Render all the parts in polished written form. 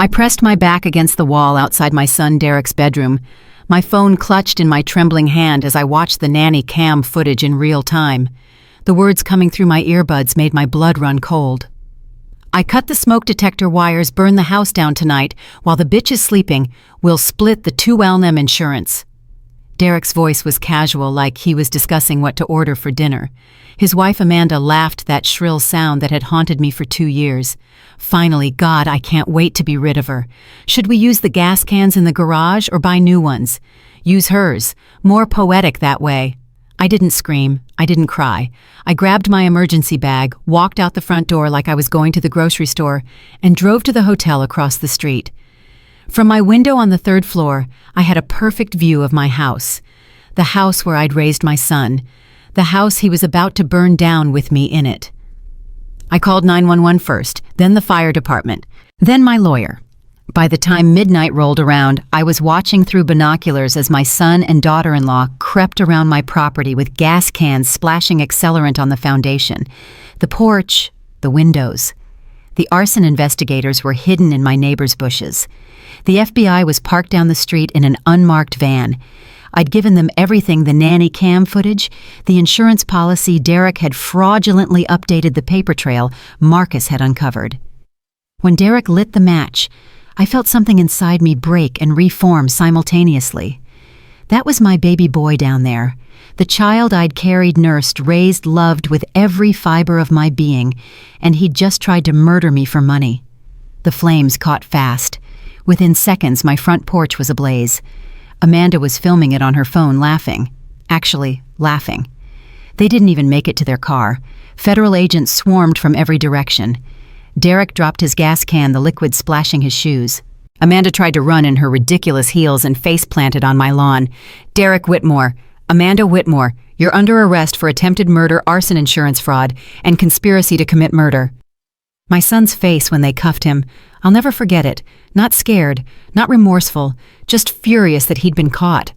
I pressed my back against the wall outside my son Derek's bedroom, my phone clutched in my trembling hand as I watched the nanny cam footage in real time. The words coming through my earbuds made my blood run cold. I cut the smoke detector wires, burn the house down tonight. While the bitch is sleeping, we'll split the 2LM insurance. Derek's voice was casual, like he was discussing what to order for dinner. His wife Amanda laughed, that shrill sound that had haunted me for 2 years. Finally, God, I can't wait to be rid of her. Should we use the gas cans in the garage or buy new ones? Use hers. More poetic that way. I didn't scream. I didn't cry. I grabbed my emergency bag, walked out the front door like I was going to the grocery store, and drove to the hotel across the street. From my window on the 3rd floor, I had a perfect view of my house. The house where I'd raised my son. The house he was about to burn down with me in it. I called 911 first, then the fire department, then my lawyer. By the time midnight rolled around, I was watching through binoculars as my son and daughter-in-law crept around my property with gas cans splashing accelerant on the foundation, the porch, the windows. The arson investigators were hidden in my neighbor's bushes. The FBI was parked down the street in an unmarked van. I'd given them everything: the nanny cam footage, the insurance policy Derek had fraudulently updated, the paper trail Marcus had uncovered. When Derek lit the match, I felt something inside me break and reform simultaneously. That was my baby boy down there, the child I'd carried, nursed, raised, loved with every fiber of my being, and he'd just tried to murder me for money. The flames caught fast. Within seconds, my front porch was ablaze. Amanda was filming it on her phone, laughing. Actually, laughing. They didn't even make it to their car. Federal agents swarmed from every direction. Derek dropped his gas can, the liquid splashing his shoes. Amanda tried to run in her ridiculous heels and face-planted on my lawn. Derek Whitmore, Amanda Whitmore, you're under arrest for attempted murder, arson insurance fraud, and conspiracy to commit murder. My son's face when they cuffed him, I'll never forget it. Not scared, not remorseful, just furious that he'd been caught.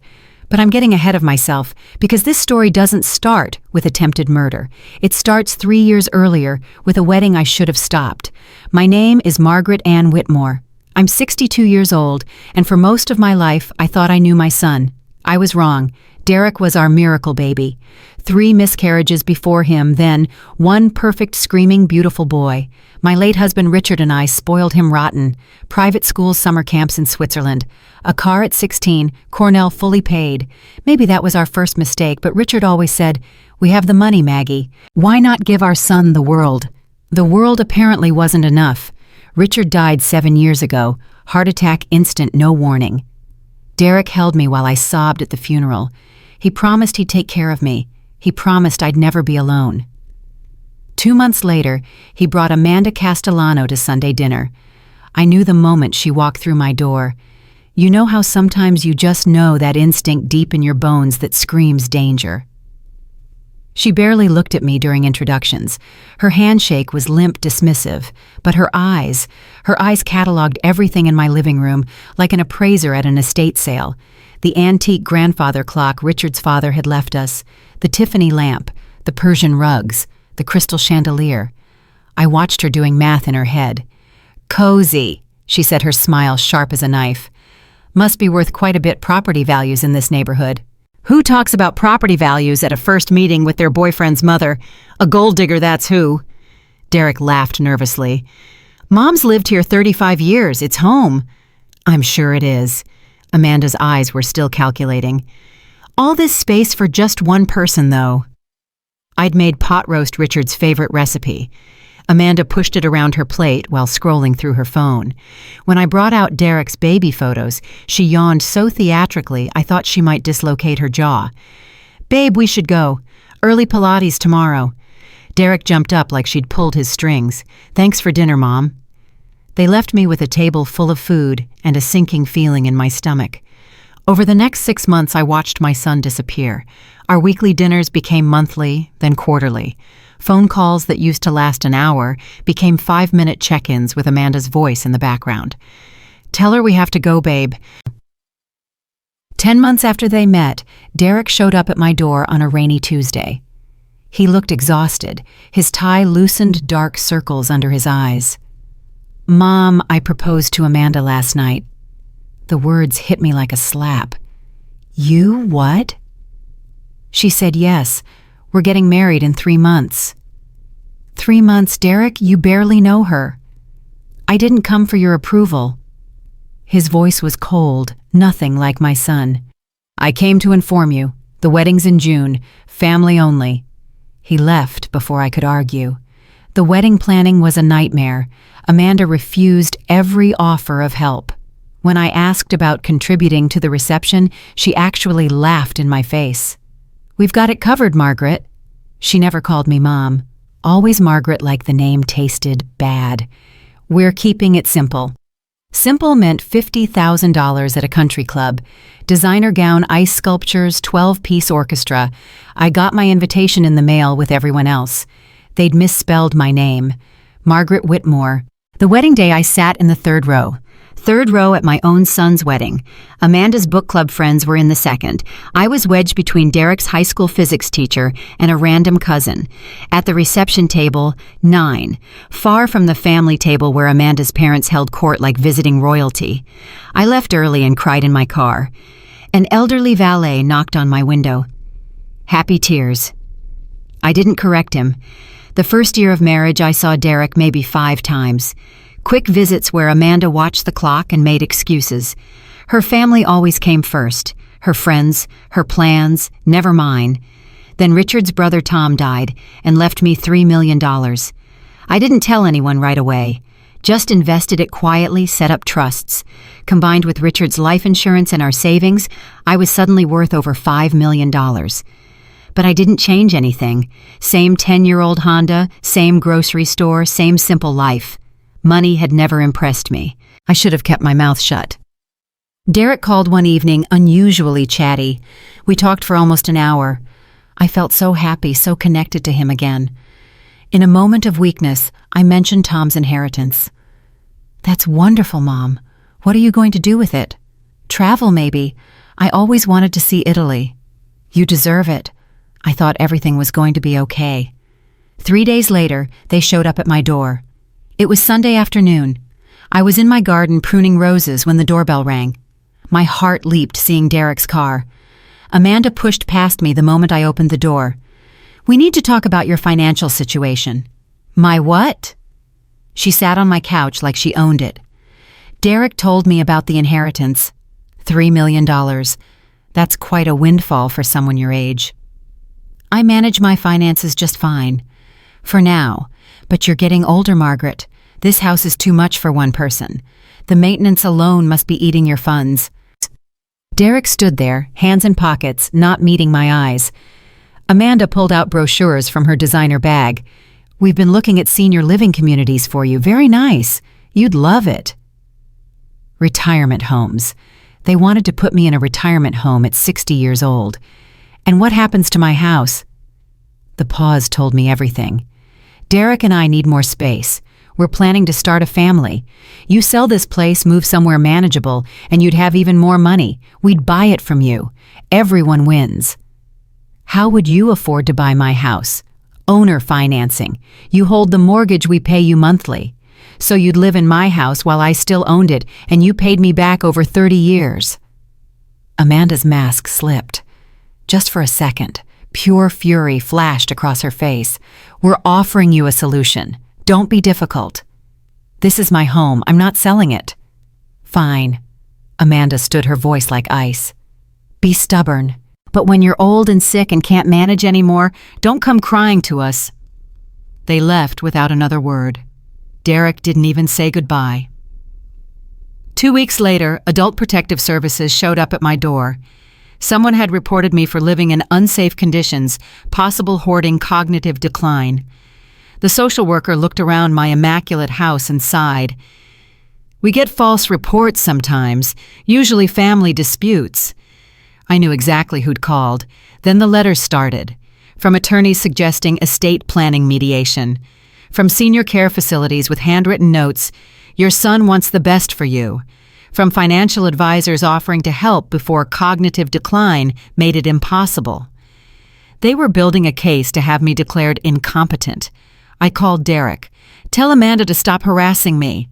But I'm getting ahead of myself, because this story doesn't start with attempted murder. It starts 3 years earlier with a wedding I should have stopped. My name is Margaret Ann Whitmore. I'm 62 years old, and for most of my life I thought I knew my son. I was wrong. Derek was our miracle baby. 3 miscarriages before him, then 1 perfect, screaming, beautiful boy. My late husband Richard and I spoiled him rotten. Private school summer camps in Switzerland. A car at 16, Cornell fully paid. Maybe that was our first mistake, but Richard always said, "We have the money, Maggie. Why not give our son the world?" The world apparently wasn't enough. Richard died 7 years ago. Heart attack, instant, no warning. Derek held me while I sobbed at the funeral. He promised he'd take care of me. He promised I'd never be alone. 2 months later, he brought Amanda Castellano to Sunday dinner. I knew the moment she walked through my door. You know how sometimes you just know that instinct deep in your bones that screams danger. She barely looked at me during introductions. Her handshake was limp, dismissive, but her eyes cataloged everything in my living room like an appraiser at an estate sale. The antique grandfather clock Richard's father had left us, the Tiffany lamp, the Persian rugs, the crystal chandelier. I watched her doing math in her head. "Cozy," she said, her smile sharp as a knife. "Must be worth quite a bit property values in this neighborhood." Who talks about property values at a first meeting with their boyfriend's mother? A gold digger, that's who. Derek laughed nervously. "Mom's lived here 35 years. It's home." "I'm sure it is." Amanda's eyes were still calculating. "All this space for just one person, though." I'd made pot roast, Richard's favorite recipe. Amanda pushed it around her plate while scrolling through her phone. When I brought out Derek's baby photos, she yawned so theatrically I thought she might dislocate her jaw. "Babe, we should go. Early Pilates tomorrow." Derek jumped up like she'd pulled his strings. "Thanks for dinner, Mom." They left me with a table full of food and a sinking feeling in my stomach. Over the next 6 months, I watched my son disappear. Our weekly dinners became monthly, then quarterly. Phone calls that used to last an hour became 5-minute check-ins with Amanda's voice in the background. "Tell her we have to go, babe." 10 months after they met, Derek showed up at my door on a rainy Tuesday. He looked exhausted, his tie loosened, dark circles under his eyes. "Mom, I proposed to Amanda last night." The words hit me like a slap. "You what?" She said, "Yes, we're getting married in 3 months." 3 months, Derek? You barely know her. I didn't come for your approval. His voice was cold, nothing like my son. "I came to inform you. The wedding's in June, family only." He left before I could argue. The wedding planning was a nightmare. Amanda refused every offer of help. When I asked about contributing to the reception, she actually laughed in my face. "We've got it covered, Margaret." She never called me Mom. Always Margaret, like the name tasted bad. "We're keeping it simple." Simple meant $50,000 at a country club, designer gown, ice sculptures, 12-piece orchestra. I got my invitation in the mail with everyone else. They'd misspelled my name. Margaret Whitmore. The wedding day I sat in the third row. Third row at my own son's wedding. Amanda's book club friends were in the second. I was wedged between Derek's high school physics teacher and a random cousin. At the reception table, 9, far from the family table where Amanda's parents held court like visiting royalty. I left early and cried in my car. An elderly valet knocked on my window. Happy tears. I didn't correct him. The first year of marriage, I saw Derek maybe 5 times. Quick visits where Amanda watched the clock and made excuses. Her family always came first. Her friends, her plans, never mine. Then Richard's brother Tom died and left me $3 million. I didn't tell anyone right away. Just invested it quietly, set up trusts. Combined with Richard's life insurance and our savings, I was suddenly worth over $5 million. But I didn't change anything. Same 10-year-old Honda, same grocery store, same simple life. Money had never impressed me. I should have kept my mouth shut. Derek called one evening, unusually chatty. We talked for almost an hour. I felt so happy, so connected to him again. In a moment of weakness, I mentioned Tom's inheritance. "That's wonderful, Mom. What are you going to do with it?" "Travel, maybe. I always wanted to see Italy." "You deserve it." I thought everything was going to be okay. 3 days later, they showed up at my door. It was Sunday afternoon. I was in my garden pruning roses when the doorbell rang. My heart leaped seeing Derek's car. Amanda pushed past me the moment I opened the door. "We need to talk about your financial situation." "My what?" She sat on my couch like she owned it. "Derek told me about the inheritance. $3 million. That's quite a windfall for someone your age." "I manage my finances just fine. For now. But you're getting older, Margaret. This house is too much for one person. The maintenance alone must be eating your funds." Derek stood there, hands in pockets, not meeting my eyes. Amanda pulled out brochures from her designer bag. "We've been looking at senior living communities for you. Very nice. You'd love it." Retirement homes. They wanted to put me in a retirement home at 60 years old. And what happens to my house? The pause told me everything. "Derek and I need more space. We're planning to start a family. You sell this place, move somewhere manageable, and you'd have even more money. We'd buy it from you. Everyone wins." "How would you afford to buy my house?" "Owner financing. You hold the mortgage, we pay you monthly. So you'd live in my house while I still owned it, and you paid me back over 30 years. Amanda's mask slipped. Just for a second, pure fury flashed across her face. "We're offering you a solution. Don't be difficult." "This is my home. I'm not selling it." "Fine." Amanda stood, her voice like ice. "Be stubborn. But when you're old and sick and can't manage anymore, don't come crying to us." They left without another word. Derek didn't even say goodbye. 2 weeks later, Adult Protective Services showed up at my door. Someone had reported me for living in unsafe conditions, possible hoarding, cognitive decline. The social worker looked around my immaculate house and sighed. "We get false reports sometimes, usually family disputes." I knew exactly who'd called. Then the letters started. From attorneys suggesting estate planning mediation. From senior care facilities with handwritten notes, "Your son wants the best for you." From financial advisors offering to help before cognitive decline made it impossible. They were building a case to have me declared incompetent. I called Derek. "Tell Amanda to stop harassing me."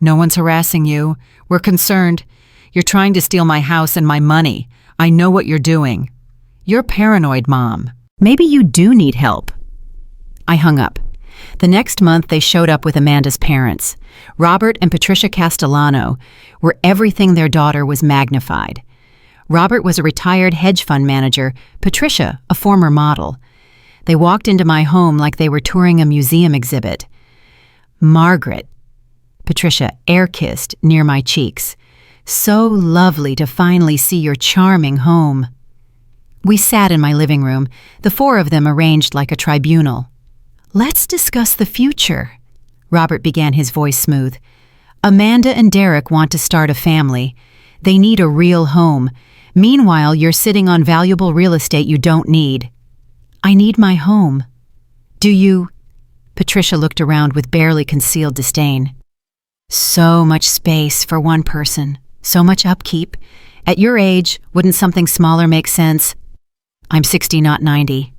No one's harassing you. We're concerned. You're trying to steal my house and my money. I know what you're doing. You're paranoid, Mom. Maybe you do need help. I hung up. The next month, they showed up with Amanda's parents. Robert and Patricia Castellano were everything their daughter was magnified. Robert was a retired hedge fund manager, Patricia, a former model. They walked into my home like they were touring a museum exhibit. Margaret, Patricia air-kissed near my cheeks. So lovely to finally see your charming home. We sat in my living room, the four of them arranged like a tribunal. Let's discuss the future, Robert began, his voice smooth. Amanda and Derek want to start a family. They need a real home. Meanwhile, you're sitting on valuable real estate you don't need. I need my home. Do you? Patricia looked around with barely concealed disdain. So much space for one person. So much upkeep. At your age, wouldn't something smaller make sense? I'm 60, not 90.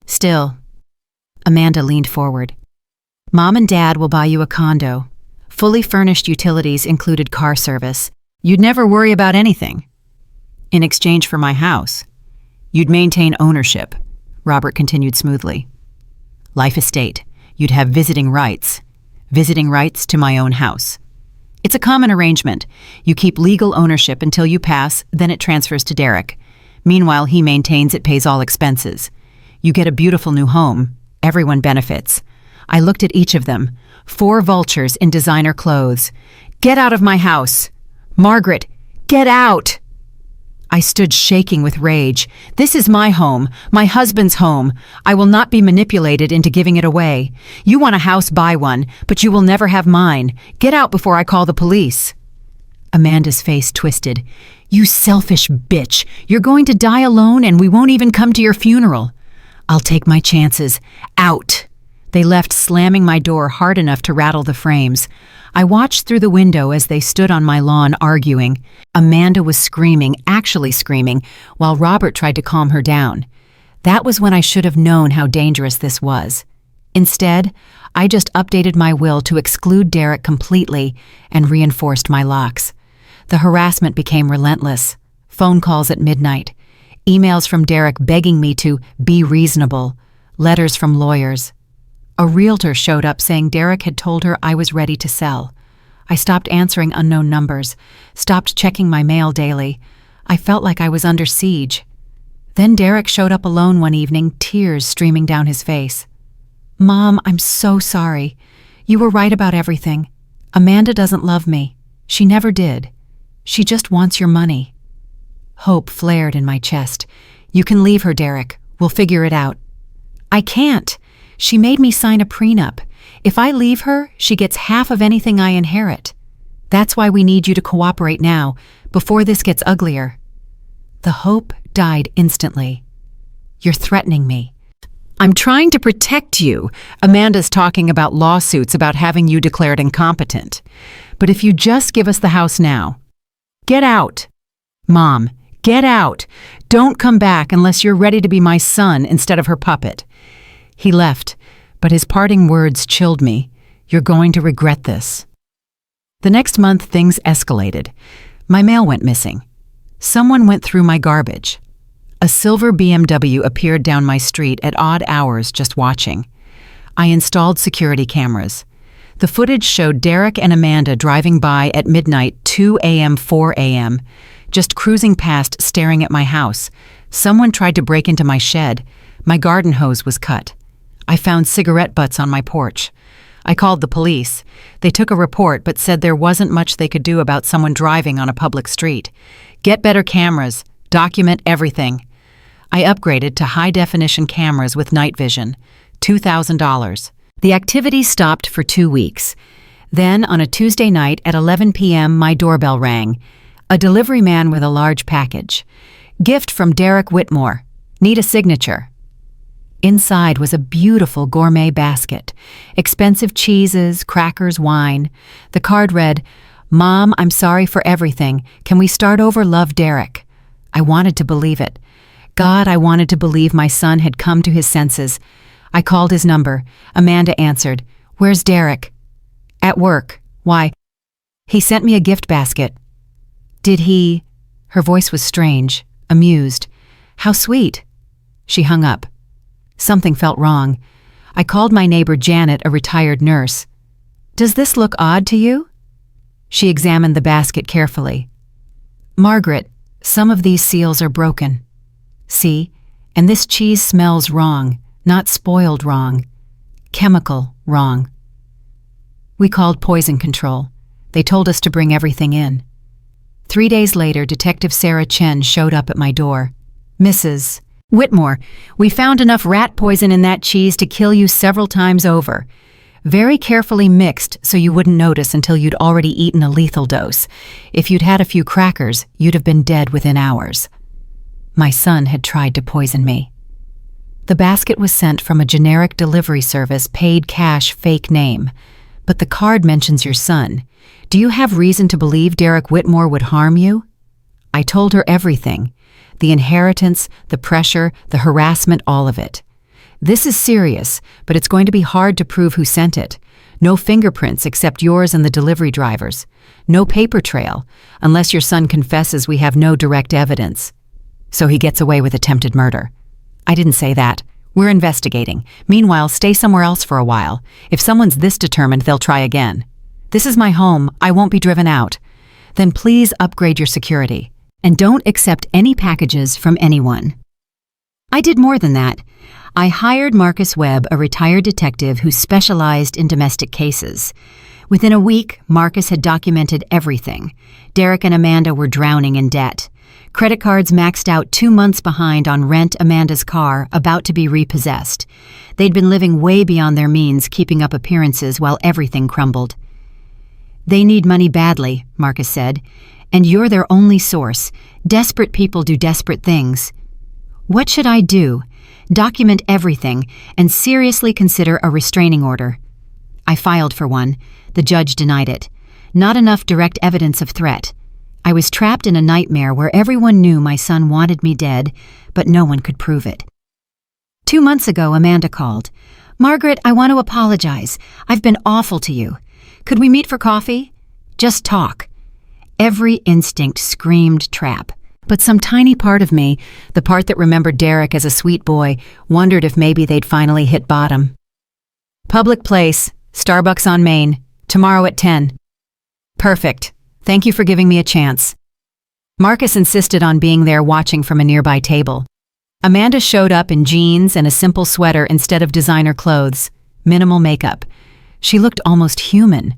Still. Amanda leaned forward. Mom and Dad will buy you a condo. Fully furnished utilities included car service. You'd never worry about anything. In exchange for my house, you'd maintain ownership, Robert continued smoothly. Life estate. You'd have visiting rights. Visiting rights to my own house. It's a common arrangement. You keep legal ownership until you pass, then it transfers to Derek. Meanwhile, he maintains it, pays all expenses. You get a beautiful new home. Everyone benefits. I looked at each of them. 4 vultures in designer clothes. Get out of my house! Margaret, get out! I stood shaking with rage. This is my home, my husband's home. I will not be manipulated into giving it away. You want a house, buy one, but you will never have mine. Get out before I call the police. Amanda's face twisted. You selfish bitch. You're going to die alone and we won't even come to your funeral. I'll take my chances. Out. They left, slamming my door hard enough to rattle the frames. I watched through the window as they stood on my lawn arguing. Amanda was screaming, actually screaming, while Robert tried to calm her down. That was when I should have known how dangerous this was. Instead, I just updated my will to exclude Derek completely and reinforced my locks. The harassment became relentless. Phone calls at midnight. Emails from Derek begging me to be reasonable. Letters from lawyers. A realtor showed up saying Derek had told her I was ready to sell. I stopped answering unknown numbers, stopped checking my mail daily. I felt like I was under siege. Then Derek showed up alone one evening, tears streaming down his face. Mom, I'm so sorry. You were right about everything. Amanda doesn't love me. She never did. She just wants your money. Hope flared in my chest. You can leave her, Derek. We'll figure it out. I can't. She made me sign a prenup. If I leave her, she gets half of anything I inherit. That's why we need you to cooperate now, before this gets uglier. The hope died instantly. You're threatening me. I'm trying to protect you. Amanda's talking about lawsuits about having you declared incompetent. But if you just give us the house now. Get out. Mom, get out. Don't come back unless you're ready to be my son instead of her puppet. He left, but his parting words chilled me. You're going to regret this. The next month, things escalated. My mail went missing. Someone went through my garbage. A silver BMW appeared down my street at odd hours just watching. I installed security cameras. The footage showed Derek and Amanda driving by at midnight, 2 a.m., 4 a.m., just cruising past, staring at my house. Someone tried to break into my shed. My garden hose was cut. I found cigarette butts on my porch. I called the police. They took a report but said there wasn't much they could do about someone driving on a public street. Get better cameras. Document everything. I upgraded to high-definition cameras with night vision. $2,000. The activity stopped for 2 weeks. Then, on a Tuesday night at 11 p.m., my doorbell rang. A delivery man with a large package. Gift from Derek Whitmore. Need a signature. Inside was a beautiful gourmet basket. Expensive cheeses, crackers, wine. The card read, Mom, I'm sorry for everything. Can we start over? Love, Derek. I wanted to believe it. God, I wanted to believe my son had come to his senses. I called his number. Amanda answered. Where's Derek? At work. Why? He sent me a gift basket. Did he? Her voice was strange, amused. How sweet. She hung up. Something felt wrong. I called my neighbor Janet, a retired nurse. Does this look odd to you? She examined the basket carefully. Margaret, some of these seals are broken. See? And this cheese smells wrong, not spoiled wrong. Chemical wrong. We called poison control. They told us to bring everything in. 3 days later, Detective Sarah Chen showed up at my door. Mrs. Whitmore, we found enough rat poison in that cheese to kill you several times over. Very carefully mixed so you wouldn't notice until you'd already eaten a lethal dose. If you'd had a few crackers, you'd have been dead within hours. My son had tried to poison me. The basket was sent from a generic delivery service, paid cash, fake name. But the card mentions your son. Do you have reason to believe Derek Whitmore would harm you? I told her everything. The inheritance, the pressure, the harassment, all of it. This is serious, but it's going to be hard to prove who sent it. No fingerprints except yours and the delivery driver's. No paper trail. Unless your son confesses, we have no direct evidence. So he gets away with attempted murder. I didn't say that. We're investigating. Meanwhile, stay somewhere else for a while. If someone's this determined, they'll try again. This is my home. I won't be driven out. Then please upgrade your security. And don't accept any packages from anyone. I did more than that. I hired Marcus Webb, a retired detective who specialized in domestic cases. Within a week, Marcus had documented everything. Derek and Amanda were drowning in debt. Credit cards maxed out 2 months behind on rent Amanda's car, about to be repossessed. They'd been living way beyond their means, keeping up appearances while everything crumbled. They need money badly, Marcus said, and you're their only source. Desperate people do desperate things. What should I do? Document everything and seriously consider a restraining order. I filed for one. The judge denied it. Not enough direct evidence of threat. I was trapped in a nightmare where everyone knew my son wanted me dead, but no one could prove it. 2 months ago, Amanda called. Margaret, I want to apologize. I've been awful to you. Could we meet for coffee? Just talk. Every instinct screamed trap. But some tiny part of me, the part that remembered Derek as a sweet boy, wondered if maybe they'd finally hit bottom. Public place, Starbucks on Main, tomorrow at 10. Perfect. Thank you for giving me a chance. Marcus insisted on being there watching from a nearby table. Amanda showed up in jeans and a simple sweater instead of designer clothes, minimal makeup. She looked almost human.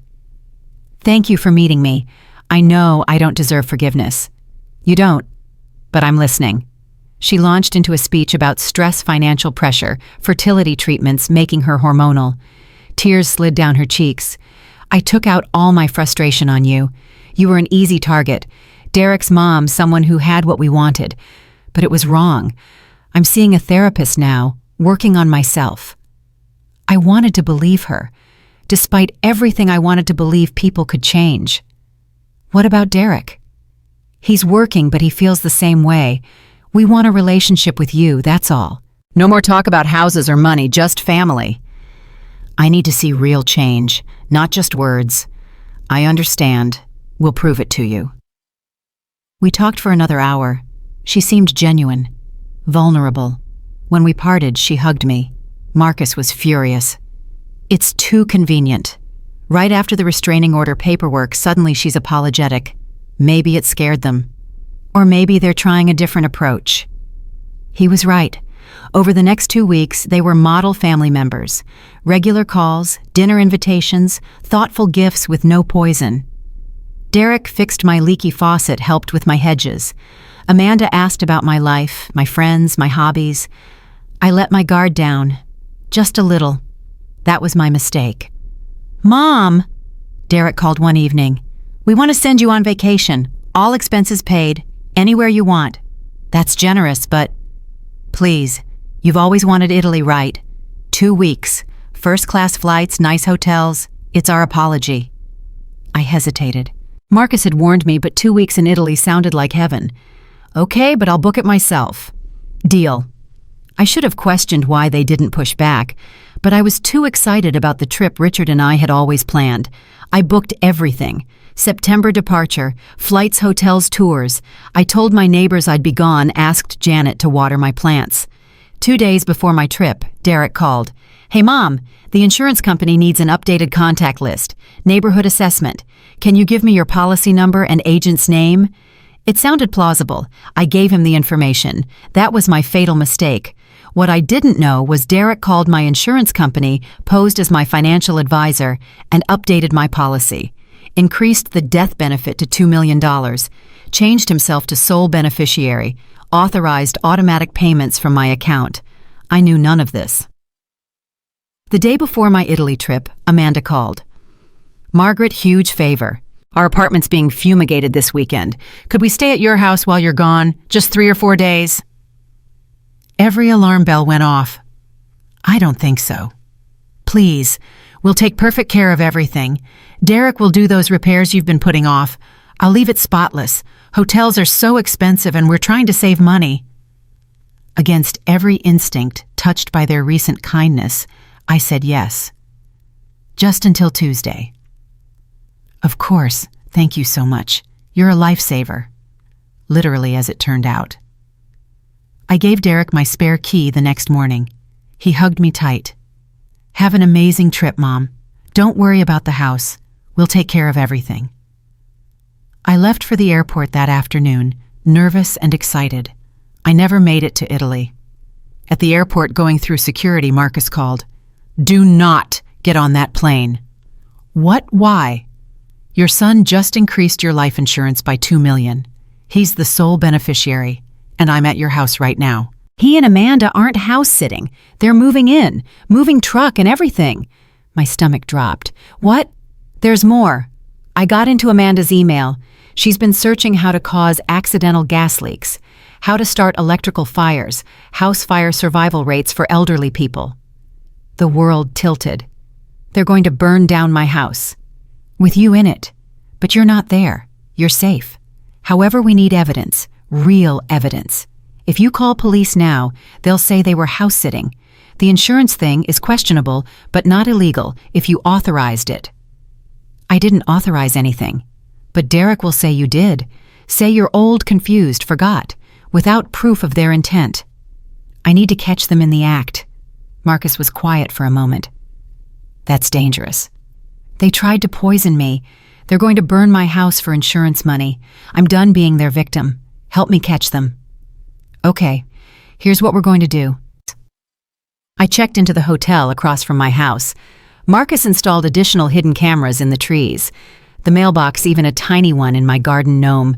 Thank you for meeting me. I know I don't deserve forgiveness. You don't, but I'm listening. She launched into a speech about stress, financial pressure, fertility treatments making her hormonal. Tears slid down her cheeks. I took out all my frustration on you. You were an easy target. Derek's mom, someone who had what we wanted. But it was wrong. I'm seeing a therapist now, working on myself. I wanted to believe her. Despite everything, I wanted to believe people could change. What about Derek? He's working, but he feels the same way. We want a relationship with you, that's all. No more talk about houses or money, just family. I need to see real change, not just words. I understand. We'll prove it to you. We talked for another hour. She seemed genuine, vulnerable. When we parted, she hugged me. Marcus was furious. It's too convenient. Right after the restraining order paperwork, suddenly she's apologetic. Maybe it scared them. Or maybe they're trying a different approach. He was right. Over the next 2 weeks, they were model family members. Regular calls, dinner invitations, thoughtful gifts with no poison. Derek fixed my leaky faucet, helped with my hedges. Amanda asked about my life, my friends, my hobbies. I let my guard down. Just a little. That was my mistake. Mom, Derek called one evening. We want to send you on vacation. All expenses paid. Anywhere you want. That's generous, but... Please, you've always wanted Italy, right? 2 weeks. First-class flights, nice hotels. It's our apology. I hesitated. Marcus had warned me, but 2 weeks in Italy sounded like heaven. Okay, but I'll book it myself. Deal. I should have questioned why they didn't push back, But I was too excited about the trip Richard and I had always planned. I booked everything. September departure, flights, hotels, tours. I told my neighbors I'd be gone, asked Janet to water my plants. 2 days before my trip, Derek called. "Hey Mom, the insurance company needs an updated contact list. Neighborhood assessment. Can you give me your policy number and agent's name?" It sounded plausible. I gave him the information. That was my fatal mistake. What I didn't know was Derek called my insurance company, posed as my financial advisor, and updated my policy. Increased the death benefit to $2 million, changed himself to sole beneficiary, authorized automatic payments from my account. I knew none of this. The day before my Italy trip, Amanda called. "Margaret, huge favor. Our apartment's being fumigated this weekend. Could we stay at your house while you're gone? Just 3 or 4 days?" Every alarm bell went off. "I don't think so. Please, we'll take perfect care of everything. Derek will do those repairs you've been putting off. I'll leave it spotless. Hotels are so expensive and we're trying to save money." Against every instinct touched by their recent kindness, I said yes. Just until Tuesday. "Of course, thank you so much. You're a lifesaver." Literally, as it turned out. I gave Derek my spare key the next morning. He hugged me tight. "Have an amazing trip, Mom. Don't worry about the house. We'll take care of everything." I left for the airport that afternoon, nervous and excited. I never made it to Italy. At the airport going through security, Marcus called. "Do not get on that plane." "What? Why?" "Your son just increased your life insurance by $2 million. He's the sole beneficiary, and I'm at your house right now." "He and Amanda aren't house-sitting. They're moving in, moving truck and everything." My stomach dropped. "What?" "There's more. I got into Amanda's email. She's been searching how to cause accidental gas leaks, how to start electrical fires, house fire survival rates for elderly people." The world tilted. "They're going to burn down my house. With you in it. But you're not there. You're safe. However, we need evidence, real evidence. If you call police now, they'll say they were house-sitting. The insurance thing is questionable, but not illegal if you authorized it." "I didn't authorize anything." "But Derek will say you did. Say you're old, confused, forgot, without proof of their intent." "I need to catch them in the act." Marcus was quiet for a moment. "That's dangerous. They tried to poison me. They're going to burn my house for insurance money. I'm done being their victim. Help me catch them." "Okay, here's what we're going to do." I checked into the hotel across from my house. Marcus installed additional hidden cameras in the trees. The mailbox, even a tiny one in my garden gnome.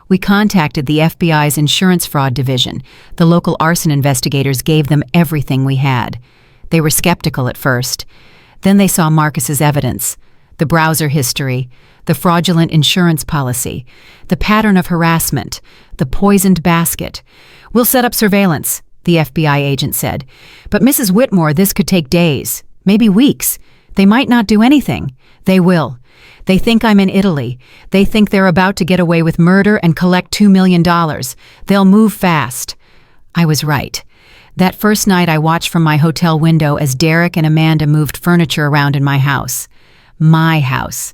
We contacted the FBI's insurance fraud division. The local arson investigators gave them everything we had. They were skeptical at first. Then they saw Marcus's evidence. The browser history, the fraudulent insurance policy, the pattern of harassment, the poisoned basket. "We'll set up surveillance," the FBI agent said. "But Mrs. Whitmore, this could take days, maybe weeks. They might not do anything." "They will. They think I'm in Italy. They think they're about to get away with murder and collect $2 million. They'll move fast." I was right. That first night I watched from my hotel window as Derek and Amanda moved furniture around in my house. My house.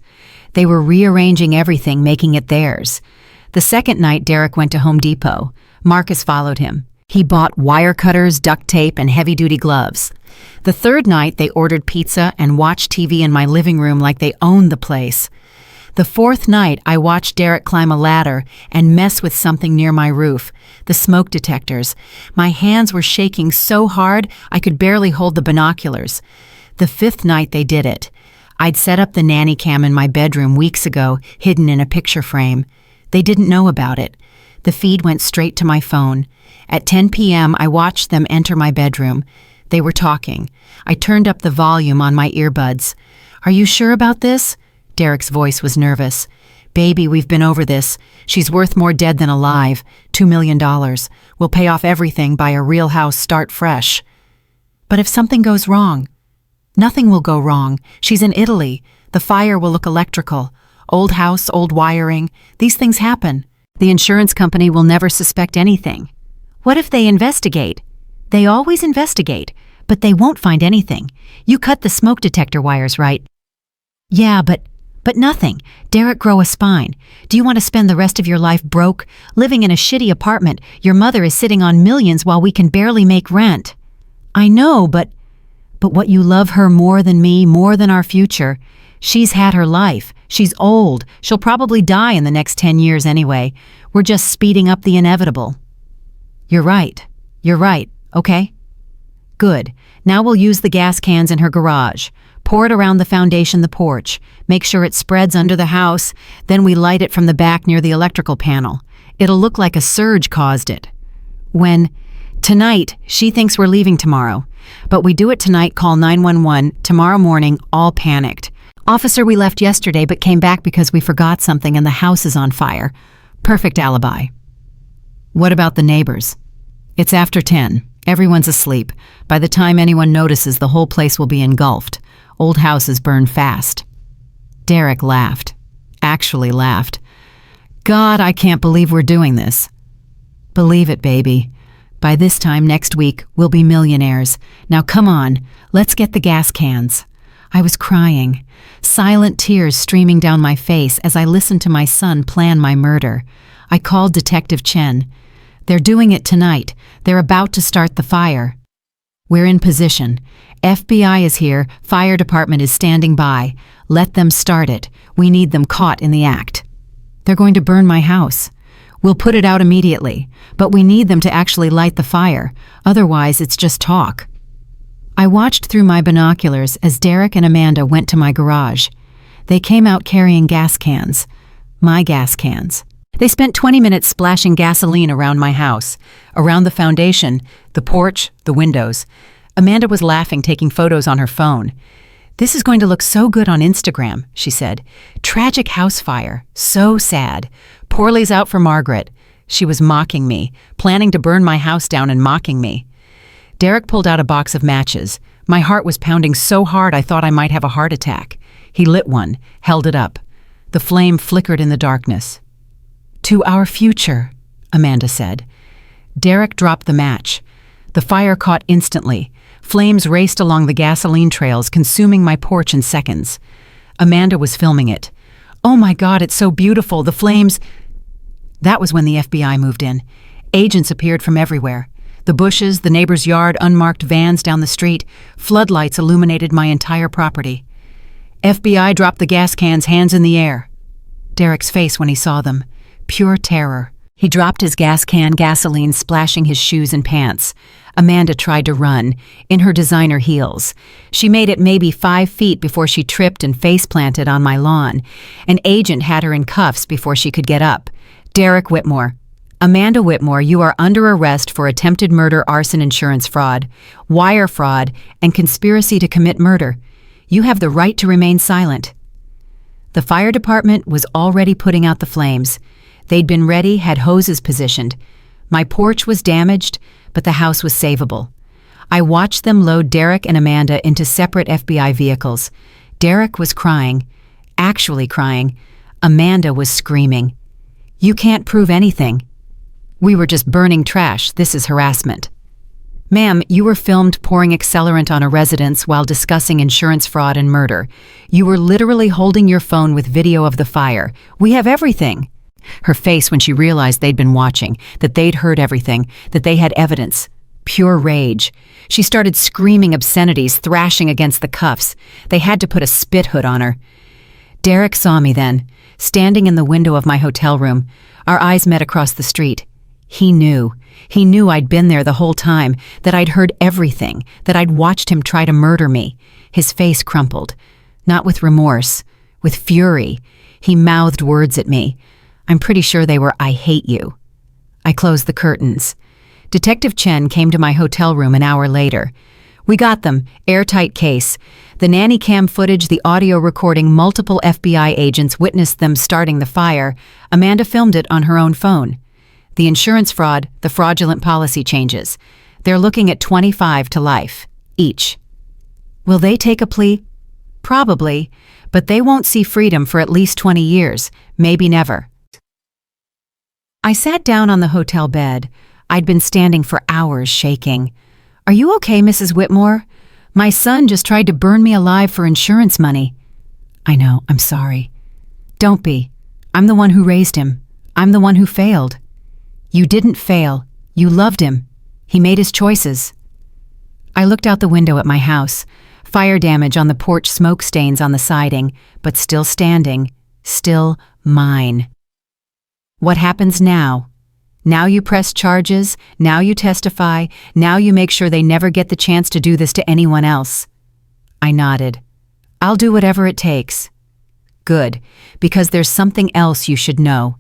They were rearranging everything, making it theirs. The second night Derek went to Home Depot. Marcus followed him. He bought wire cutters, duct tape, and heavy-duty gloves. The third night they ordered pizza and watched TV in my living room like they owned the place. The fourth night I watched Derek climb a ladder and mess with something near my roof, the smoke detectors. My hands were shaking so hard I could barely hold the binoculars. The fifth night they did it. I'd set up the nanny cam in my bedroom weeks ago, hidden in a picture frame. They didn't know about it. The feed went straight to my phone. At 10 p.m., I watched them enter my bedroom. They were talking. I turned up the volume on my earbuds. "Are you sure about this?" Derek's voice was nervous. "Baby, we've been over this. She's worth more dead than alive. $2 million. We'll pay off everything, buy a real house, start fresh." "But if something goes wrong?" "Nothing will go wrong. She's in Italy. The fire will look electrical. Old house, old wiring. These things happen. The insurance company will never suspect anything." "What if they investigate?" "They always investigate. But they won't find anything. You cut the smoke detector wires, right? Yeah, but nothing. Derek, grow a spine. Do you want to spend the rest of your life broke, living in a shitty apartment? Your mother is sitting on millions while we can barely make rent. I know, but what you love her more than me, more than our future. She's had her life. She's old. She'll probably die in the next 10 years anyway. We're just speeding up the inevitable. You're right. You're right, okay? Good. Now we'll use the gas cans in her garage. Pour it around the foundation, the porch. Make sure it spreads under the house. Then we light it from the back near the electrical panel. It'll look like a surge caused it. Tonight, she thinks we're leaving tomorrow. But we do it tonight, call 911, tomorrow morning, all panicked. Officer, we left yesterday but came back because we forgot something and the house is on fire. Perfect alibi. What about the neighbors? It's after 10. Everyone's asleep. By the time anyone notices, the whole place will be engulfed. Old houses burn fast. Derek laughed. Actually laughed. God, I can't believe we're doing this. Believe it, baby. By this time next week, we'll be millionaires. Now come on, let's get the gas cans. I was crying, silent tears streaming down my face as I listened to my son plan my murder. I called Detective Chen. They're doing it tonight. They're about to start the fire. We're in position. FBI is here. Fire department is standing by. Let them start it. We need them caught in the act. They're going to burn my house. We'll put it out immediately, but we need them to actually light the fire. Otherwise, it's just talk. I watched through my binoculars as Derek and Amanda went to my garage. They came out carrying gas cans. My gas cans. They spent 20 minutes splashing gasoline around my house, around the foundation, the porch, the windows. Amanda was laughing, taking photos on her phone. This is going to look so good on Instagram, she said. Tragic house fire. So sad. Poorly's out for Margaret. She was mocking me, planning to burn my house down and mocking me. Derek pulled out a box of matches. My heart was pounding so hard I thought I might have a heart attack. He lit one, held it up. The flame flickered in the darkness. To our future, Amanda said. Derek dropped the match. The fire caught instantly. Flames raced along the gasoline trails, consuming my porch in seconds. Amanda was filming it. Oh my God, it's so beautiful, the flames. That was when the FBI moved in. Agents appeared from everywhere. The bushes, the neighbor's yard, unmarked vans down the street. Floodlights illuminated my entire property. FBI dropped the gas cans, hands in the air. Derek's face when he saw them. Pure terror. He dropped his gas can, gasoline splashing his shoes and pants. Amanda tried to run, in her designer heels. She made it maybe 5 feet before she tripped and face-planted on my lawn. An agent had her in cuffs before she could get up. Derek Whitmore. Amanda Whitmore, you are under arrest for attempted murder, arson, insurance fraud, wire fraud, and conspiracy to commit murder. You have the right to remain silent. The fire department was already putting out the flames. They'd been ready, had hoses positioned. My porch was damaged, but the house was savable. I watched them load Derek and Amanda into separate FBI vehicles. Derek was crying, actually crying. Amanda was screaming. You can't prove anything. We were just burning trash. This is harassment. Ma'am, you were filmed pouring accelerant on a residence while discussing insurance fraud and murder. You were literally holding your phone with video of the fire. We have everything. Her face when she realized they'd been watching, that they'd heard everything, that they had evidence. Pure rage. She started screaming obscenities, thrashing against the cuffs. They had to put a spit hood on her. Derek saw me then, standing in the window of my hotel room. Our eyes met across the street. He knew. He knew I'd been there the whole time, that I'd heard everything, that I'd watched him try to murder me. His face crumpled. Not with remorse, with fury. He mouthed words at me. I'm pretty sure they were, I hate you. I closed the curtains. Detective Chen came to my hotel room an hour later. We got them, airtight case. The nanny cam footage, the audio recording, multiple FBI agents witnessed them starting the fire. Amanda filmed it on her own phone. The insurance fraud, the fraudulent policy changes. They're looking at 25 to life, each. Will they take a plea? Probably, but they won't see freedom for at least 20 years, maybe never. I sat down on the hotel bed. I'd been standing for hours shaking. "Are you okay, Mrs. Whitmore? My son just tried to burn me alive for insurance money." "I know, I'm sorry." "Don't be. I'm the one who raised him. I'm the one who failed." "You didn't fail. You loved him. He made his choices." I looked out the window at my house. Fire damage on the porch, smoke stains on the siding, but still standing, still mine. What happens now? Now you press charges, now you testify, now you make sure they never get the chance to do this to anyone else. I nodded. "I'll do whatever it takes." "Good, because there's something else you should know."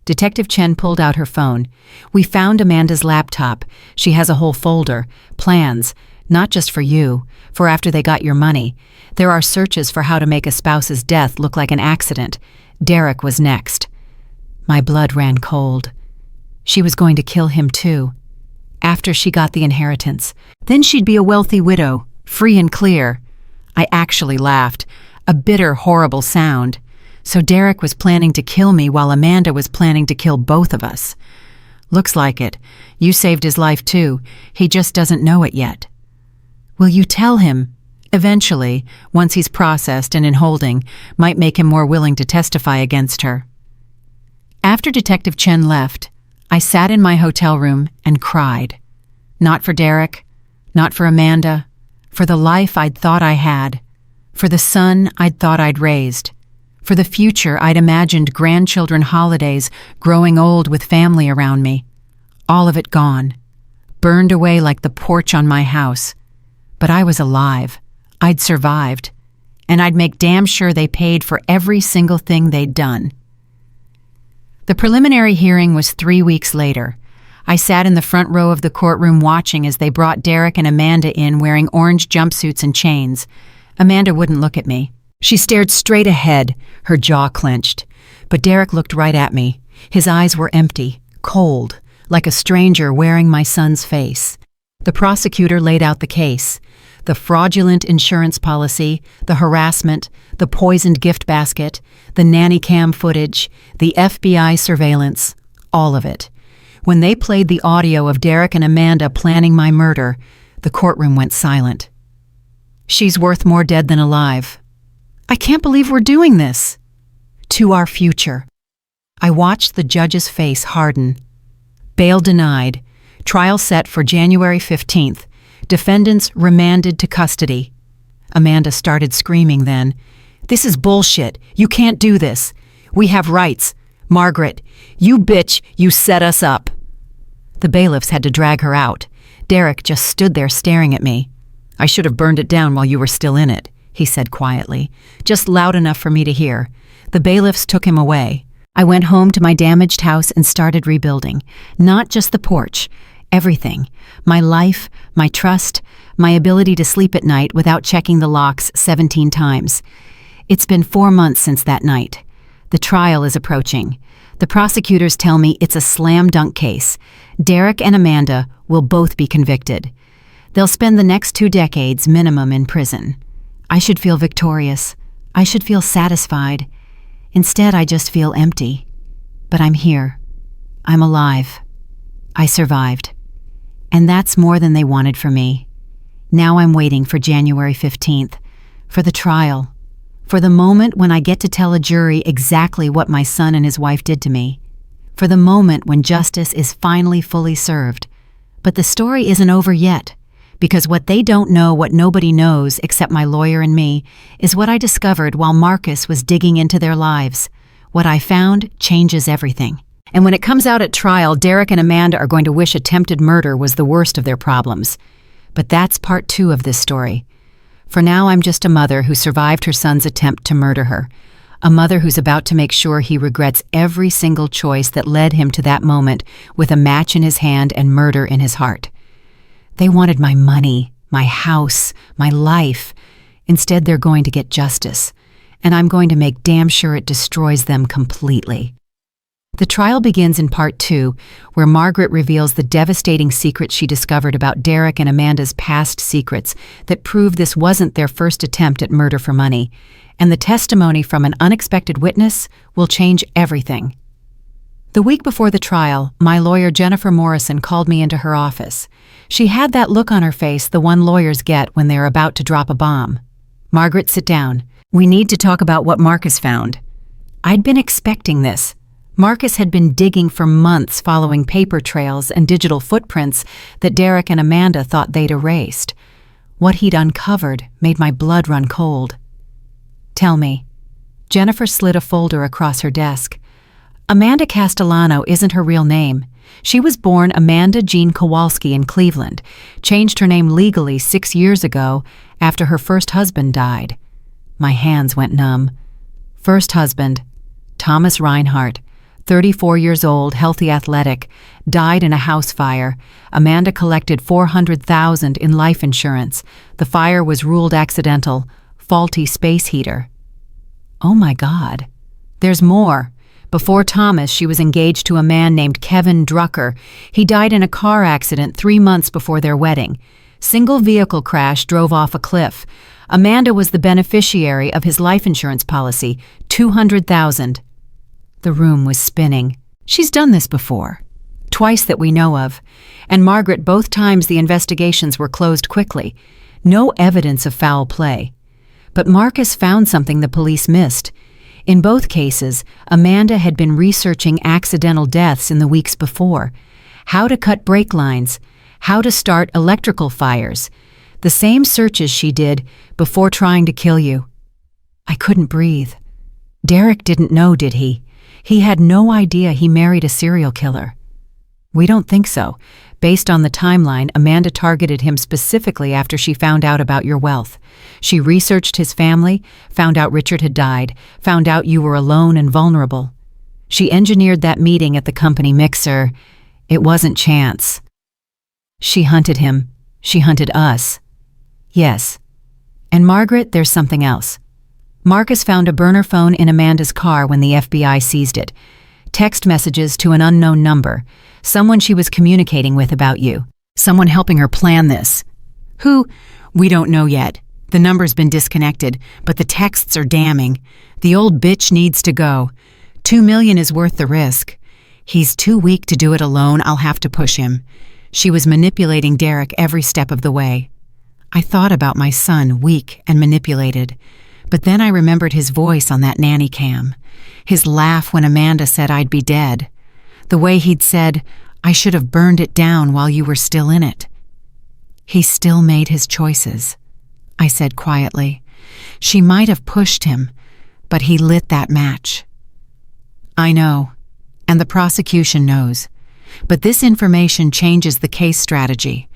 Detective Chen pulled out her phone. "We found Amanda's laptop. She has a whole folder, plans, not just for you, for after they got your money. There are searches for how to make a spouse's death look like an accident. Derek was next." My blood ran cold. She was going to kill him too. After she got the inheritance. Then she'd be a wealthy widow, free and clear. I actually laughed, a bitter, horrible sound. So Derek was planning to kill me while Amanda was planning to kill both of us. "Looks like it. You saved his life too. He just doesn't know it yet." "Will you tell him?" "Eventually, once he's processed and in holding, might make him more willing to testify against her." After Detective Chen left, I sat in my hotel room and cried. Not for Derek, not for Amanda, for the life I'd thought I had, for the son I'd thought I'd raised, for the future I'd imagined grandchildren holidays, growing old with family around me. All of it gone, burned away like the porch on my house. But I was alive. I'd survived. And I'd make damn sure they paid for every single thing they'd done. The preliminary hearing was 3 weeks later. I sat in the front row of the courtroom watching as they brought Derek and Amanda in wearing orange jumpsuits and chains. Amanda wouldn't look at me. She stared straight ahead, her jaw clenched. But Derek looked right at me. His eyes were empty, cold, like a stranger wearing my son's face. The prosecutor laid out the case. The fraudulent insurance policy, the harassment, the poisoned gift basket, the nanny cam footage, the FBI surveillance, all of it. When they played the audio of Derek and Amanda planning my murder, the courtroom went silent. "She's worth more dead than alive." "I can't believe we're doing this." "To our future." I watched the judge's face harden. Bail denied. Trial set for January 15th. Defendants remanded to custody. Amanda started screaming then. "This is bullshit. You can't do this. We have rights. Margaret, you bitch, you set us up." The bailiffs had to drag her out. Derek just stood there staring at me. "I should have burned it down while you were still in it," he said quietly, just loud enough for me to hear. The bailiffs took him away. I went home to my damaged house and started rebuilding. Not just the porch. Everything. My life, my trust, my ability to sleep at night without checking the locks 17 times. It's been 4 months since that night. The trial is approaching. The prosecutors tell me it's a slam-dunk case. Derek and Amanda will both be convicted. They'll spend the next 2 decades minimum in prison. I should feel victorious. I should feel satisfied. Instead, I just feel empty. But I'm here. I'm alive. I survived. And that's more than they wanted for me. Now I'm waiting for January 15th, for the trial, for the moment when I get to tell a jury exactly what my son and his wife did to me, for the moment when justice is finally fully served. But the story isn't over yet, because what they don't know, what nobody knows except my lawyer and me, is what I discovered while Marcus was digging into their lives. What I found changes everything. And when it comes out at trial, Derek and Amanda are going to wish attempted murder was the worst of their problems. But that's part 2 of this story. For now, I'm just a mother who survived her son's attempt to murder her. A mother who's about to make sure he regrets every single choice that led him to that moment with a match in his hand and murder in his heart. They wanted my money, my house, my life. Instead, they're going to get justice. And I'm going to make damn sure it destroys them completely. The trial begins in part 2, where Margaret reveals the devastating secrets she discovered about Derek and Amanda's past secrets that prove this wasn't their first attempt at murder for money, and the testimony from an unexpected witness will change everything. The week before the trial, my lawyer Jennifer Morrison called me into her office. She had that look on her face the one lawyers get when they're about to drop a bomb. "Margaret, sit down. We need to talk about what Marcus found." I'd been expecting this. Marcus had been digging for months following paper trails and digital footprints that Derek and Amanda thought they'd erased. What he'd uncovered made my blood run cold. "Tell me." Jennifer slid a folder across her desk. Amanda Castellano isn't her real name. She was born Amanda Jean Kowalski in Cleveland, changed her name legally 6 years ago after her first husband died. My hands went numb. First husband, Thomas Reinhardt, 34 years old, healthy, athletic, died in a house fire. Amanda collected $400,000 in life insurance. The fire was ruled accidental, faulty space heater. Oh my God. There's more. Before Thomas, she was engaged to a man named Kevin Drucker. He died in a car accident 3 months before their wedding. Single vehicle crash drove off a cliff. Amanda was the beneficiary of his life insurance policy, $200,000. The room was spinning. She's done this before. Twice that we know of. And Margaret, both times the investigations were closed quickly. No evidence of foul play. But Marcus found something the police missed. In both cases, Amanda had been researching accidental deaths in the weeks before. How to cut brake lines, how to start electrical fires. The same searches she did before trying to kill you. I couldn't breathe. Derek didn't know, did he? He had no idea he married a serial killer. We don't think so. Based on the timeline, Amanda targeted him specifically after she found out about your wealth. She researched his family, found out Richard had died, found out you were alone and vulnerable. She engineered that meeting at the company mixer. It wasn't chance. She hunted him. She hunted us. Yes. And Margaret, there's something else. Marcus found a burner phone in Amanda's car when the FBI seized it. Text messages to an unknown number. Someone she was communicating with about you. Someone helping her plan this. Who? We don't know yet. The number's been disconnected, but the texts are damning. The old bitch needs to go. $2 million is worth the risk. He's too weak to do it alone. I'll have to push him. She was manipulating Derek every step of the way. I thought about my son, weak and manipulated. But then I remembered his voice on that nanny cam. His laugh when Amanda said I'd be dead. The way he'd said, "I should have burned it down while you were still in it." He still made his choices, I said quietly. She might have pushed him, but he lit that match. I know, and the prosecution knows. But this information changes the case strategy.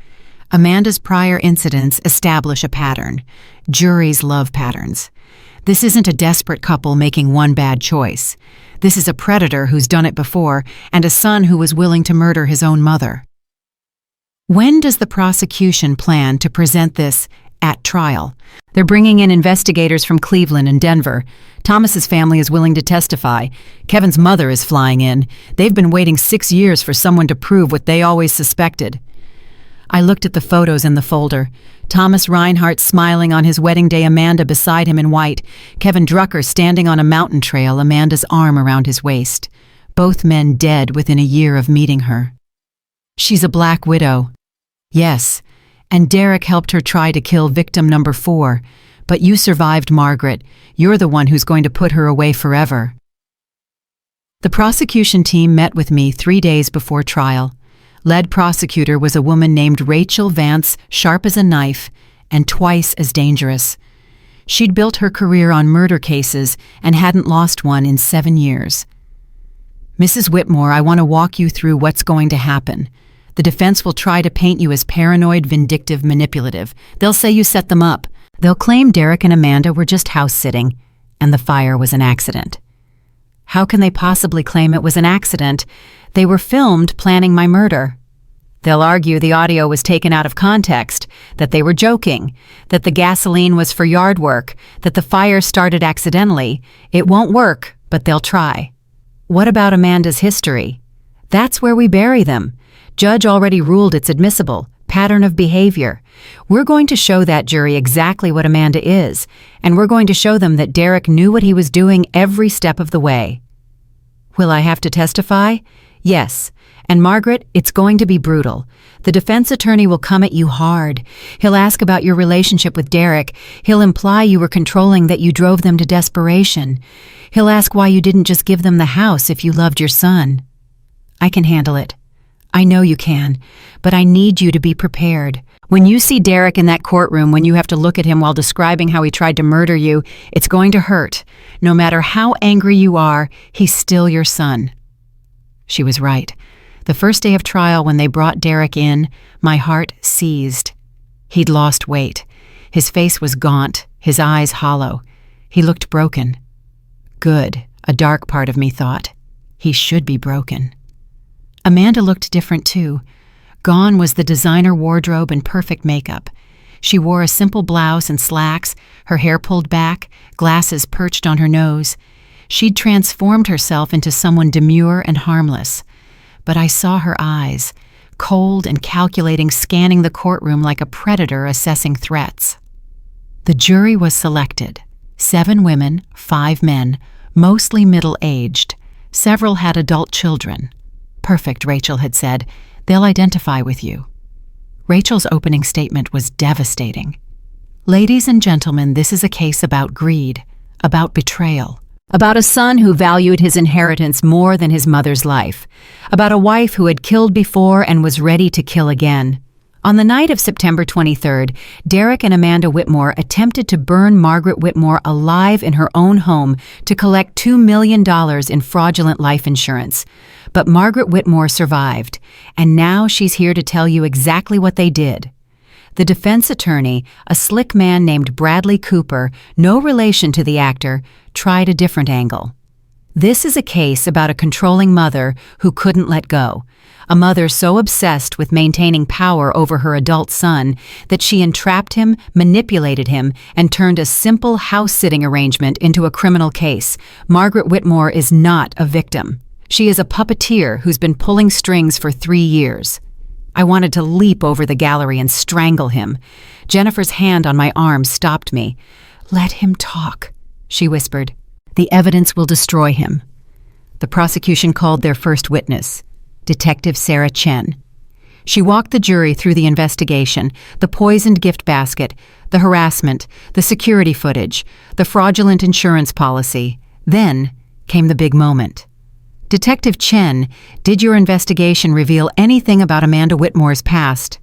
Amanda's prior incidents establish a pattern. Juries love patterns. This isn't a desperate couple making one bad choice. This is a predator who's done it before and a son who was willing to murder his own mother. When does the prosecution plan to present this at trial? They're bringing in investigators from Cleveland and Denver. Thomas's family is willing to testify. Kevin's mother is flying in. They've been waiting 6 years for someone to prove what they always suspected. I looked at the photos in the folder. Thomas Reinhardt smiling on his wedding day, Amanda beside him in white. Kevin Drucker standing on a mountain trail, Amanda's arm around his waist. Both men dead within a year of meeting her. She's a black widow. Yes, and Derek helped her try to kill victim number 4. But you survived, Margaret. You're the one who's going to put her away forever. The prosecution team met with me 3 days before trial. Lead prosecutor was a woman named Rachel Vance, sharp as a knife, and twice as dangerous. She'd built her career on murder cases and hadn't lost one in 7 years. Mrs. Whitmore, I want to walk you through what's going to happen. The defense will try to paint you as paranoid, vindictive, manipulative. They'll say you set them up. They'll claim Derek and Amanda were just house-sitting, and the fire was an accident. How can they possibly claim it was an accident? They were filmed planning my murder. They'll argue the audio was taken out of context, that they were joking, that the gasoline was for yard work, that the fire started accidentally. It won't work, but they'll try. What about Amanda's history? That's where we bury them. Judge already ruled it's admissible. Pattern of behavior. We're going to show that jury exactly what Amanda is, and we're going to show them that Derek knew what he was doing every step of the way. Will I have to testify? Yes. And Margaret, it's going to be brutal. The defense attorney will come at you hard. He'll ask about your relationship with Derek. He'll imply you were controlling, that you drove them to desperation. He'll ask why you didn't just give them the house if you loved your son. I can handle it. I know you can, but I need you to be prepared. When you see Derek in that courtroom, when you have to look at him while describing how he tried to murder you, it's going to hurt. No matter how angry you are, he's still your son. She was right. The first day of trial, when they brought Derek in, my heart seized. He'd lost weight. His face was gaunt, his eyes hollow. He looked broken. Good, a dark part of me thought. He should be broken. Amanda looked different too. Gone was the designer wardrobe and perfect makeup. She wore a simple blouse and slacks, her hair pulled back, glasses perched on her nose. She'd transformed herself into someone demure and harmless. But I saw her eyes, cold and calculating, scanning the courtroom like a predator assessing threats. The jury was selected. 7 women, 5 men, mostly middle-aged. Several had adult children. Perfect, Rachel had said. They'll identify with you. Rachel's opening statement was devastating. Ladies and gentlemen, this is a case about greed, about betrayal, about a son who valued his inheritance more than his mother's life, about a wife who had killed before and was ready to kill again. On the night of September 23rd, Derek and Amanda Whitmore attempted to burn Margaret Whitmore alive in her own home to collect $2 million in fraudulent life insurance. But Margaret Whitmore survived, and now she's here to tell you exactly what they did. The defense attorney, a slick man named Bradley Cooper, no relation to the actor, tried a different angle. This is a case about a controlling mother who couldn't let go. A mother so obsessed with maintaining power over her adult son that she entrapped him, manipulated him, and turned a simple house-sitting arrangement into a criminal case. Margaret Whitmore is not a victim. She is a puppeteer who's been pulling strings for 3 years. I wanted to leap over the gallery and strangle him. Jennifer's hand on my arm stopped me. "Let him talk," she whispered. "The evidence will destroy him." The prosecution called their first witness, Detective Sarah Chen. She walked the jury through the investigation, the poisoned gift basket, the harassment, the security footage, the fraudulent insurance policy. Then came the big moment. "Detective Chen, did your investigation reveal anything about Amanda Whitmore's past?"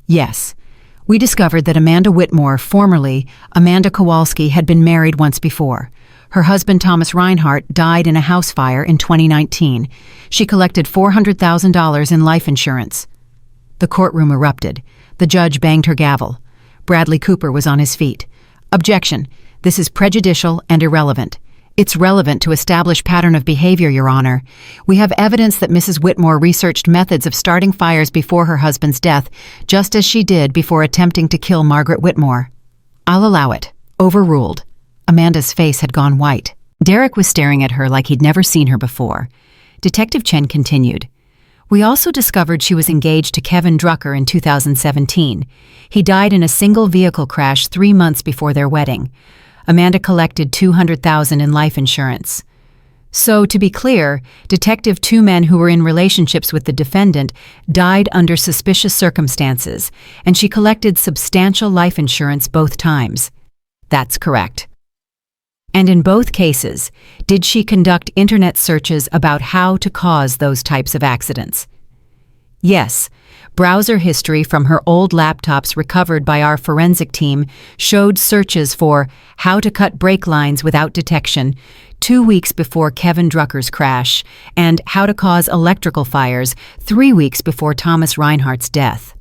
"Yes. We discovered that Amanda Whitmore, formerly Amanda Kowalski, had been married once before. Her husband, Thomas Reinhardt, died in a house fire in 2019. She collected $400,000 in life insurance." The courtroom erupted. The judge banged her gavel. Bradley Cooper was on his feet. "Objection. This is prejudicial and irrelevant." "It's relevant to establish pattern of behavior, Your Honor. We have evidence that Mrs. Whitmore researched methods of starting fires before her husband's death, just as she did before attempting to kill Margaret Whitmore." "I'll allow it." Overruled. Amanda's face had gone white. Derek was staring at her like he'd never seen her before. Detective Chen continued. "We also discovered she was engaged to Kevin Drucker in 2017. He died in a single vehicle crash 3 months before their wedding. Amanda collected $200,000 in life insurance. So, to be clear, Detective, 2 men who were in relationships with the defendant died under suspicious circumstances, and she collected substantial life insurance both times." "That's correct." "And in both cases, did she conduct internet searches about how to cause those types of accidents?" "Yes. Browser history from her old laptops recovered by our forensic team showed searches for how to cut brake lines without detection 2 weeks before Kevin Drucker's crash and how to cause electrical fires 3 weeks before Thomas Reinhardt's death."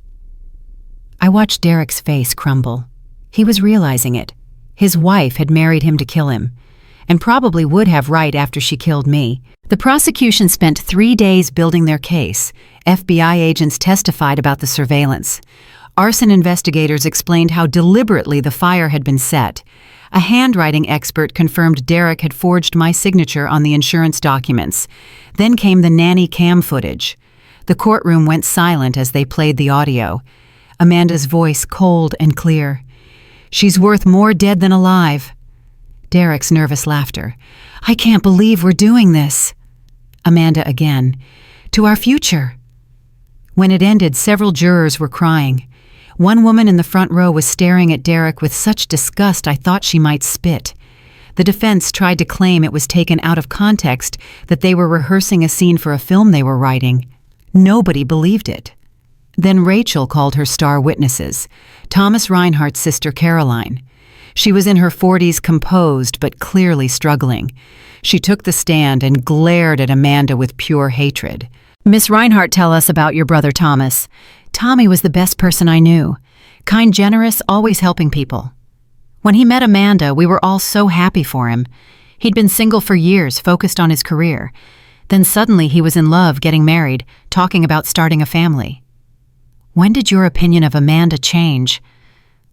I watched Derek's face crumble. He was realizing it. His wife had married him to kill him, and probably would have right after she killed me. The prosecution spent 3 days building their case. FBI agents testified about the surveillance. Arson investigators explained how deliberately the fire had been set. A handwriting expert confirmed Derek had forged my signature on the insurance documents. Then came the nanny cam footage. The courtroom went silent as they played the audio. Amanda's voice cold and clear. "She's worth more dead than alive." Derek's nervous laughter. "I can't believe we're doing this." Amanda again. To our future. When it ended, several jurors were crying. One woman in the front row was staring at Derek with such disgust I thought she might spit. The defense tried to claim it was taken out of context, that they were rehearsing a scene for a film they were writing. Nobody believed it. Then Rachel called her star witnesses, Thomas Reinhardt's sister Caroline. She was in her 40s, composed but clearly struggling. She took the stand and glared at Amanda with pure hatred. Miss Reinhardt, tell us about your brother Thomas. Tommy was the best person I knew. Kind, generous, always helping people. When he met Amanda, we were all so happy for him. He'd been single for years, focused on his career. Then suddenly he was in love, getting married, talking about starting a family. When did your opinion of Amanda change?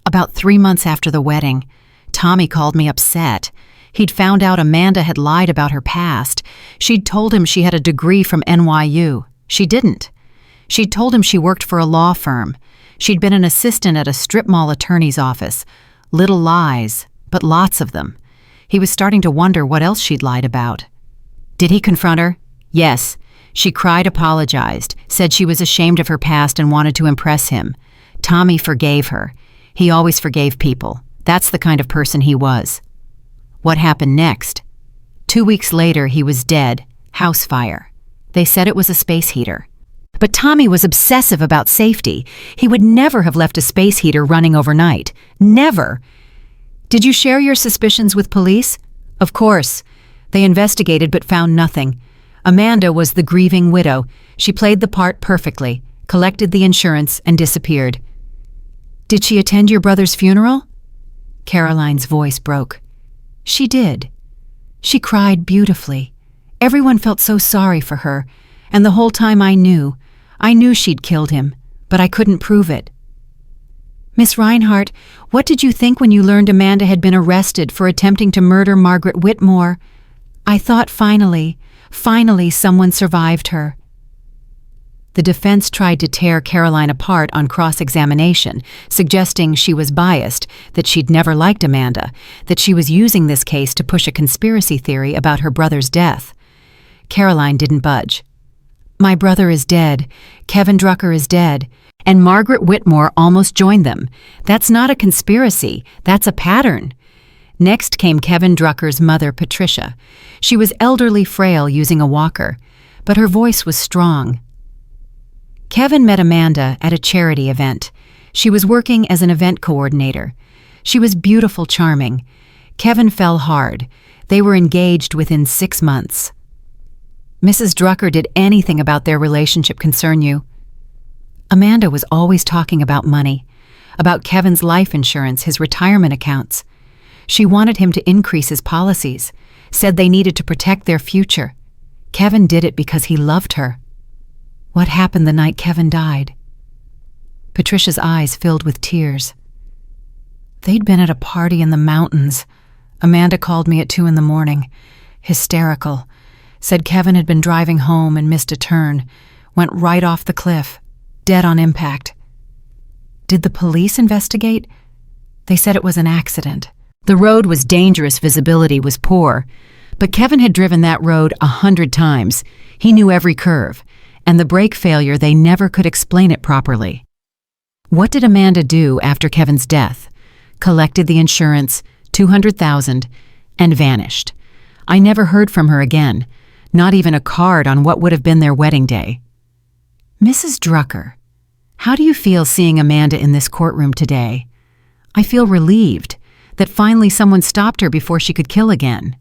About 3 months after the wedding. Tommy called me upset. He'd found out Amanda had lied about her past. She'd told him she had a degree from NYU. She didn't. She'd told him she worked for a law firm. She'd been an assistant at a strip mall attorney's office. Little lies, but lots of them. He was starting to wonder what else she'd lied about. Did he confront her? Yes. She cried, apologized, said she was ashamed of her past and wanted to impress him. Tommy forgave her. He always forgave people. That's the kind of person he was. What happened next? 2 weeks later, he was dead. House fire. They said it was a space heater. But Tommy was obsessive about safety. He would never have left a space heater running overnight. Never. Did you share your suspicions with police? Of course. They investigated but found nothing. Amanda was the grieving widow. She played the part perfectly, collected the insurance, and disappeared. Did she attend your brother's funeral? Caroline's voice broke. She did. She cried beautifully. Everyone felt so sorry for her, and the whole time I knew she'd killed him, but I couldn't prove it. Miss Reinhardt, what did you think when you learned Amanda had been arrested for attempting to murder Margaret Whitmore? I thought finally someone survived her. The defense tried to tear Caroline apart on cross-examination, suggesting she was biased, that she'd never liked Amanda, that she was using this case to push a conspiracy theory about her brother's death. Caroline didn't budge. My brother is dead, Kevin Drucker is dead, and Margaret Whitmore almost joined them. That's not a conspiracy, that's a pattern. Next came Kevin Drucker's mother, Patricia. She was elderly, frail, using a walker, but her voice was strong. Kevin met Amanda at a charity event. She was working as an event coordinator. She was beautiful, charming. Kevin fell hard. They were engaged within 6 months. Mrs. Drucker, did anything about their relationship concern you? Amanda was always talking about money, about Kevin's life insurance, his retirement accounts. She wanted him to increase his policies, said they needed to protect their future. Kevin did it because he loved her. What happened the night Kevin died? Patricia's eyes filled with tears. They'd been at a party in the mountains. Amanda called me at 2 a.m, hysterical. Said Kevin had been driving home and missed a turn, went right off the cliff, dead on impact. Did the police investigate? They said it was an accident. The road was dangerous, visibility was poor. But Kevin had driven that road 100 times. He knew every curve. And the brake failure, they never could explain it properly. What did Amanda do after Kevin's death? Collected the insurance, $200,000, and vanished. I never heard from her again. Not even a card on what would have been their wedding day. Mrs. Drucker, how do you feel seeing Amanda in this courtroom today? I feel relieved that finally someone stopped her before she could kill again.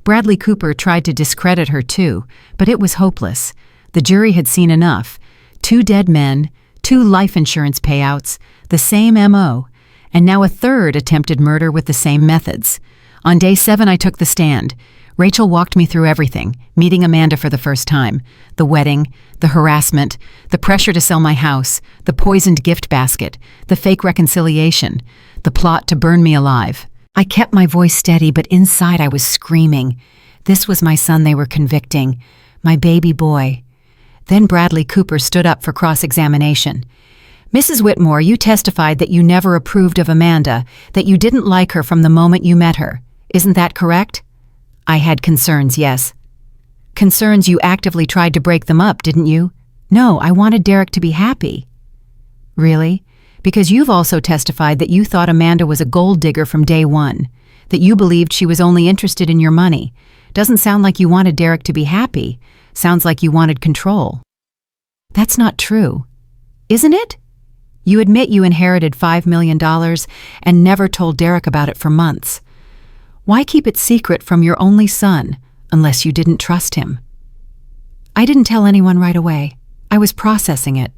Bradley Cooper tried to discredit her too, but it was hopeless. The jury had seen enough. 2 dead men, 2 life insurance payouts, the same M.O., and now a 3rd attempted murder with the same methods. On day 7, I took the stand. Rachel walked me through everything, meeting Amanda for the first time. The wedding, the harassment, the pressure to sell my house, the poisoned gift basket, the fake reconciliation, the plot to burn me alive. I kept my voice steady, but inside I was screaming. This was my son they were convicting, my baby boy. Then Bradley Cooper stood up for cross-examination. Mrs. Whitmore, you testified that you never approved of Amanda, that you didn't like her from the moment you met her. Isn't that correct? I had concerns, yes. Concerns you actively tried to break them up, didn't you? No, I wanted Derek to be happy. Really? Because you've also testified that you thought Amanda was a gold digger from day one, that you believed she was only interested in your money. Doesn't sound like you wanted Derek to be happy. Sounds like you wanted control. That's not true. Isn't it? You admit you inherited $5 million and never told Derek about it for months. Why keep it secret from your only son, unless you didn't trust him? I didn't tell anyone right away. I was processing it.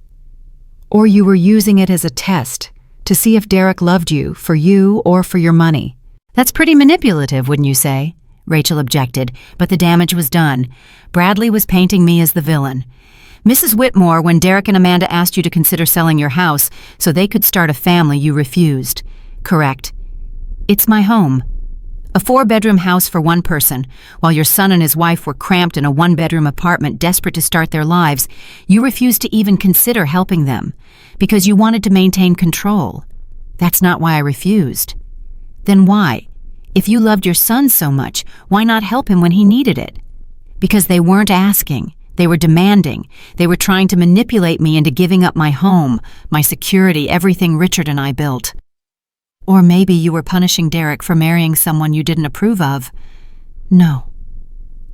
Or you were using it as a test to see if Derek loved you for your money. That's pretty manipulative, wouldn't you say? Rachel objected, but the damage was done. Bradley was painting me as the villain. Mrs. Whitmore, when Derek and Amanda asked you to consider selling your house so they could start a family, you refused. Correct. It's my home. A 4-bedroom house for one person, while your son and his wife were cramped in a 1-bedroom apartment desperate to start their lives. You refused to even consider helping them, because you wanted to maintain control. That's not why I refused. Then why? If you loved your son so much, why not help him when he needed it? Because they weren't asking. They were demanding. They were trying to manipulate me into giving up my home, my security, everything Richard and I built. Or maybe you were punishing Derek for marrying someone you didn't approve of. No.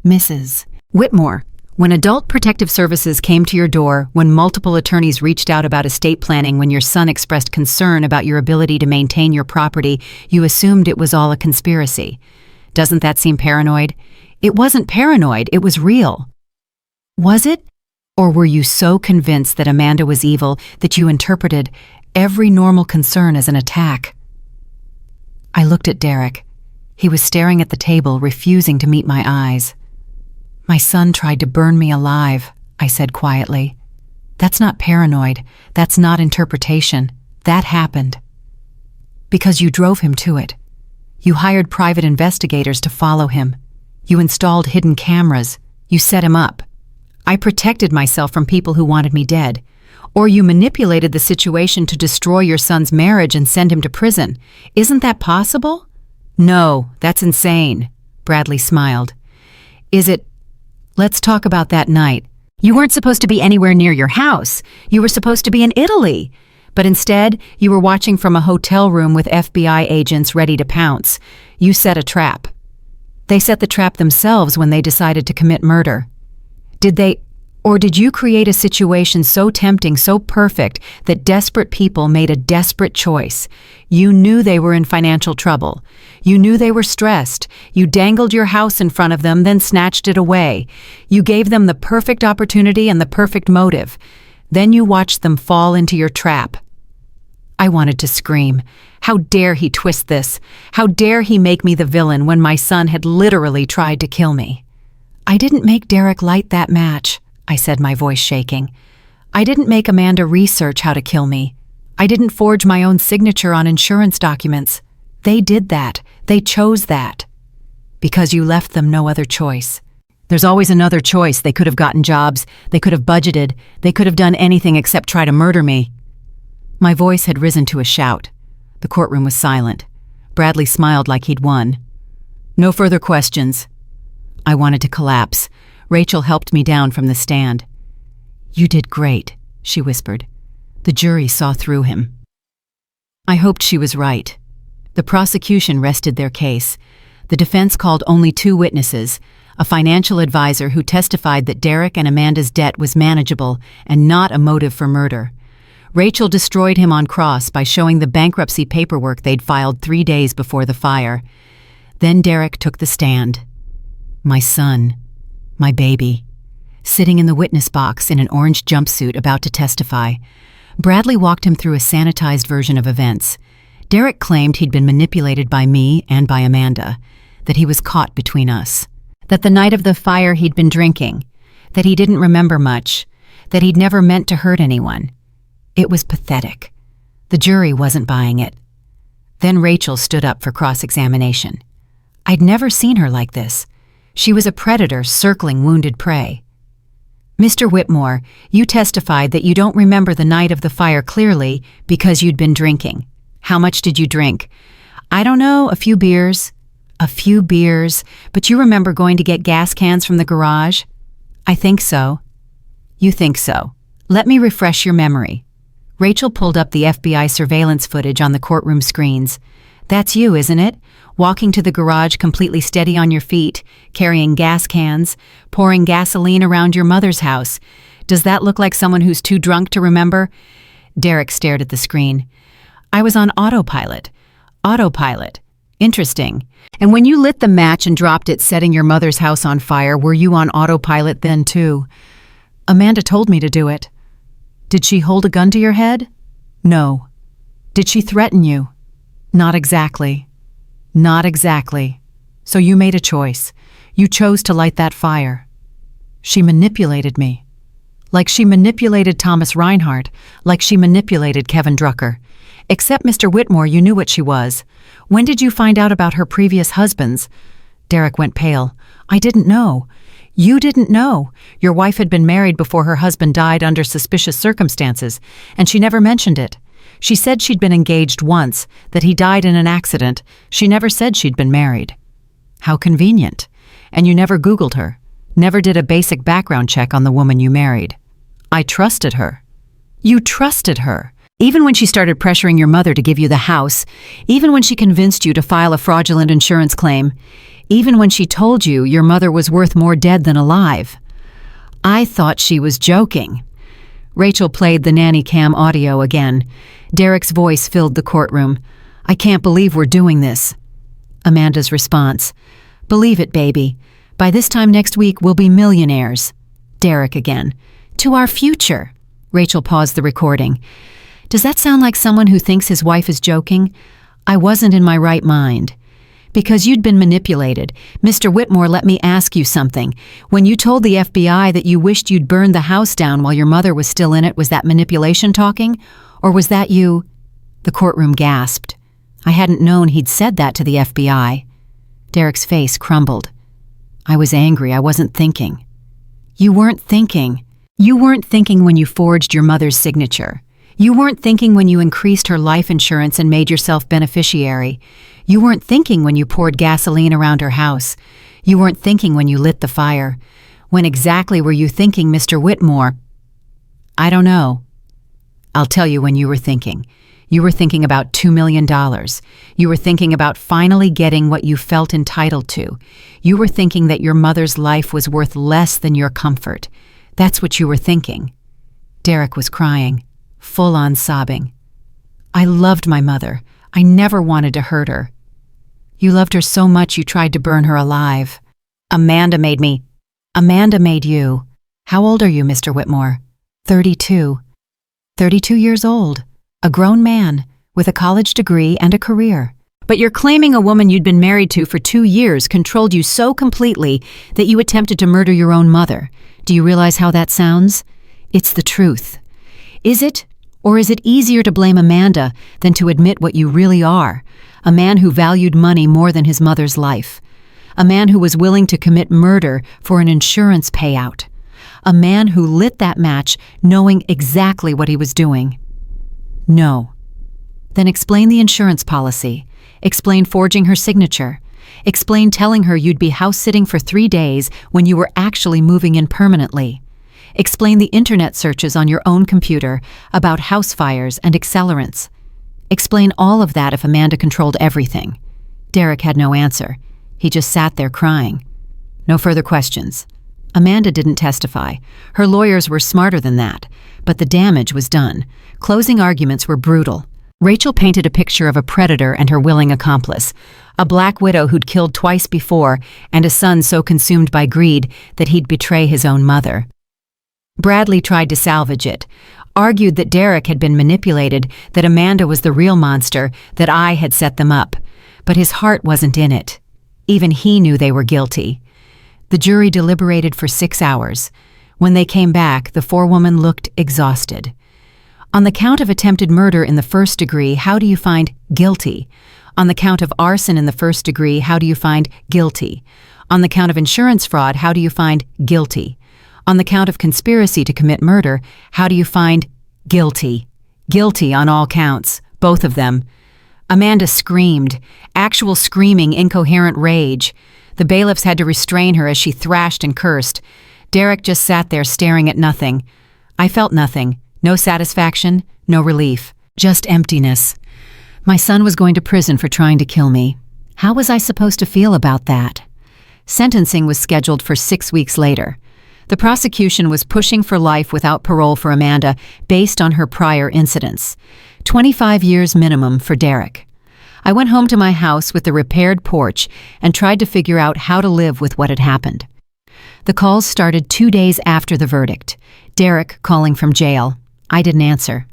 Mrs. Whitmore, when Adult Protective Services came to your door, when multiple attorneys reached out about estate planning, when your son expressed concern about your ability to maintain your property, you assumed it was all a conspiracy. Doesn't that seem paranoid? It wasn't paranoid, it was real. Was it? Or were you so convinced that Amanda was evil that you interpreted every normal concern as an attack? I looked at Derek. He was staring at the table, refusing to meet my eyes. My son tried to burn me alive, I said quietly. That's not paranoid. That's not interpretation. That happened. Because you drove him to it. You hired private investigators to follow him. You installed hidden cameras. You set him up. I protected myself from people who wanted me dead. Or you manipulated the situation to destroy your son's marriage and send him to prison. Isn't that possible? No, that's insane, Bradley smiled. Is it? Let's talk about that night. You weren't supposed to be anywhere near your house. You were supposed to be in Italy. But instead, you were watching from a hotel room with FBI agents ready to pounce. You set a trap. They set the trap themselves when they decided to commit murder. Did you create a situation so tempting, so perfect, that desperate people made a desperate choice? You knew they were in financial trouble. You knew they were stressed. You dangled your house in front of them, then snatched it away. You gave them the perfect opportunity and the perfect motive. Then you watched them fall into your trap. I wanted to scream. How dare he twist this? How dare he make me the villain when my son had literally tried to kill me? I didn't make Derek light that match, I said, my voice shaking. I didn't make Amanda research how to kill me. I didn't forge my own signature on insurance documents. They did that. They chose that. Because you left them no other choice. There's always another choice. They could have gotten jobs. They could have budgeted. They could have done anything except try to murder me. My voice had risen to a shout. The courtroom was silent. Bradley smiled like he'd won. No further questions. I wanted to collapse. Rachel helped me down from the stand. You did great, she whispered. The jury saw through him. I hoped she was right. The prosecution rested their case. The defense called only 2 witnesses, a financial advisor who testified that Derek and Amanda's debt was manageable and not a motive for murder. Rachel destroyed him on cross by showing the bankruptcy paperwork they'd filed 3 days before the fire. Then Derek took the stand. My son, my baby, sitting in the witness box in an orange jumpsuit about to testify. Bradley walked him through a sanitized version of events. Derek claimed he'd been manipulated by me and by Amanda, that he was caught between us, that the night of the fire he'd been drinking, that he didn't remember much, that he'd never meant to hurt anyone. It was pathetic. The jury wasn't buying it. Then Rachel stood up for cross-examination. I'd never seen her like this. She was a predator circling wounded prey. Mr. Whitmore, you testified that you don't remember the night of the fire clearly because you'd been drinking. How much did you drink? I don't know, a few beers. A few beers, but you remember going to get gas cans from the garage? I think so. You think so. Let me refresh your memory. Rachel pulled up the FBI surveillance footage on the courtroom screens. That's you, isn't it? Walking to the garage completely steady on your feet, carrying gas cans, pouring gasoline around your mother's house. Does that look like someone who's too drunk to remember? Derek stared at the screen. I was on autopilot. Autopilot. Interesting. And when you lit the match and dropped it, setting your mother's house on fire, were you on autopilot then too? Amanda told me to do it. Did she hold a gun to your head? No. Did she threaten you? Not exactly. Not exactly. So you made a choice. You chose to light that fire. She manipulated me. Like she manipulated Thomas Reinhardt, like she manipulated Kevin Drucker. Except Mr. Whitmore, you knew what she was. When did you find out about her previous husbands? Derek went pale. I didn't know. You didn't know. Your wife had been married before her husband died under suspicious circumstances, and she never mentioned it. She said she'd been engaged once, that he died in an accident. She never said she'd been married. How convenient. And you never Googled her. Never did a basic background check on the woman you married. I trusted her. You trusted her. Even when she started pressuring your mother to give you the house, even when she convinced you to file a fraudulent insurance claim, even when she told you your mother was worth more dead than alive. I thought she was joking. Rachel played the nanny cam audio again. Derek's voice filled the courtroom. I can't believe we're doing this. Amanda's response. Believe it, baby. By this time next week, we'll be millionaires. Derek again. To our future. Rachel paused the recording. Does that sound like someone who thinks his wife is joking? I wasn't in my right mind. Because you'd been manipulated. Mr. Whitmore, let me ask you something. When you told the FBI that you wished you'd burned the house down while your mother was still in it, was that manipulation talking? Or was that you? The courtroom gasped. I hadn't known he'd said that to the FBI. Derek's face crumbled. I was angry. I wasn't thinking. You weren't thinking. You weren't thinking when you forged your mother's signature. You weren't thinking when you increased her life insurance and made yourself beneficiary. You weren't thinking when you poured gasoline around her house. You weren't thinking when you lit the fire. When exactly were you thinking, Mr. Whitmore? I don't know. I'll tell you when you were thinking. You were thinking about $2 million. You were thinking about finally getting what you felt entitled to. You were thinking that your mother's life was worth less than your comfort. That's what you were thinking. Derek was crying, full-on sobbing. I loved my mother. I never wanted to hurt her. You loved her so much you tried to burn her alive. Amanda made me. Amanda made you. How old are you, Mr. Whitmore? 32. 32 years old. A grown man, with a college degree and a career. But you're claiming a woman you'd been married to for 2 years controlled you so completely that you attempted to murder your own mother. Do you realize how that sounds? It's the truth. Is it? Or is it easier to blame Amanda than to admit what you really are? A man who valued money more than his mother's life. A man who was willing to commit murder for an insurance payout. A man who lit that match knowing exactly what he was doing. No. Then explain the insurance policy. Explain forging her signature. Explain telling her you'd be house-sitting for 3 days when you were actually moving in permanently. Explain the internet searches on your own computer about house fires and accelerants. Explain all of that if Amanda controlled everything. Derek had no answer. He just sat there crying. No further questions. Amanda didn't testify. Her lawyers were smarter than that, but the damage was done. Closing arguments were brutal. Rachel painted a picture of a predator and her willing accomplice, a black widow who'd killed twice before and a son so consumed by greed that he'd betray his own mother. Bradley tried to salvage it, argued that Derek had been manipulated, that Amanda was the real monster, that I had set them up. But his heart wasn't in it. Even he knew they were guilty. The jury deliberated for 6 hours. When they came back, the forewoman looked exhausted. On the count of attempted murder in the first degree, how do you find guilty? On the count of arson in the first degree, how do you find guilty? On the count of insurance fraud, how do you find guilty? On the count of conspiracy to commit murder, how do you find guilty? Guilty on all counts, both of them. Amanda screamed, actual screaming, incoherent rage. The bailiffs had to restrain her as she thrashed and cursed. Derek just sat there staring at nothing. I felt nothing. No satisfaction, no relief. Just emptiness. My son was going to prison for trying to kill me. How was I supposed to feel about that? Sentencing was scheduled for 6 weeks later. The prosecution was pushing for life without parole for Amanda based on her prior incidents. 25 years minimum for Derek. I went home to my house with the repaired porch and tried to figure out how to live with what had happened. The calls started 2 days after the verdict. Derek calling from jail. I didn't answer.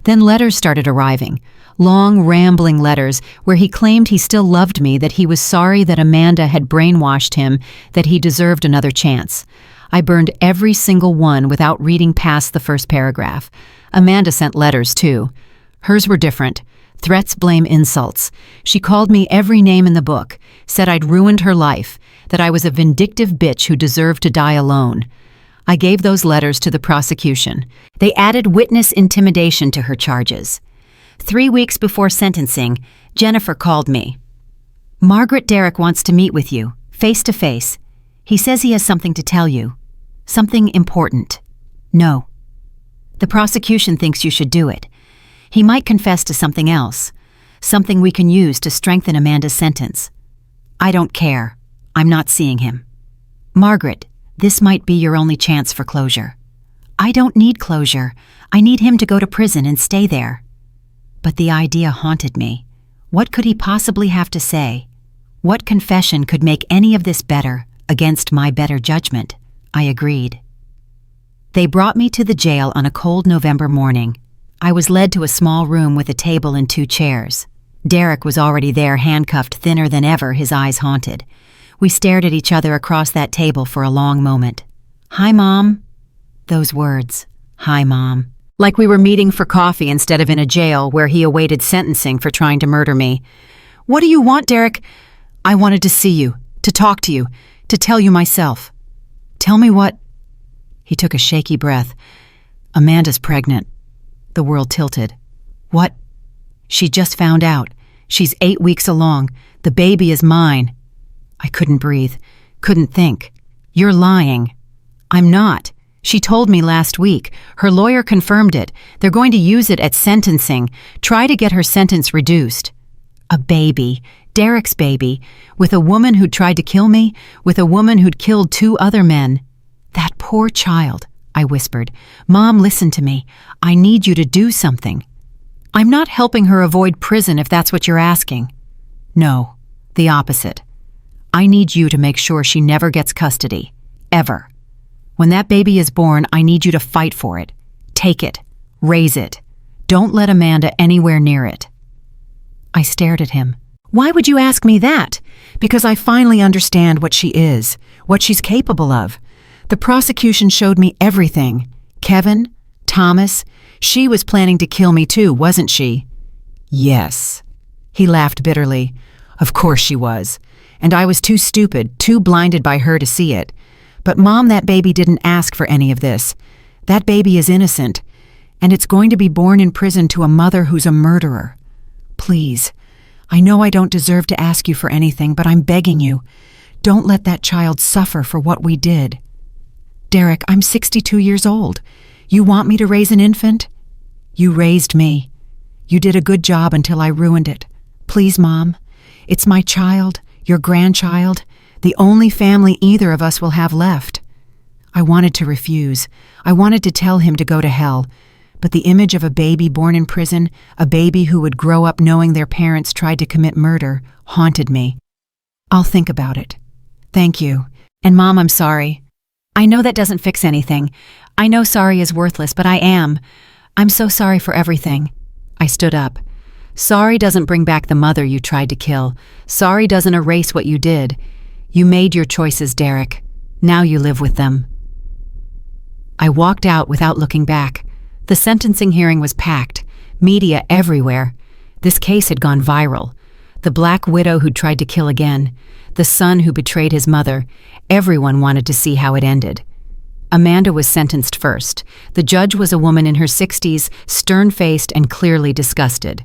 Then letters started arriving. Long, rambling letters where he claimed he still loved me, that he was sorry that Amanda had brainwashed him, that he deserved another chance. I burned every single one without reading past the first paragraph. Amanda sent letters, too. Hers were different. Threats, blame, insults. She called me every name in the book, said I'd ruined her life, that I was a vindictive bitch who deserved to die alone. I gave those letters to the prosecution. They added witness intimidation to her charges. 3 weeks before sentencing, Jennifer called me. "Margaret, Derek wants to meet with you, face to face. He says he has something to tell you. Something important." "No." "The prosecution thinks you should do it. He might confess to something else, something we can use to strengthen Amanda's sentence." "I don't care. I'm not seeing him." "Margaret, this might be your only chance for closure." "I don't need closure. I need him to go to prison and stay there." But the idea haunted me. What could he possibly have to say? What confession could make any of this better, against my better judgment? I agreed. They brought me to the jail on a cold November morning. I was led to a small room with a table and 2 chairs. Derek was already there, handcuffed, thinner than ever, his eyes haunted. We stared at each other across that table for a long moment. "Hi, Mom." Those words, "Hi, Mom." Like we were meeting for coffee instead of in a jail where he awaited sentencing for trying to murder me. "What do you want, Derek?" "I wanted to see you, to talk to you, to tell you myself." "Tell me what?" He took a shaky breath. "Amanda's pregnant." The world tilted. "What?" "She just found out. She's 8 weeks along. The baby is mine." I couldn't breathe, couldn't think. "You're lying." "I'm not. She told me last week. Her lawyer confirmed it. They're going to use it at sentencing. Try to get her sentence reduced." A baby, Derek's baby, with a woman who'd tried to kill me, with a woman who'd killed 2 other men. "That poor child," I whispered. "Mom, listen to me. I need you to do something." "I'm not helping her avoid prison if that's what you're asking." "No, the opposite. I need you to make sure she never gets custody. Ever. When that baby is born, I need you to fight for it. Take it. Raise it. Don't let Amanda anywhere near it." I stared at him. "Why would you ask me that?" "Because I finally understand what she is, what she's capable of. The prosecution showed me everything. Kevin, Thomas, she was planning to kill me too, wasn't she?" "Yes." He laughed bitterly. "Of course she was. And I was too stupid, too blinded by her to see it. But Mom, that baby didn't ask for any of this. That baby is innocent, and it's going to be born in prison to a mother who's a murderer. Please, I know I don't deserve to ask you for anything, but I'm begging you. Don't let that child suffer for what we did. Derek, I'm 62 years old. You want me to raise an infant? You raised me. You did a good job until I ruined it. Please, Mom. It's my child, your grandchild, the only family either of us will have left." I wanted to refuse. I wanted to tell him to go to hell. But the image of a baby born in prison, a baby who would grow up knowing their parents tried to commit murder, haunted me. "I'll think about it. Thank you. And Mom, I'm sorry. I know that doesn't fix anything. I know sorry is worthless, but I am. I'm so sorry for everything." I stood up. "Sorry doesn't bring back the mother you tried to kill. Sorry doesn't erase what you did. You made your choices, Derek. Now you live with them." I walked out without looking back. The sentencing hearing was packed. Media everywhere. This case had gone viral. The black widow who tried to kill again. The son who betrayed his mother. Everyone wanted to see how it ended. Amanda was sentenced first. The judge was a woman in her 60s, stern-faced and clearly disgusted.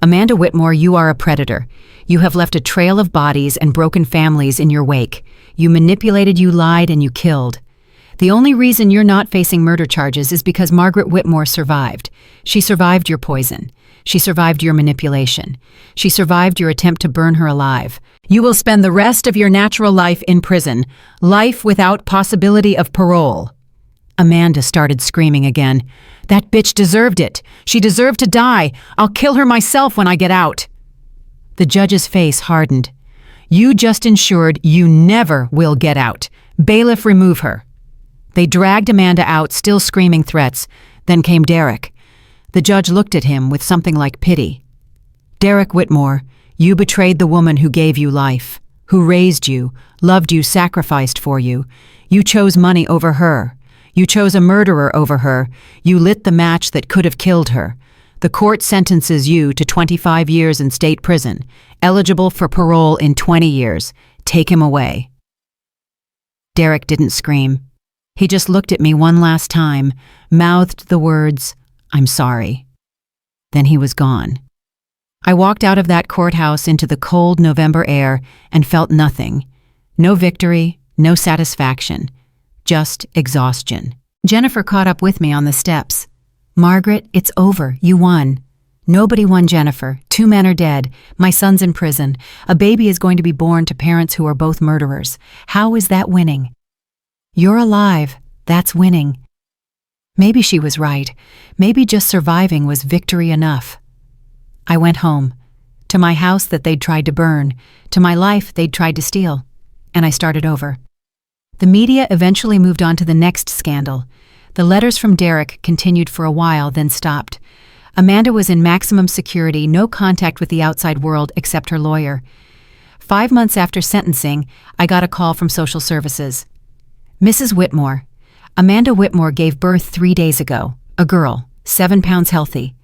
"Amanda Whitmore, you are a predator. You have left a trail of bodies and broken families in your wake. You manipulated, you lied, and you killed. The only reason you're not facing murder charges is because Margaret Whitmore survived. She survived your poison. She survived your manipulation. She survived your attempt to burn her alive. You will spend the rest of your natural life in prison, life without possibility of parole." Amanda started screaming again. "That bitch deserved it. She deserved to die. I'll kill her myself when I get out." The judge's face hardened. "You just ensured you never will get out. Bailiff, remove her." They dragged Amanda out, still screaming threats. Then came Derek. The judge looked at him with something like pity. "Derek Whitmore, you betrayed the woman who gave you life, who raised you, loved you, sacrificed for you. You chose money over her. You chose a murderer over her. You lit the match that could have killed her. The court sentences you to 25 years in state prison, eligible for parole in 20 years. Take him away." Derek didn't scream. He just looked at me one last time, mouthed the words, "I'm sorry." Then he was gone. I walked out of that courthouse into the cold November air and felt nothing. No victory, no satisfaction, just exhaustion. Jennifer caught up with me on the steps. "Margaret, it's over. You won." "Nobody won, Jennifer. 2 men are dead. My son's in prison. A baby is going to be born to parents who are both murderers. How is that winning?" "You're alive. That's winning." Maybe she was right. Maybe just surviving was victory enough. I went home, to my house that they'd tried to burn, to my life they'd tried to steal, and I started over. The media eventually moved on to the next scandal. The letters from Derek continued for a while, then stopped. Amanda was in maximum security, no contact with the outside world except her lawyer. 5 months after sentencing, I got a call from social services. "Mrs. Whitmore, Amanda Whitmore gave birth 3 days ago. A girl, 7 pounds healthy.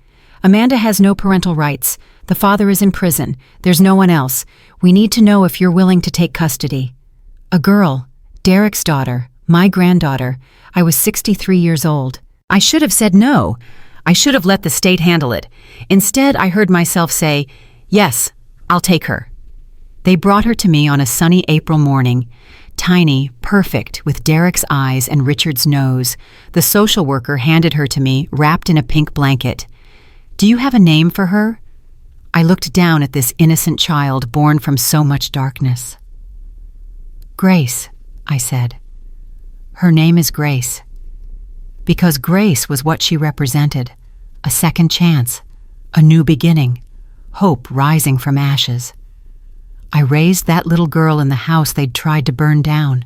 Amanda has no parental rights. The father is in prison. There's no one else. We need to know if you're willing to take custody." A girl, Derek's daughter, my granddaughter. I was 63 years old. I should have said no. I should have let the state handle it. Instead, I heard myself say, "Yes, I'll take her." They brought her to me on a sunny April morning. Tiny, perfect, with Derek's eyes and Richard's nose. The social worker handed her to me, wrapped in a pink blanket. "Do you have a name for her?" I looked down at this innocent child born from so much darkness. "Grace," I said. "Her name is Grace." Because Grace was what she represented. A second chance, a new beginning, hope rising from ashes. I raised that little girl in the house they'd tried to burn down.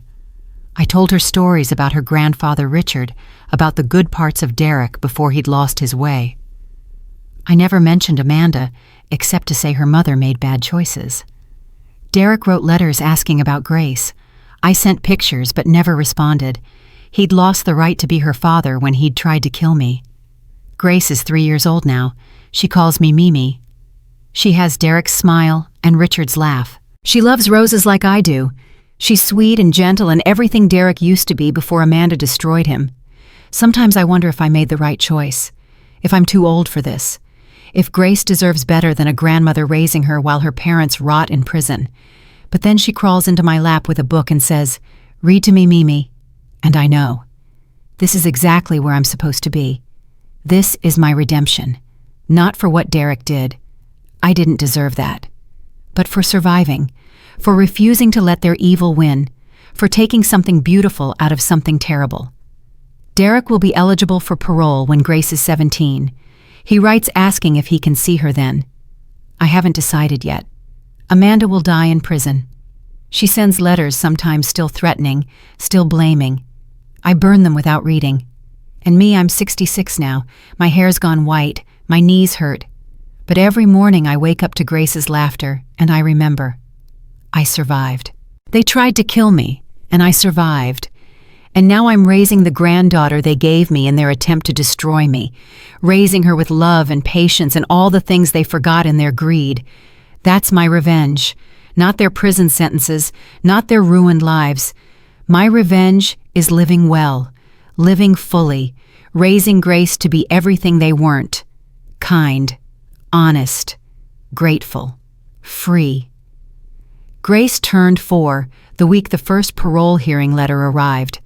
I told her stories about her grandfather Richard, about the good parts of Derek before he'd lost his way. I never mentioned Amanda, except to say her mother made bad choices. Derek wrote letters asking about Grace. I sent pictures but never responded. He'd lost the right to be her father when he'd tried to kill me. Grace is 3 years old now. She calls me Mimi. She has Derek's smile and Richard's laugh. She loves roses like I do. She's sweet and gentle and everything Derek used to be before Amanda destroyed him. Sometimes I wonder if I made the right choice, if I'm too old for this, if Grace deserves better than a grandmother raising her while her parents rot in prison. But then she crawls into my lap with a book and says, "Read to me, Mimi." And I know. This is exactly where I'm supposed to be. This is my redemption. Not for what Derek did. I didn't deserve that. But for surviving, for refusing to let their evil win, for taking something beautiful out of something terrible. Derek will be eligible for parole when Grace is 17. He writes asking if he can see her then. I haven't decided yet. Amanda will die in prison. She sends letters, sometimes still threatening, still blaming. I burn them without reading. And me, I'm 66 now. My hair's gone white. My knees hurt. But every morning I wake up to Grace's laughter, and I remember. I survived. They tried to kill me, and I survived. And now I'm raising the granddaughter they gave me in their attempt to destroy me, raising her with love and patience and all the things they forgot in their greed. That's my revenge. Not their prison sentences, not their ruined lives. My revenge is living well, living fully, raising Grace to be everything they weren't. Kind, honest, grateful, free. Grace turned 4 the week the first parole hearing letter arrived.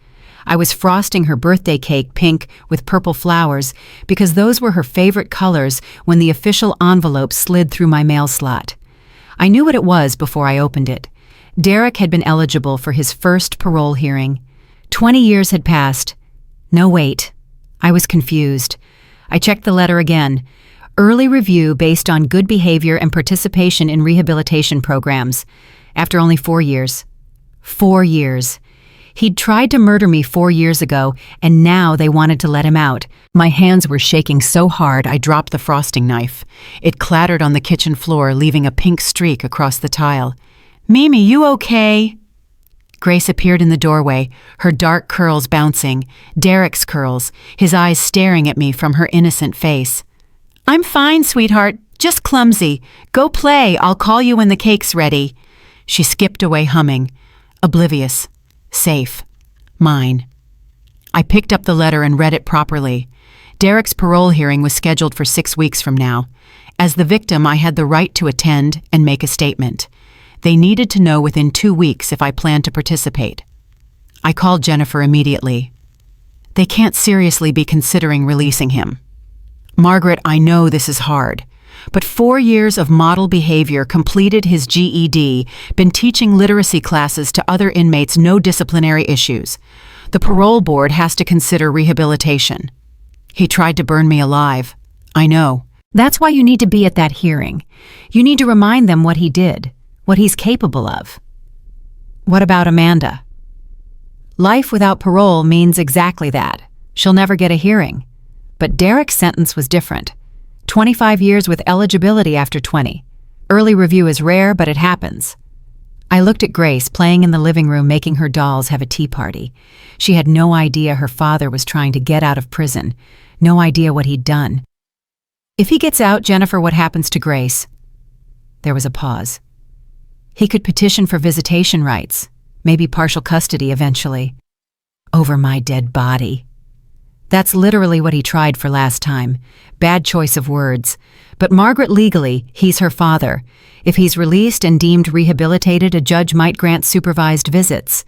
I was frosting her birthday cake pink with purple flowers because those were her favorite colors when the official envelope slid through my mail slot. I knew what it was before I opened it. Derek had been eligible for his first parole hearing. 20 years had passed. No, wait. I was confused. I checked the letter again. Early review based on good behavior and participation in rehabilitation programs. After only 4 years. 4 years. He'd tried to murder me 4 years ago, and now they wanted to let him out. My hands were shaking so hard I dropped the frosting knife. It clattered on the kitchen floor, leaving a pink streak across the tile. "Mimi, you okay?" Grace appeared in the doorway, her dark curls bouncing, Derek's curls, his eyes staring at me from her innocent face. "I'm fine, sweetheart, just clumsy. Go play, I'll call you when the cake's ready." She skipped away humming. Oblivious. Safe. Mine. I picked up the letter and read it properly. Derek's parole hearing was scheduled for 6 weeks from now. As the victim, I had the right to attend and make a statement. They needed to know within 2 weeks if I planned to participate. I called Jennifer immediately. "They can't seriously be considering releasing him." "Margaret, I know this is hard, but 4 years of model behavior, completed his GED, been teaching literacy classes to other inmates, no disciplinary issues. The parole board has to consider rehabilitation." "He tried to burn me alive." "I know." "That's why you need to be at that hearing. You need to remind them what he did, what he's capable of." "What about Amanda?" "Life without parole means exactly that. She'll never get a hearing." But Derek's sentence was different. 25 years with eligibility after 20. Early review is rare, but it happens. I looked at Grace playing in the living room, making her dolls have a tea party. She had no idea her father was trying to get out of prison. No idea what he'd done. "If he gets out, Jennifer, what happens to Grace?" There was a pause. "He could petition for visitation rights, maybe partial custody eventually." "Over my dead body." That's literally what he tried for last time. Bad choice of words. But Margaret, legally, he's her father. If he's released and deemed rehabilitated, a judge might grant supervised visits.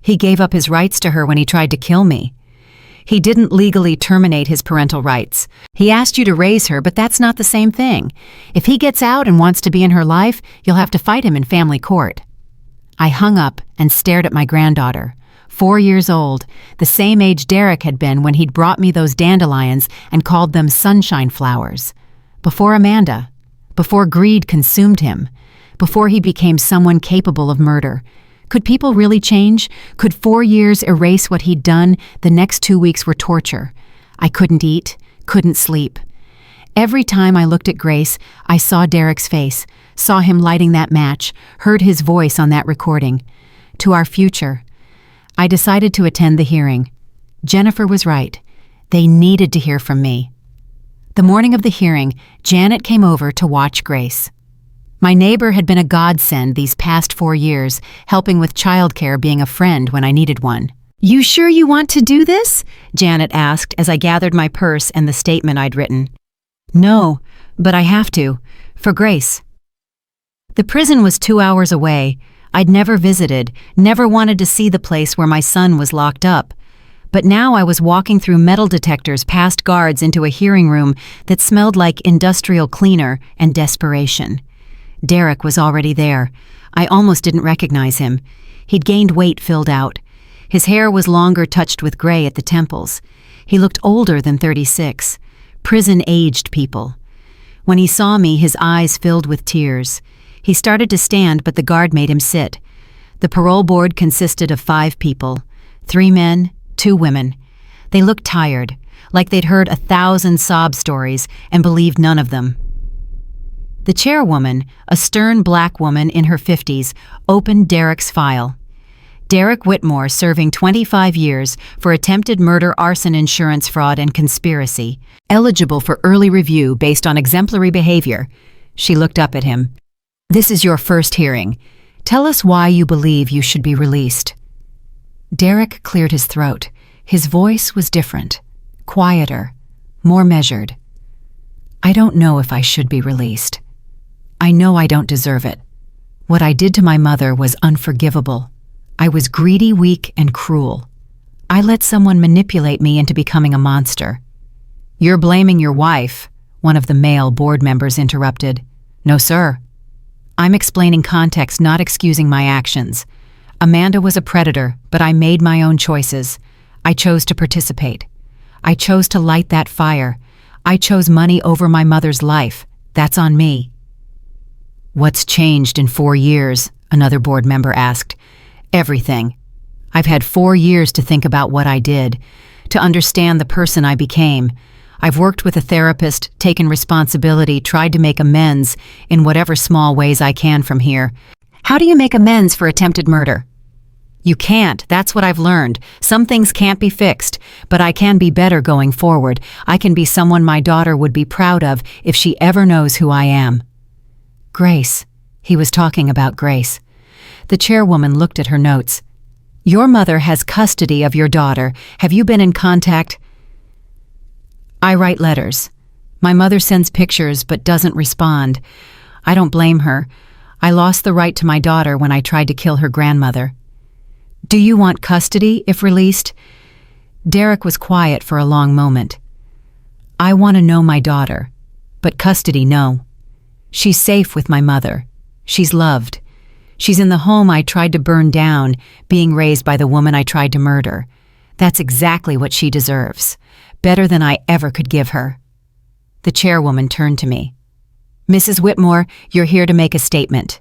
He gave up his rights to her when he tried to kill me. He didn't legally terminate his parental rights. He asked you to raise her, but that's not the same thing. If he gets out and wants to be in her life, you'll have to fight him in family court. I hung up and stared at my granddaughter. 4 years old, the same age Derek had been when he'd brought me those dandelions and called them sunshine flowers. Before Amanda, before greed consumed him, before he became someone capable of murder. Could people really change? Could 4 years erase what he'd done? The next 2 weeks were torture. I couldn't eat, couldn't sleep. Every time I looked at Grace, I saw Derek's face, saw him lighting that match, heard his voice on that recording. To our future. I decided to attend the hearing. Jennifer was right. They needed to hear from me. The morning of the hearing, Janet came over to watch Grace. My neighbor had been a godsend these past 4 years, helping with childcare, being a friend when I needed one. "You sure you want to do this?" Janet asked as I gathered my purse and the statement I'd written. "No, but I have to, for Grace." The prison was 2 hours away. I'd never visited, never wanted to see the place where my son was locked up. But now I was walking through metal detectors past guards into a hearing room that smelled like industrial cleaner and desperation. Derek was already there. I almost didn't recognize him. He'd gained weight, filled out. His hair was longer, touched with gray at the temples. He looked older than 36. Prison-aged people. When he saw me, his eyes filled with tears. He started to stand, but the guard made him sit. The parole board consisted of 5 people, 3 men, 2 women. They looked tired, like they'd heard 1,000 sob stories and believed none of them. The chairwoman, a stern black woman in her 50s, opened Derek's file. Derek Whitmore, serving 25 years for attempted murder, arson, insurance fraud, and conspiracy, eligible for early review based on exemplary behavior. She looked up at him. "This is your first hearing. Tell us why you believe you should be released." Derek cleared his throat. His voice was different, quieter, more measured. "I don't know if I should be released. I know I don't deserve it. What I did to my mother was unforgivable. I was greedy, weak, and cruel. I let someone manipulate me into becoming a monster. You're blaming your wife, one of the male board members interrupted. No, sir. I'm explaining context, not excusing my actions. Amanda was a predator, but I made my own choices. I chose to participate. I chose to light that fire. I chose money over my mother's life. That's on me. What's changed in 4 years? Another board member asked. Everything. I've had 4 years to think about what I did, to understand the person I became. I've worked with a therapist, taken responsibility, tried to make amends in whatever small ways I can from here. How do you make amends for attempted murder? You can't. That's what I've learned. Some things can't be fixed, but I can be better going forward. I can be someone my daughter would be proud of if she ever knows who I am. Grace. He was talking about Grace. The chairwoman looked at her notes. Your mother has custody of your daughter. Have you been in contact? I write letters. My mother sends pictures but doesn't respond. I don't blame her. I lost the right to my daughter when I tried to kill her grandmother. Do you want custody if released? Derek was quiet for a long moment. I want to know my daughter, but custody, no. She's safe with my mother. She's loved. She's in the home I tried to burn down, being raised by the woman I tried to murder. That's exactly what she deserves. Better than I ever could give her. The chairwoman turned to me. Mrs. Whitmore, you're here to make a statement.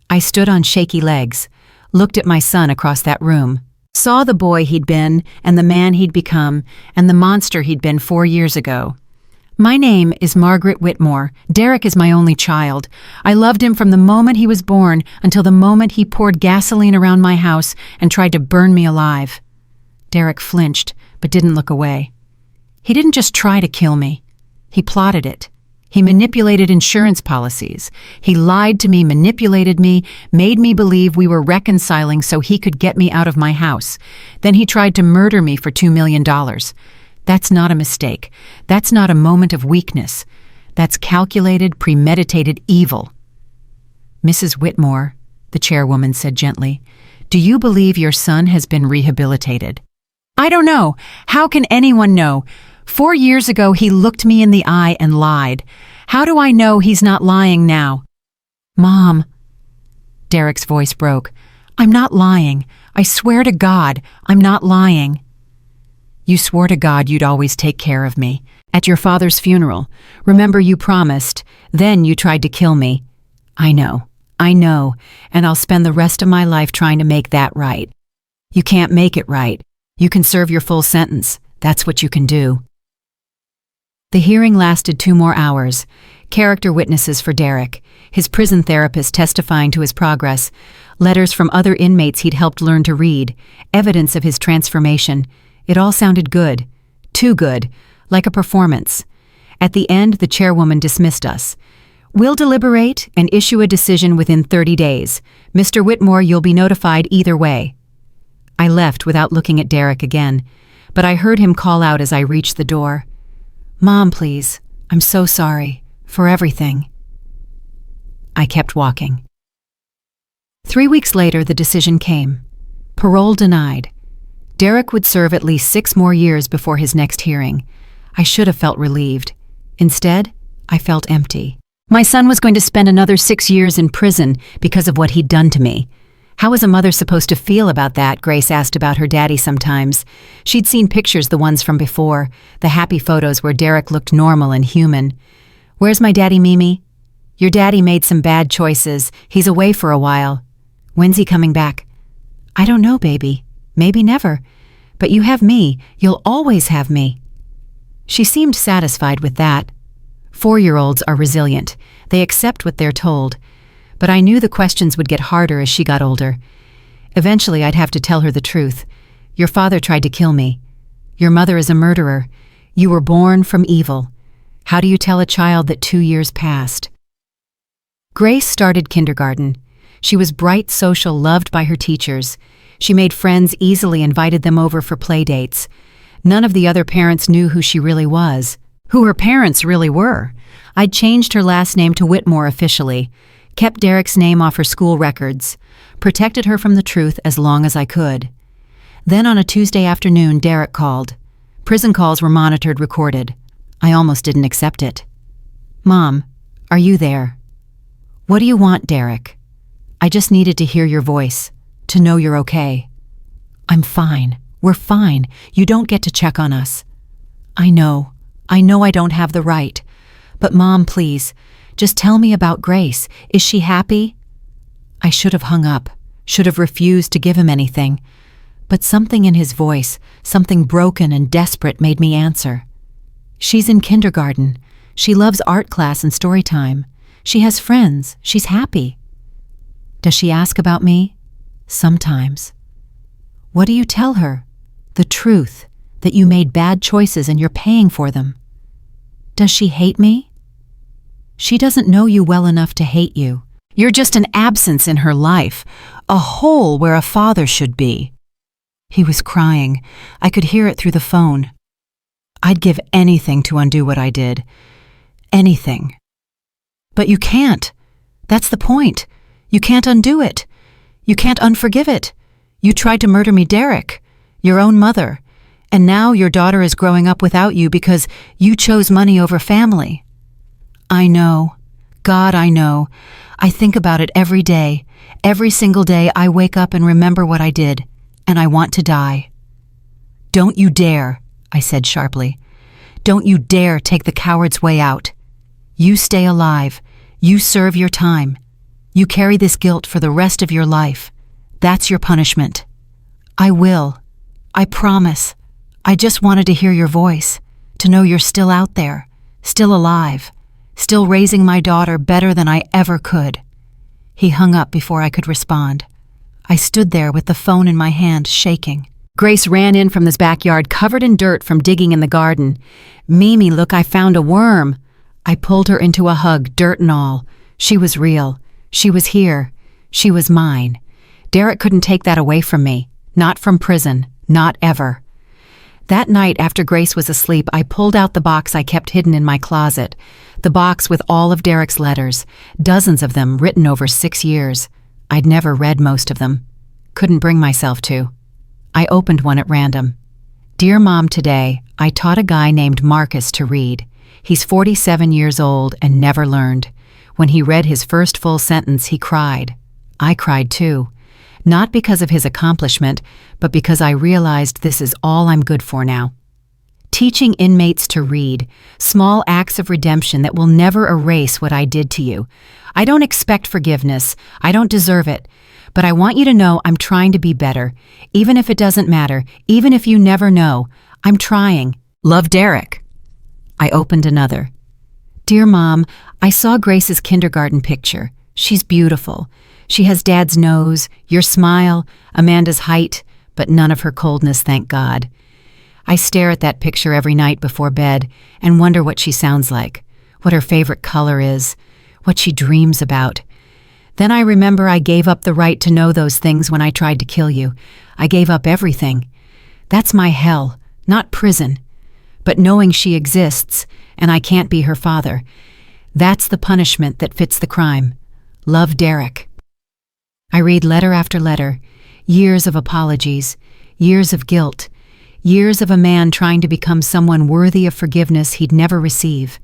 I stood on shaky legs, looked at my son across that room, saw the boy he'd been and the man he'd become and the monster he'd been 4 years ago. My name is Margaret Whitmore. Derek is my only child. I loved him from the moment he was born until the moment he poured gasoline around my house and tried to burn me alive. Derek flinched, but didn't look away. He didn't just try to kill me. He plotted it. He manipulated insurance policies. He lied to me, manipulated me, made me believe we were reconciling so he could get me out of my house. Then he tried to murder me for $2 million. That's not a mistake. That's not a moment of weakness. That's calculated, premeditated evil. Mrs. Whitmore, the chairwoman said gently, do you believe your son has been rehabilitated? I don't know. How can anyone know? 4 years ago, he looked me in the eye and lied. How do I know he's not lying now? Mom. Derek's voice broke. I'm not lying. I swear to God, I'm not lying. You swore to God you'd always take care of me. At your father's funeral. Remember you promised. Then you tried to kill me. I know, and I'll spend the rest of my life trying to make that right. You can't make it right. You can serve your full sentence. That's what you can do. The hearing lasted 2 more hours. Character witnesses for Derek, his prison therapist testifying to his progress, letters from other inmates he'd helped learn to read, evidence of his transformation. It all sounded good. Too good. Like a performance. At the end, the chairwoman dismissed us. We'll deliberate and issue a decision within 30 days. Mr. Whitmore, you'll be notified either way. I left without looking at Derek again, but I heard him call out as I reached the door. Mom, please. I'm so sorry. For everything. I kept walking. 3 weeks later, the decision came. Parole denied. Derek would serve at least 6 more years before his next hearing. I should have felt relieved. Instead, I felt empty. My son was going to spend another 6 years in prison because of what he'd done to me. How was a mother supposed to feel about that? Grace asked about her daddy sometimes. She'd seen pictures, the ones from before, the happy photos where Derek looked normal and human. Where's my daddy, Mimi? Your daddy made some bad choices. He's away for a while. When's he coming back? I don't know, baby. Maybe never. But you have me. You'll always have me. She seemed satisfied with that. 4-year-olds are resilient. They accept what they're told. But I knew the questions would get harder as she got older. Eventually, I'd have to tell her the truth. Your father tried to kill me. Your mother is a murderer. You were born from evil. How do you tell a child that 2 years passed? Grace started kindergarten. She was bright, social, loved by her teachers. She made friends easily, invited them over for play dates. None of the other parents knew who she really was, who her parents really were. I'd changed her last name to Whitmore officially, kept Derek's name off her school records, protected her from the truth as long as I could. Then on a Tuesday afternoon, Derek called. Prison calls were monitored, recorded. I almost didn't accept it. "Mom, are you there?" "What do you want, Derek?" "I just needed to hear your voice, to know you're okay." "I'm fine. We're fine. You don't get to check on us." I know I don't have the right. But Mom, please, just tell me about Grace. Is she happy?" I should have hung up, should have refused to give him anything. But something in his voice, something broken and desperate, made me answer. "She's in kindergarten. She loves art class and story time. She has friends. She's happy." "Does she ask about me?" "Sometimes." "What do you tell her?" "The truth, that you made bad choices and you're paying for them." "Does she hate me?" "She doesn't know you well enough to hate you. You're just an absence in her life, a hole where a father should be." He was crying. I could hear it through the phone. I'd give anything to undo what I did. Anything. "But you can't. That's the point. You can't undo it. You can't unforgive it. You tried to murder me, Derek, your own mother, and now your daughter is growing up without you because you chose money over family." "I know. God, I know. I think about it every day. Every single day I wake up and remember what I did, and I want to die." "Don't you dare," I said sharply. "Don't you dare take the coward's way out. You stay alive. You serve your time. You carry this guilt for the rest of your life. That's your punishment." "I will. I promise. I just wanted to hear your voice, to know you're still out there, still alive, still raising my daughter better than I ever could." He hung up before I could respond. I stood there with the phone in my hand, shaking. Grace ran in from this backyard, covered in dirt from digging in the garden. "Mimi, look, I found a worm." I pulled her into a hug, dirt and all. She was real. She was here. She was mine. Derek couldn't take that away from me. Not from prison. Not ever. That night, after Grace was asleep, I pulled out the box I kept hidden in my closet. The box with all of Derek's letters, dozens of them written over 6 years. I'd never read most of them. Couldn't bring myself to. I opened one at random. "Dear Mom, today, I taught a guy named Marcus to read. He's 47 years old and never learned. When he read his first full sentence, he cried. I cried too. Not because of his accomplishment, but because I realized this is all I'm good for now. Teaching inmates to read, small acts of redemption that will never erase what I did to you. I don't expect forgiveness. I don't deserve it. But I want you to know I'm trying to be better, even if it doesn't matter, even if you never know. I'm trying. Love, Derek." I opened another. "Dear Mom, I saw Grace's kindergarten picture. She's beautiful. She has Dad's nose, your smile, Amanda's height, but none of her coldness, thank God. I stare at that picture every night before bed and wonder what she sounds like, what her favorite color is, what she dreams about. Then I remember I gave up the right to know those things when I tried to kill you. I gave up everything. That's my hell, not prison. But knowing she exists, and I can't be her father, that's the punishment that fits the crime. Love, Derek." I read letter after letter, years of apologies, years of guilt, years of a man trying to become someone worthy of forgiveness he'd never receive.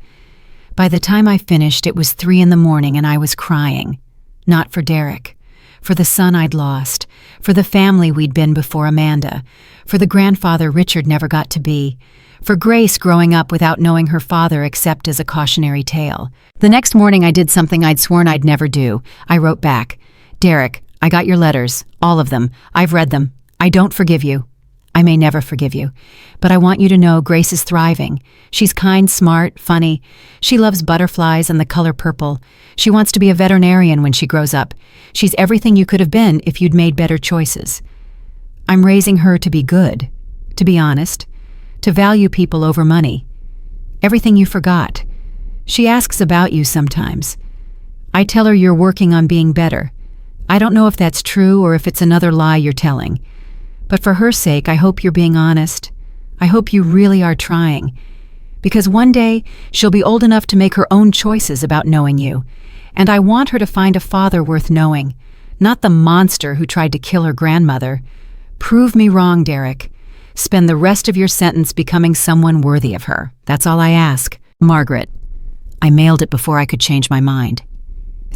By the time I finished, it was 3 a.m. and I was crying. Not for Derek, for the son I'd lost, for the family we'd been before Amanda, for the grandfather Richard never got to be, for Grace growing up without knowing her father except as a cautionary tale. The next morning I did something I'd sworn I'd never do. I wrote back, "Derek, I got your letters, all of them. I've read them. I don't forgive you. I may never forgive you. But I want you to know Grace is thriving. She's kind, smart, funny. She loves butterflies and the color purple. She wants to be a veterinarian when she grows up. She's everything you could have been if you'd made better choices. I'm raising her to be good, to be honest, to value people over money. Everything you forgot. She asks about you sometimes. I tell her you're working on being better. I don't know if that's true or if it's another lie you're telling. But for her sake, I hope you're being honest. I hope you really are trying. Because one day, she'll be old enough to make her own choices about knowing you. And I want her to find a father worth knowing. Not the monster who tried to kill her grandmother, Prove me wrong, Derek. Spend the rest of your sentence becoming someone worthy of her. That's all I ask. Margaret. I mailed it before I could change my mind.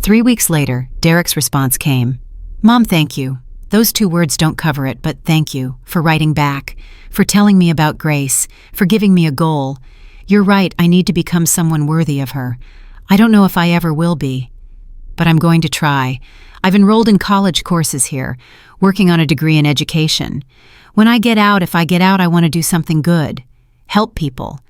3 weeks later, Derek's response came. Mom, thank you. Those 2 words don't cover it, but thank you for writing back, for telling me about Grace, for giving me a goal. You're right, I need to become someone worthy of her. I don't know if I ever will be, but I'm going to try. I've enrolled in college courses here, working on a degree in education. When I get out, if I get out, I want to do something good. Help people.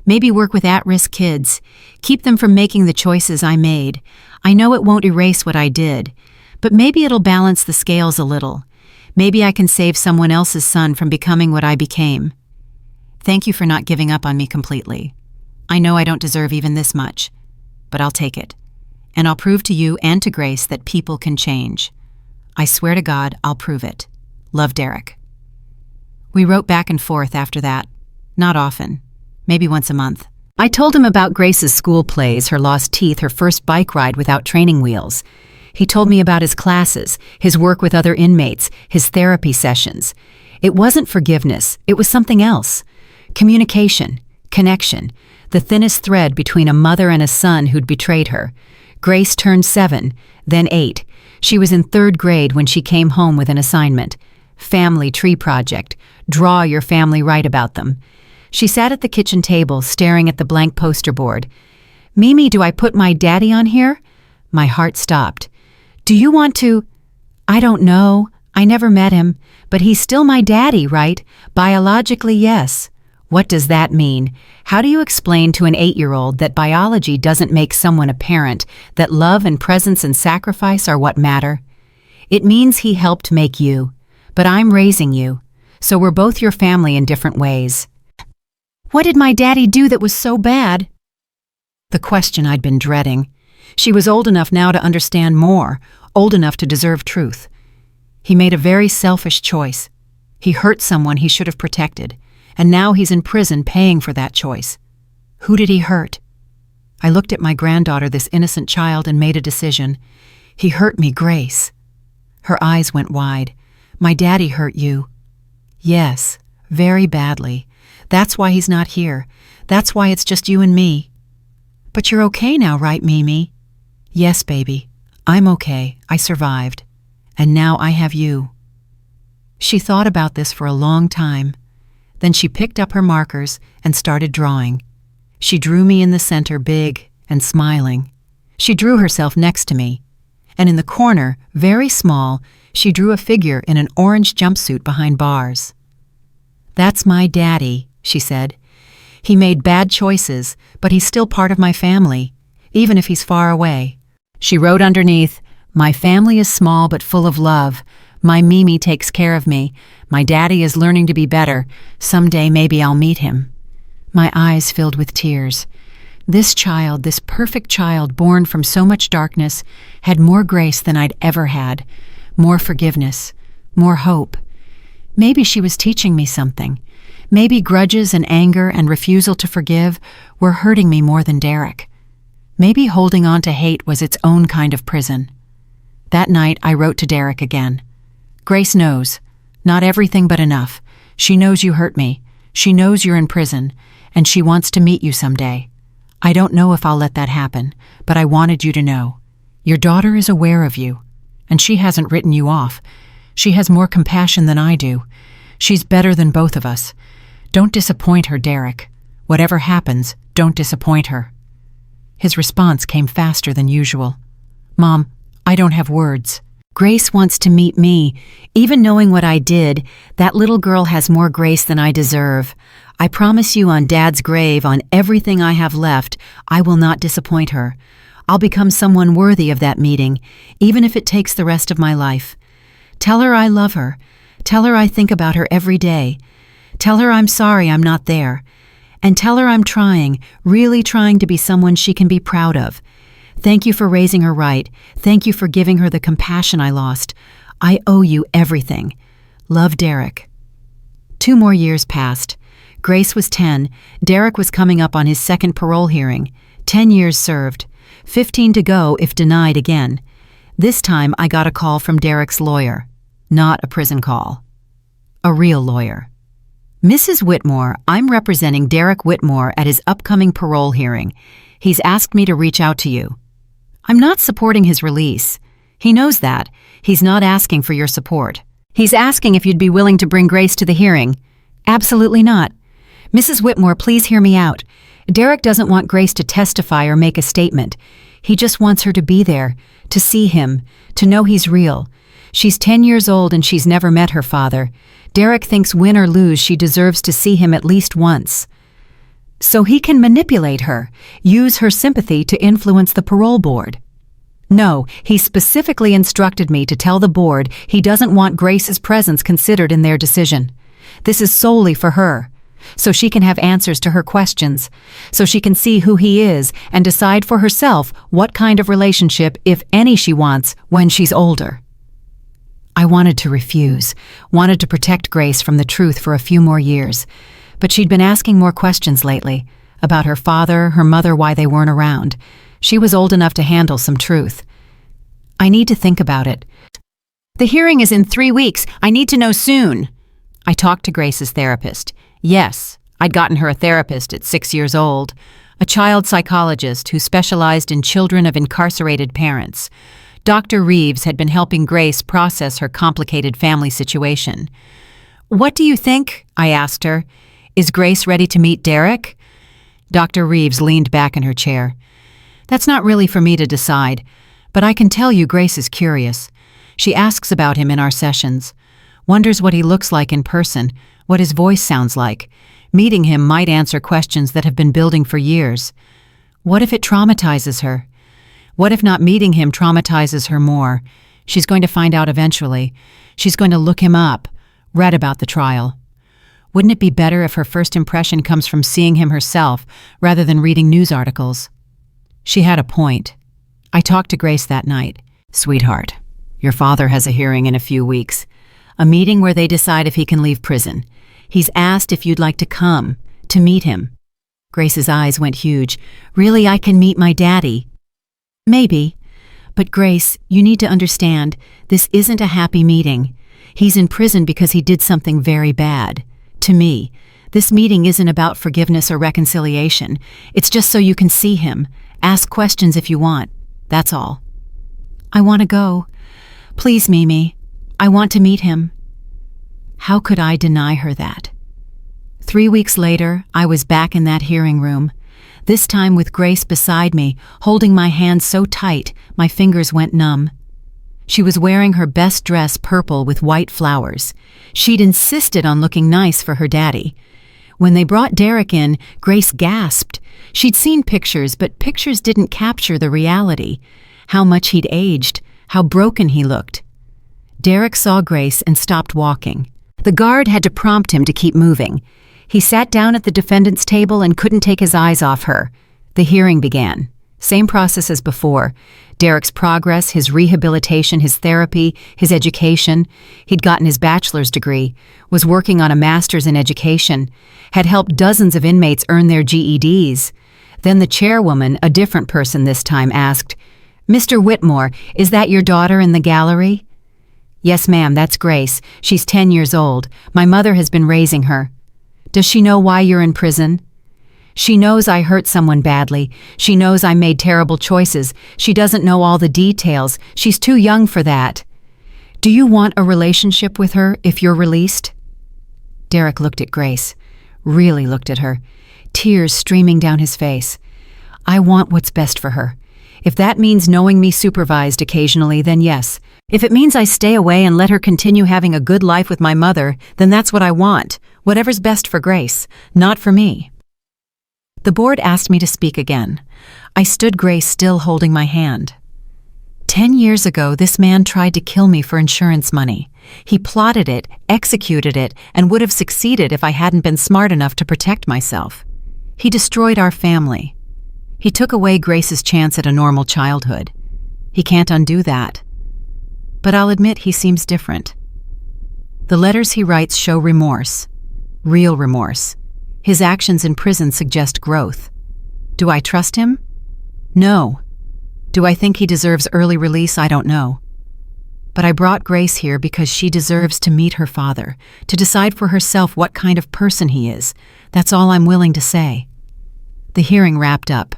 Maybe work with at-risk kids. Keep them from making the choices I made. I know it won't erase what I did, but maybe it'll balance the scales a little. Maybe I can save someone else's son from becoming what I became. Thank you for not giving up on me completely. I know I don't deserve even this much, but I'll take it. And I'll prove to you and to Grace that people can change. I swear to God, I'll prove it. Love, Derek. We wrote back and forth after that. Not often. Maybe once a month. I told him about Grace's school plays, her lost teeth, her first bike ride without training wheels. He told me about his classes, his work with other inmates, his therapy sessions. It wasn't forgiveness, it was something else. Communication, connection, the thinnest thread between a mother and a son who'd betrayed her. Grace turned 7, then 8. She was in 3rd grade when she came home with an assignment. Family tree project. Draw your family right about them. She sat at the kitchen table, staring at the blank poster board. Mimi, do I put my daddy on here? My heart stopped. Do you want to? I don't know. I never met him, but he's still my daddy, right? Biologically, yes. What does that mean? How do you explain to an 8-year-old that biology doesn't make someone a parent, that love and presence and sacrifice are what matter? It means he helped make you, but I'm raising you, so we're both your family in different ways. What did my daddy do that was so bad? The question I'd been dreading. She was old enough now to understand more, old enough to deserve truth. He made a very selfish choice. He hurt someone he should have protected, and now he's in prison paying for that choice. Who did he hurt? I looked at my granddaughter, this innocent child, and made a decision. He hurt me, Grace. Her eyes went wide. My daddy hurt you. Yes, very badly. That's why he's not here. That's why it's just you and me. But you're okay now, right, Mimi? Yes, baby. I'm okay. I survived. And now I have you. She thought about this for a long time. Then she picked up her markers and started drawing. She drew me in the center, big and smiling. She drew herself next to me. And in the corner, very small, she drew a figure in an orange jumpsuit behind bars. That's my daddy, she said. He made bad choices, but he's still part of my family, even if he's far away. She wrote underneath, my family is small but full of love. My Mimi takes care of me. My daddy is learning to be better. Someday maybe I'll meet him. My eyes filled with tears. This child, this perfect child born from so much darkness, had more grace than I'd ever had, more forgiveness, more hope. Maybe she was teaching me something. Maybe grudges and anger and refusal to forgive were hurting me more than Derek. Maybe holding on to hate was its own kind of prison. That night, I wrote to Derek again. Grace knows. Not everything, but enough. She knows you hurt me. She knows you're in prison, and she wants to meet you someday. I don't know if I'll let that happen, but I wanted you to know. Your daughter is aware of you, and she hasn't written you off. She has more compassion than I do. She's better than both of us. Don't disappoint her, Derek. Whatever happens, don't disappoint her. His response came faster than usual. Mom, I don't have words. Grace wants to meet me. Even knowing what I did, that little girl has more grace than I deserve. I promise you on Dad's grave, on everything I have left, I will not disappoint her. I'll become someone worthy of that meeting, even if it takes the rest of my life. Tell her I love her. Tell her I think about her every day. Tell her I'm sorry I'm not there. And tell her I'm trying, really trying to be someone she can be proud of. Thank you for raising her right. Thank you for giving her the compassion I lost. I owe you everything. Love, Derek. 2 more years passed. Grace was 10. Derek was coming up on his second parole hearing. 10 years served. 15 to go if denied again. This time I got a call from Derek's lawyer. Not a prison call. A real lawyer. Mrs. Whitmore, I'm representing Derek Whitmore at his upcoming parole hearing. He's asked me to reach out to you. I'm not supporting his release. He knows that. He's not asking for your support. He's asking if you'd be willing to bring Grace to the hearing. Absolutely not. Mrs. Whitmore, please hear me out. Derek doesn't want Grace to testify or make a statement. He just wants her to be there, to see him, to know he's real. She's 10 years old and she's never met her father. Derek thinks win or lose, she deserves to see him at least once. So he can manipulate her, use her sympathy to influence the parole board. No, he specifically instructed me to tell the board he doesn't want Grace's presence considered in their decision. This is solely for her, so she can have answers to her questions, so she can see who he is and decide for herself what kind of relationship, if any, she wants when she's older. I wanted to refuse, wanted to protect Grace from the truth for a few more years, but she'd been asking more questions lately, about her father, her mother, why they weren't around. She was old enough to handle some truth. I need to think about it. The hearing is in 3 weeks. I need to know soon. I talked to Grace's therapist. Yes, I'd gotten her a therapist at 6 years old, a child psychologist who specialized in children of incarcerated parents. Dr. Reeves had been helping Grace process her complicated family situation. What do you think? I asked her. Is Grace ready to meet Derek? Dr. Reeves leaned back in her chair. That's not really for me to decide, but I can tell you Grace is curious. She asks about him in our sessions, wonders what he looks like in person, what his voice sounds like. Meeting him might answer questions that have been building for years. What if it traumatizes her? What if not meeting him traumatizes her more? She's going to find out eventually. She's going to look him up, read about the trial. Wouldn't it be better if her first impression comes from seeing him herself rather than reading news articles? She had a point. I talked to Grace that night. Sweetheart, your father has a hearing in a few weeks. A meeting where they decide if he can leave prison. He's asked if you'd like to come, to meet him. Grace's eyes went huge. Really, I can meet my daddy? Maybe. But Grace, you need to understand, this isn't a happy meeting. He's in prison because he did something very bad. To me, this meeting isn't about forgiveness or reconciliation. It's just so you can see him. Ask questions if you want. That's all. I want to go. Please, Mimi. I want to meet him. How could I deny her that? 3 weeks later, I was back in that hearing room, this time with Grace beside me, holding my hand so tight my fingers went numb. She was wearing her best dress, purple with white flowers. She'd insisted on looking nice for her daddy. When they brought Derek in, Grace gasped. She'd seen pictures, but pictures didn't capture the reality. How much he'd aged, how broken he looked. Derek saw Grace and stopped walking. The guard had to prompt him to keep moving. He sat down at the defendant's table and couldn't take his eyes off her. The hearing began. Same process as before. Derek's progress, his rehabilitation, his therapy, his education. He'd gotten his bachelor's degree, was working on a master's in education, had helped dozens of inmates earn their GEDs. Then the chairwoman, a different person this time, asked, "Mr. Whitmore, is that your daughter in the gallery?" "Yes, ma'am, that's Grace. She's 10 years old. My mother has been raising her." "Does she know why you're in prison?" "She knows I hurt someone badly. She knows I made terrible choices. She doesn't know all the details. She's too young for that." "Do you want a relationship with her if you're released?" Derek looked at Grace, really looked at her, tears streaming down his face. "I want what's best for her. If that means knowing me supervised occasionally, then yes. If it means I stay away and let her continue having a good life with my mother, then that's what I want. Whatever's best for Grace, not for me." The board asked me to speak again. I stood Grace still holding my hand. 10 years ago, this man tried to kill me for insurance money. He plotted it, executed it, and would have succeeded if I hadn't been smart enough to protect myself. He destroyed our family. He took away Grace's chance at a normal childhood. He can't undo that. But I'll admit he seems different. The letters he writes show remorse, real remorse. His actions in prison suggest growth. Do I trust him? No. Do I think he deserves early release? I don't know. But I brought Grace here because she deserves to meet her father, to decide for herself what kind of person he is. That's all I'm willing to say." The hearing wrapped up.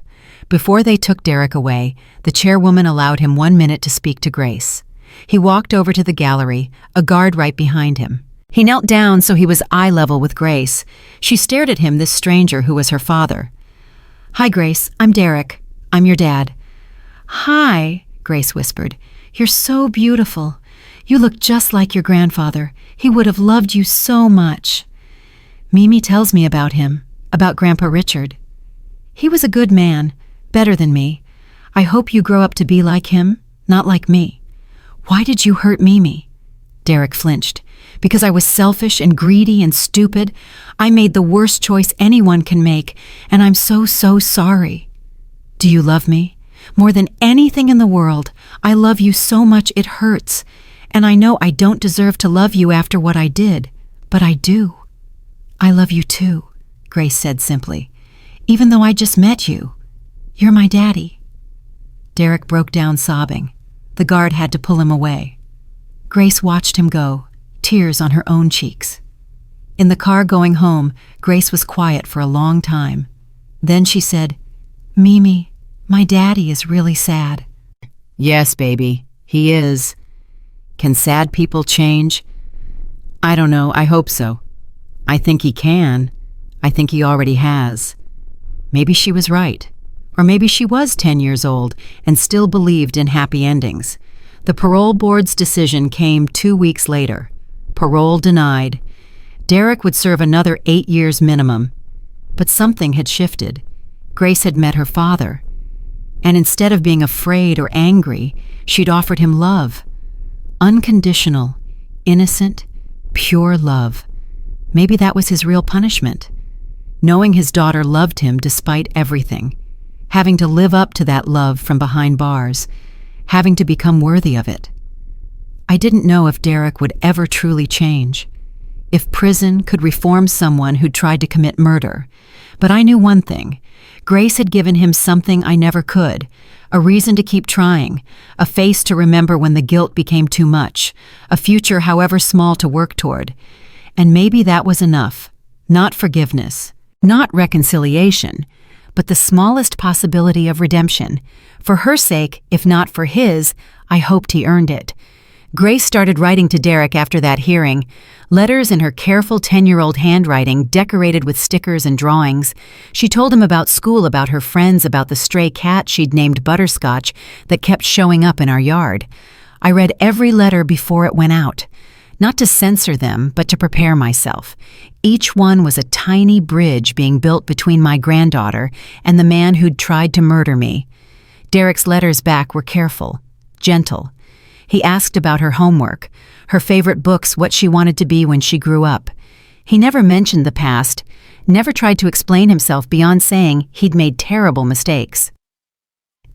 Before they took Derek away, the chairwoman allowed him 1 minute to speak to Grace. He walked over to the gallery, a guard right behind him. He knelt down so he was eye level with Grace. She stared at him, this stranger who was her father. "Hi, Grace. I'm Derek. I'm your dad." "Hi," Grace whispered. "You're so beautiful. You look just like your grandfather. He would have loved you so much." "Mimi tells me about him, about Grandpa Richard. He was a good man, better than me. I hope you grow up to be like him, not like me." "Why did you hurt Mimi?" Derek flinched. "Because I was selfish and greedy and stupid. I made the worst choice anyone can make, and I'm so sorry." "Do you love me? More than anything in the world. I love you so much it hurts. And I know I don't deserve to love you after what I did, but I do." "I love you too," Grace said simply. "Even though I just met you. You're my daddy." Derek broke down sobbing. The guard had to pull him away. Grace watched him go, tears on her own cheeks. In the car going home, Grace was quiet for a long time. Then she said, "Mimi, my daddy is really sad." "Yes, baby, he is. Can sad people change?" "I don't know, I hope so. I think he can. I think he already has." Maybe she was right. Or maybe she was 10 years old and still believed in happy endings. The parole board's decision came 2 weeks later. Parole denied. Derek would serve another 8 years minimum. But something had shifted. Grace had met her father. And instead of being afraid or angry, she'd offered him love. Unconditional, innocent, pure love. Maybe that was his real punishment. Knowing his daughter loved him despite everything. Having to live up to that love from behind bars. Having to become worthy of it. I didn't know if Derek would ever truly change. If prison could reform someone who'd tried to commit murder. But I knew one thing. Grace had given him something I never could. A reason to keep trying. A face to remember when the guilt became too much. A future however small to work toward. And maybe that was enough. Not forgiveness. Not reconciliation. But the smallest possibility of redemption. For her sake, if not for his, I hoped he earned it. Grace started writing to Derek after that hearing, letters in her careful 10-year-old handwriting decorated with stickers and drawings. She told him about school, about her friends, about the stray cat she'd named Butterscotch that kept showing up in our yard. I read every letter before it went out. Not to censor them, but to prepare myself. Each one was a tiny bridge being built between my granddaughter and the man who'd tried to murder me. Derek's letters back were careful, gentle. He asked about her homework, her favorite books, what she wanted to be when she grew up. He never mentioned the past, never tried to explain himself beyond saying he'd made terrible mistakes.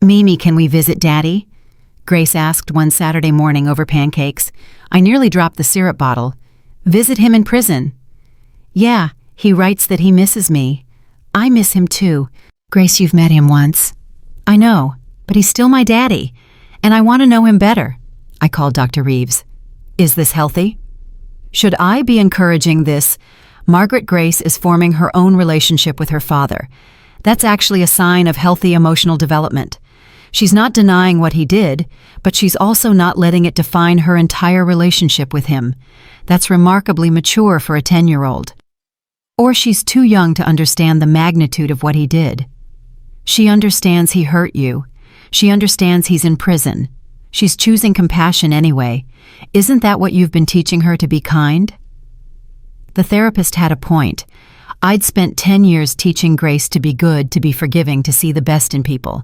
"Mimi, can we visit Daddy?" Grace asked one Saturday morning over pancakes. I nearly dropped the syrup bottle. "Visit him in prison." "Yeah, he writes that he misses me. I miss him too." "Grace, you've met him once." "I know, but he's still my daddy, and I want to know him better." I called Dr. Reeves. "Is this healthy? Should I be encouraging this?" Margaret Grace is forming her own relationship with her father. That's actually a sign of healthy emotional development. She's not denying what he did, but she's also not letting it define her entire relationship with him. That's remarkably mature for a 10-year-old. Or she's too young to understand the magnitude of what he did. She understands he hurt you. She understands he's in prison. She's choosing compassion anyway. Isn't that what you've been teaching her, to be kind? The therapist had a point. I'd spent 10 years teaching Grace to be good, to be forgiving, to see the best in people.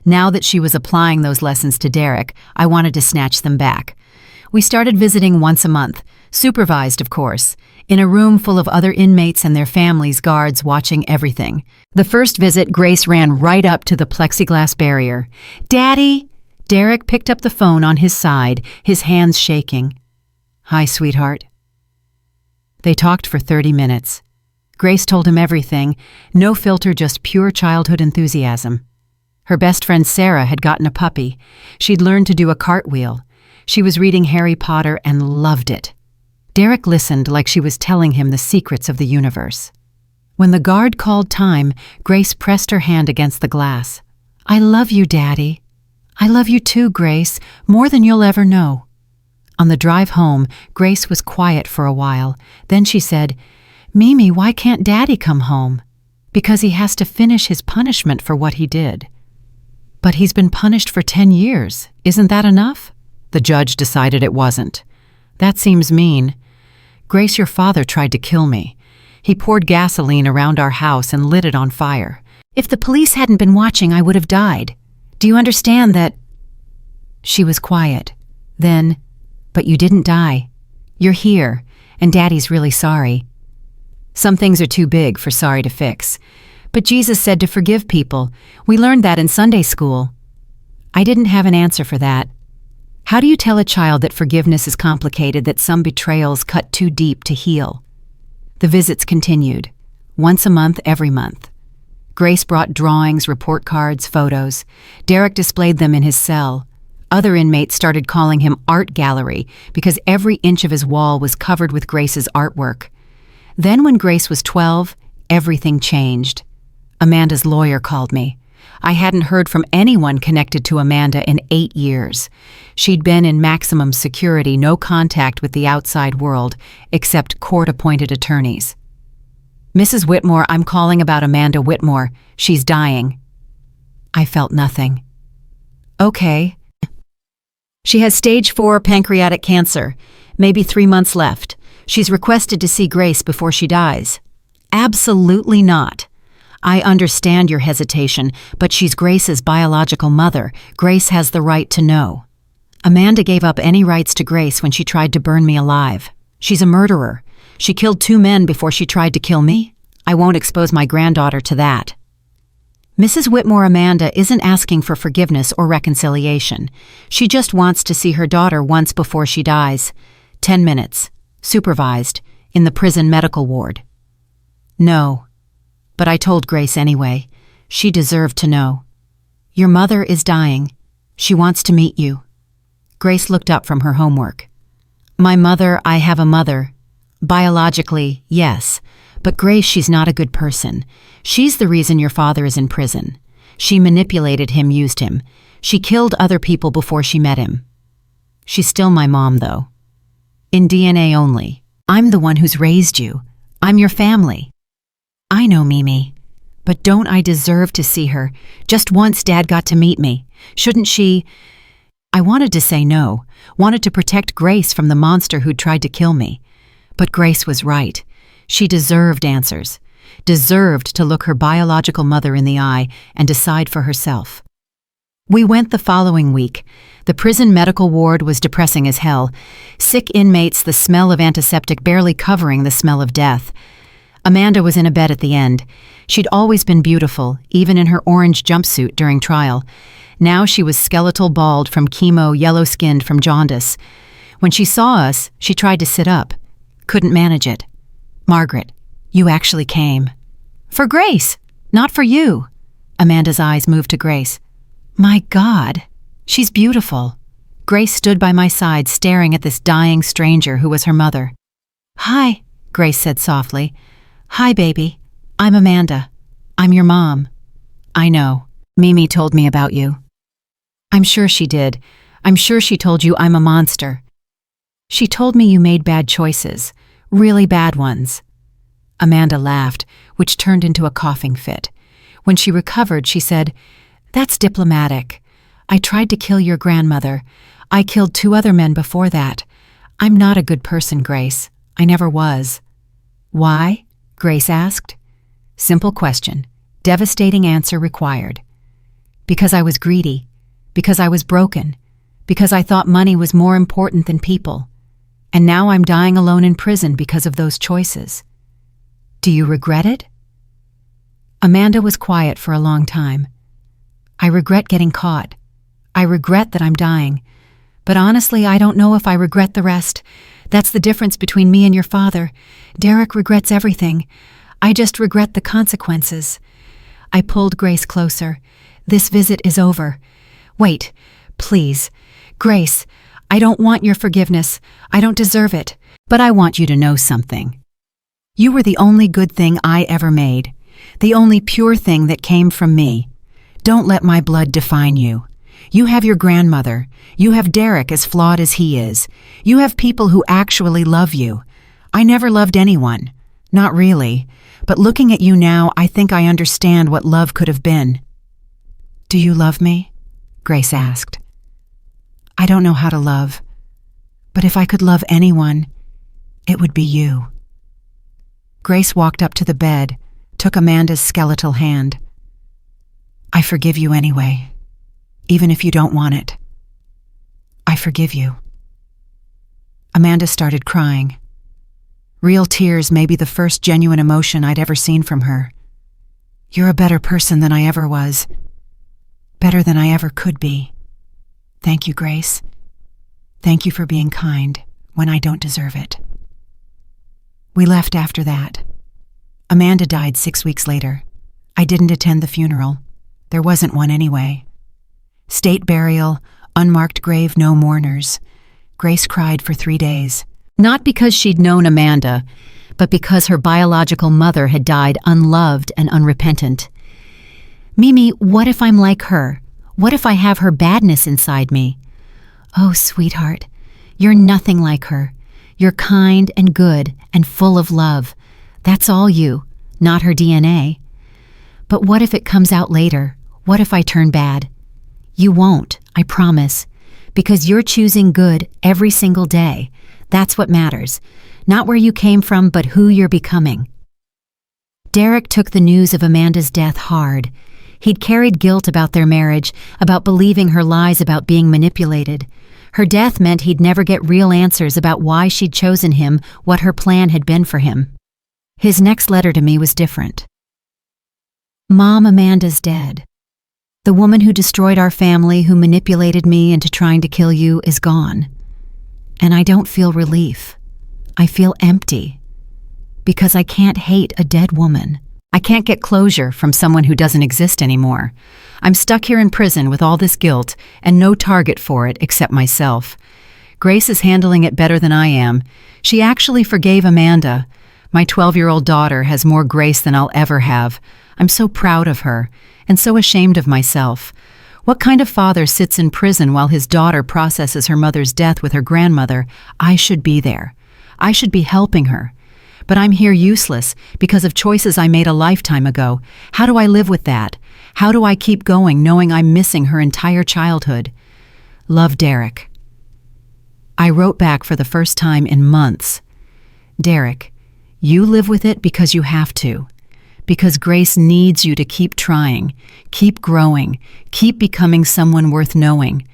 Now that she was applying those lessons to Derek, I wanted to snatch them back. We started visiting once a month, supervised, of course, in a room full of other inmates and their families, guards watching everything. The first visit, Grace ran right up to the plexiglass barrier. "Daddy!" Derek picked up the phone on his side, his hands shaking. "Hi, sweetheart." They talked for 30 minutes. Grace told him everything, no filter, just pure childhood enthusiasm. Her best friend Sarah had gotten a puppy. She'd learned to do a cartwheel. She was reading Harry Potter and loved it. Derek listened like she was telling him the secrets of the universe. When the guard called time, Grace pressed her hand against the glass. "I love you, Daddy." "I love you too, Grace, more than you'll ever know." On the drive home, Grace was quiet for a while. Then she said, "Mimi, why can't Daddy come home?" "Because he has to finish his punishment for what he did." "But he's been punished for 10 years. Isn't that enough?" The judge decided it wasn't. "That seems mean. Grace, your father tried to kill me. He poured gasoline around our house and lit it on fire. If the police hadn't been watching, I would have died. Do you understand that?" She was quiet. Then, "But you didn't die. You're here, and Daddy's really sorry." Some things are too big for sorry to fix. But Jesus said to forgive people. We learned that in Sunday school. I didn't have an answer for that. How do you tell a child that forgiveness is complicated, that some betrayals cut too deep to heal? The visits continued. Once a month, every month. Grace brought drawings, report cards, photos. Derek displayed them in his cell. Other inmates started calling him Art Gallery because every inch of his wall was covered with Grace's artwork. Then when Grace was 12, everything changed. Amanda's lawyer called me. I hadn't heard from anyone connected to Amanda in 8 years. She'd been in maximum security, no contact with the outside world, except court-appointed attorneys. "Mrs. Whitmore, I'm calling about Amanda Whitmore. She's dying." I felt nothing. "Okay." "She has stage 4 pancreatic cancer, maybe 3 months left. She's requested to see Grace before she dies." "Absolutely not. I understand your hesitation, but she's Grace's biological mother. Grace has the right to know." "Amanda gave up any rights to Grace when she tried to burn me alive. She's a murderer. She killed 2 men before she tried to kill me. I won't expose my granddaughter to that." Mrs. Whitmore Amanda isn't asking for forgiveness or reconciliation. She just wants to see her daughter once before she dies. 10 minutes. Supervised. In the prison medical ward. "No. But I told Grace anyway. She deserved to know. Your mother is dying. She wants to meet you." Grace looked up from her homework. "My mother, I have a mother. Biologically, yes. But Grace, she's not a good person. She's the reason your father is in prison. She manipulated him, used him. She killed other people before she met him. She's still my mom, though. In DNA only. I'm the one who's raised you. I'm your family." "I know, Mimi. But don't I deserve to see her? Just once Dad got to meet me. Shouldn't she?" I wanted to say no, wanted to protect Grace from the monster who'd tried to kill me. But Grace was right. She deserved answers. Deserved to look her biological mother in the eye and decide for herself. We went the following week. The prison medical ward was depressing as hell. Sick inmates, the smell of antiseptic barely covering the smell of death. Amanda was in a bed at the end. She'd always been beautiful, even in her orange jumpsuit during trial. Now she was skeletal bald from chemo, yellow-skinned from jaundice. When she saw us, she tried to sit up. Couldn't manage it. "Margaret, you actually came." "For Grace, not for you." Amanda's eyes moved to Grace. "My God, she's beautiful." Grace stood by my side, staring at this dying stranger who was her mother. "Hi," Grace said softly. "Hi, baby. I'm Amanda. I'm your mom." "I know. Mimi told me about you." "I'm sure she did. I'm sure she told you I'm a monster." "She told me you made bad choices. Really bad ones." Amanda laughed, which turned into a coughing fit. When she recovered, she said, "That's diplomatic. I tried to kill your grandmother. I killed 2 other men before that. I'm not a good person, Grace. I never was." "Why?" Grace asked. Simple question. Devastating answer required. "Because I was greedy. Because I was broken. Because I thought money was more important than people. And now I'm dying alone in prison because of those choices. Do you regret it?" Amanda was quiet for a long time. "I regret getting caught. I regret that I'm dying. But honestly, I don't know if I regret the rest. That's the difference between me and your father. Derek regrets everything. I just regret the consequences." I pulled Grace closer. "This visit is over. Wait, please. Grace, I don't want your forgiveness. I don't deserve it. But I want you to know something. You were the only good thing I ever made, the only pure thing that came from me. Don't let my blood define you. You have your grandmother. You have Derek, as flawed as he is. You have people who actually love you. I never loved anyone. Not really. But looking at you now, I think I understand what love could have been. Do you love me? Grace asked. I don't know how to love. But if I could love anyone, it would be you. Grace walked up to the bed, took Amanda's skeletal hand. I forgive you anyway, even if you don't want it. I forgive you. Amanda started crying. Real tears may be the first genuine emotion I'd ever seen from her. You're a better person than I ever was. Better than I ever could be. Thank you, Grace. Thank you for being kind when I don't deserve it. We left after that. Amanda died 6 weeks later. I didn't attend the funeral. There wasn't one anyway. State burial, unmarked grave, no mourners. Grace cried for 3 days. Not because she'd known Amanda, but because her biological mother had died unloved and unrepentant. Mimi, what if I'm like her? What if I have her badness inside me? Oh, sweetheart, you're nothing like her. You're kind and good and full of love. That's all you, not her DNA. But what if it comes out later? What if I turn bad? You won't, I promise, because you're choosing good every single day. That's what matters. Not where you came from, but who you're becoming. Derek took the news of Amanda's death hard. He'd carried guilt about their marriage, about believing her lies about being manipulated. Her death meant he'd never get real answers about why she'd chosen him, what her plan had been for him. His next letter to me was different. Mom, Amanda's dead. The woman who destroyed our family, who manipulated me into trying to kill you, is gone. And I don't feel relief. I feel empty. Because I can't hate a dead woman. I can't get closure from someone who doesn't exist anymore. I'm stuck here in prison with all this guilt and no target for it except myself. Grace is handling it better than I am. She actually forgave Amanda. My 12-year-old daughter has more grace than I'll ever have. I'm so proud of her and so ashamed of myself. What kind of father sits in prison while his daughter processes her mother's death with her grandmother? I should be there. I should be helping her. But I'm here useless because of choices I made a lifetime ago. How do I live with that? How do I keep going knowing I'm missing her entire childhood? Love, Derek. I wrote back for the first time in months. Derek, you live with it because you have to. Because Grace needs you to keep trying, keep growing, keep becoming someone worth knowing.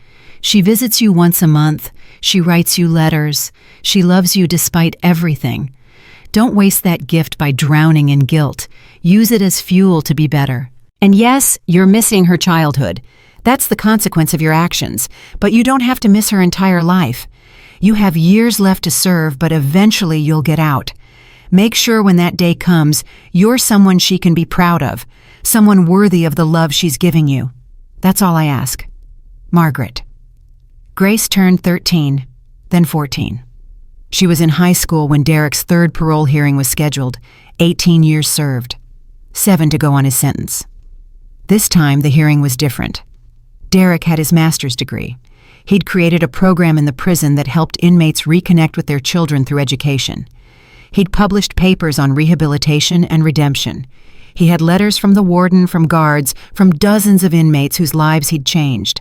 She visits you once a month. She writes you letters. She loves you despite everything. Don't waste that gift by drowning in guilt. Use it as fuel to be better. And yes, you're missing her childhood. That's the consequence of your actions, but you don't have to miss her entire life. You have years left to serve, but eventually you'll get out. Make sure when that day comes, you're someone she can be proud of, someone worthy of the love she's giving you. That's all I ask. Margaret. Grace turned 13, then 14. She was in high school when Derek's third parole hearing was scheduled, 18 years served, 7 to go on his sentence. This time, the hearing was different. Derek had his master's degree. He'd created a program in the prison that helped inmates reconnect with their children through education. He'd published papers on rehabilitation and redemption. He had letters from the warden, from guards, from dozens of inmates whose lives he'd changed.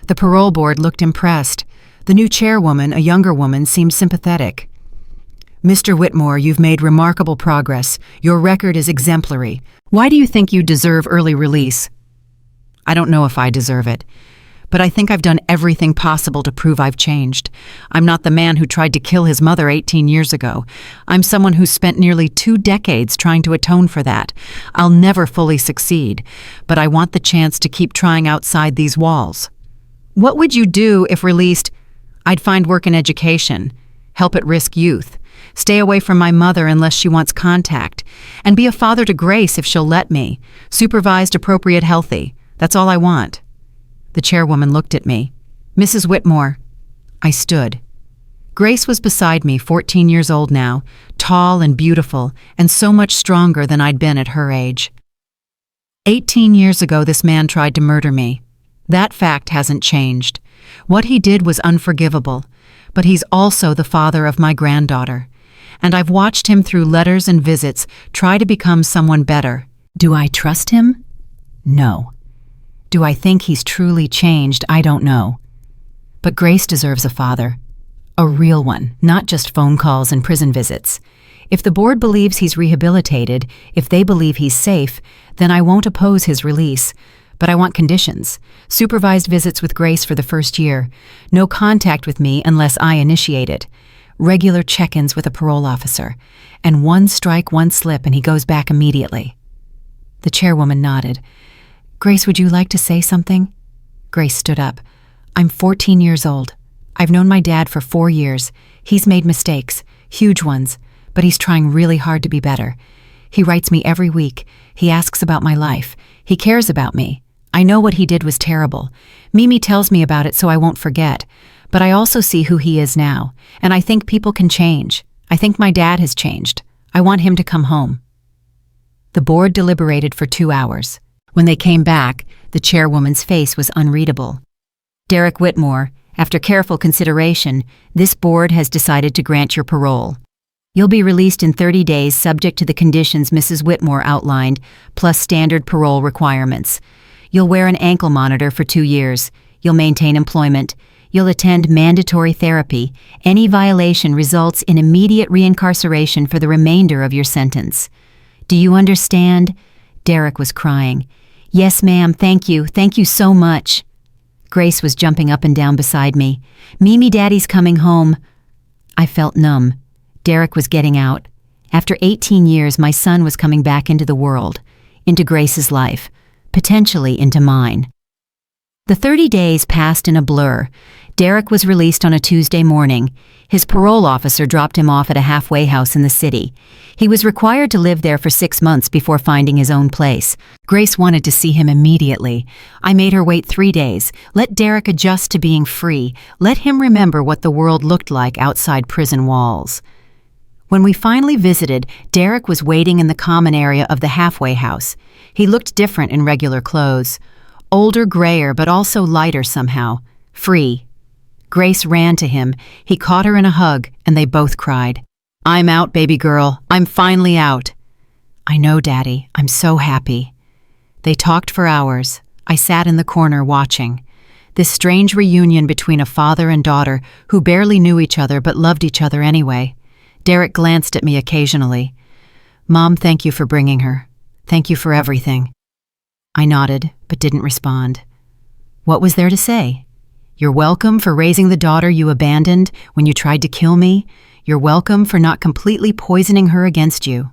The parole board looked impressed. The new chairwoman, a younger woman, seemed sympathetic. Mr. Whitmore, you've made remarkable progress. Your record is exemplary. Why do you think you deserve early release? I don't know if I deserve it, but I think I've done everything possible to prove I've changed. I'm not the man who tried to kill his mother 18 years ago. I'm someone who's spent nearly 2 decades trying to atone for that. I'll never fully succeed, but I want the chance to keep trying outside these walls. What would you do if released? I'd find work in education, help at-risk youth, stay away from my mother unless she wants contact, and be a father to Grace if she'll let me, supervised, appropriate, healthy. That's all I want. The chairwoman looked at me. Mrs. Whitmore, I stood. Grace was beside me, 14 years old now, tall and beautiful, and so much stronger than I'd been at her age. 18 years ago, this man tried to murder me. That fact hasn't changed. What he did was unforgivable, but he's also the father of my granddaughter, and I've watched him through letters and visits try to become someone better. Do I trust him? No. Do I think he's truly changed? I don't know. But Grace deserves a father. A real one, not just phone calls and prison visits. If the board believes he's rehabilitated, if they believe he's safe, then I won't oppose his release. But I want conditions. Supervised visits with Grace for the first year. No contact with me unless I initiate it. Regular check-ins with a parole officer. And one strike, one slip, and he goes back immediately. The chairwoman nodded. Grace, would you like to say something? Grace stood up. I'm 14 years old. I've known my dad for 4 years. He's made mistakes, huge ones, but he's trying really hard to be better. He writes me every week. He asks about my life. He cares about me. I know what he did was terrible. Mimi tells me about it so I won't forget. But I also see who he is now, and I think people can change. I think my dad has changed. I want him to come home. The board deliberated for 2 hours. When they came back, the chairwoman's face was unreadable. Derek Whitmore, after careful consideration, this board has decided to grant your parole. You'll be released in 30 days subject to the conditions Mrs. Whitmore outlined, plus standard parole requirements. You'll wear an ankle monitor for 2 years. You'll maintain employment. You'll attend mandatory therapy. Any violation results in immediate reincarceration for the remainder of your sentence. Do you understand? Derek was crying. Yes, ma'am, thank you. Thank you so much. Grace was jumping up and down beside me. Mimi, Daddy's coming home. I felt numb. Derek was getting out. After 18 years, my son was coming back into the world, into Grace's life, potentially into mine. The 30 days passed in a blur. Derek was released on a Tuesday morning. His parole officer dropped him off at a halfway house in the city. He was required to live there for 6 months before finding his own place. Grace wanted to see him immediately. I made her wait 3 days. Let Derek adjust to being free. Let him remember what the world looked like outside prison walls. When we finally visited, Derek was waiting in the common area of the halfway house. He looked different in regular clothes. Older, grayer, but also lighter somehow. Free. Grace ran to him. He caught her in a hug, and they both cried. I'm out, baby girl. I'm finally out. I know, Daddy. I'm so happy. They talked for hours. I sat in the corner watching. This strange reunion between a father and daughter who barely knew each other but loved each other anyway. Derek glanced at me occasionally. Mom, thank you for bringing her. Thank you for everything. I nodded, but didn't respond. What was there to say? You're welcome for raising the daughter you abandoned when you tried to kill me. You're welcome for not completely poisoning her against you.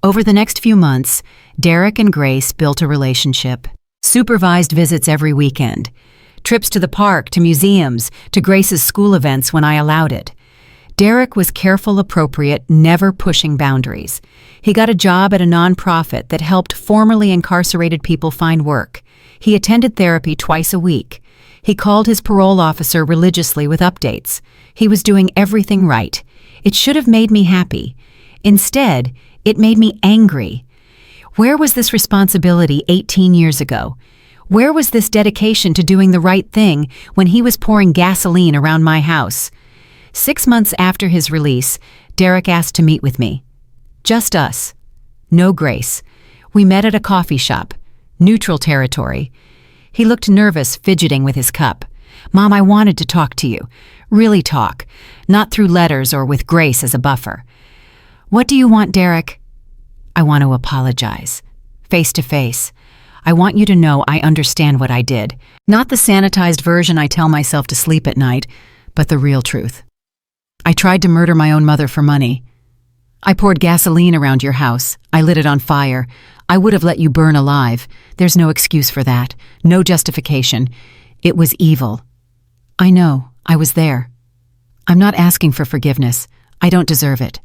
Over the next few months, Derek and Grace built a relationship. Supervised visits every weekend. Trips to the park, to museums, to Grace's school events when I allowed it. Derek was careful, appropriate, never pushing boundaries. He got a job at a nonprofit that helped formerly incarcerated people find work. He attended therapy twice a week. He called his parole officer religiously with updates. He was doing everything right. It should have made me happy. Instead, it made me angry. Where was this responsibility 18 years ago? Where was this dedication to doing the right thing when he was pouring gasoline around my house? 6 months after his release, Derek asked to meet with me. Just us. No Grace. We met at a coffee shop. Neutral territory. He looked nervous, fidgeting with his cup. Mom, I wanted to talk to you. Really talk. Not through letters or with Grace as a buffer. What do you want, Derek? I want to apologize. Face to face. I want you to know I understand what I did. Not the sanitized version I tell myself to sleep at night, but the real truth. I tried to murder my own mother for money. I poured gasoline around your house. I lit it on fire. I would have let you burn alive. There's no excuse for that. No justification. It was evil. I know. I was there. I'm not asking for forgiveness. I don't deserve it.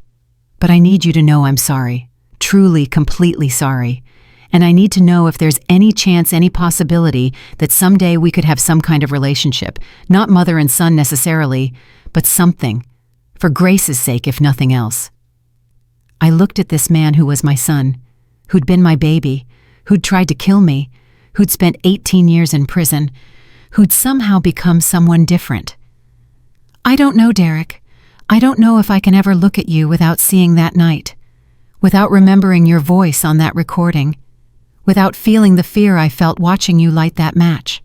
But I need you to know I'm sorry. Truly, completely sorry. And I need to know if there's any chance, any possibility that someday we could have some kind of relationship. Not mother and son necessarily, but something. For Grace's sake, if nothing else. I looked at this man who was my son, who'd been my baby, who'd tried to kill me, who'd spent 18 years in prison, who'd somehow become someone different. I don't know, Derek. I don't know if I can ever look at you without seeing that night, without remembering your voice on that recording, without feeling the fear I felt watching you light that match.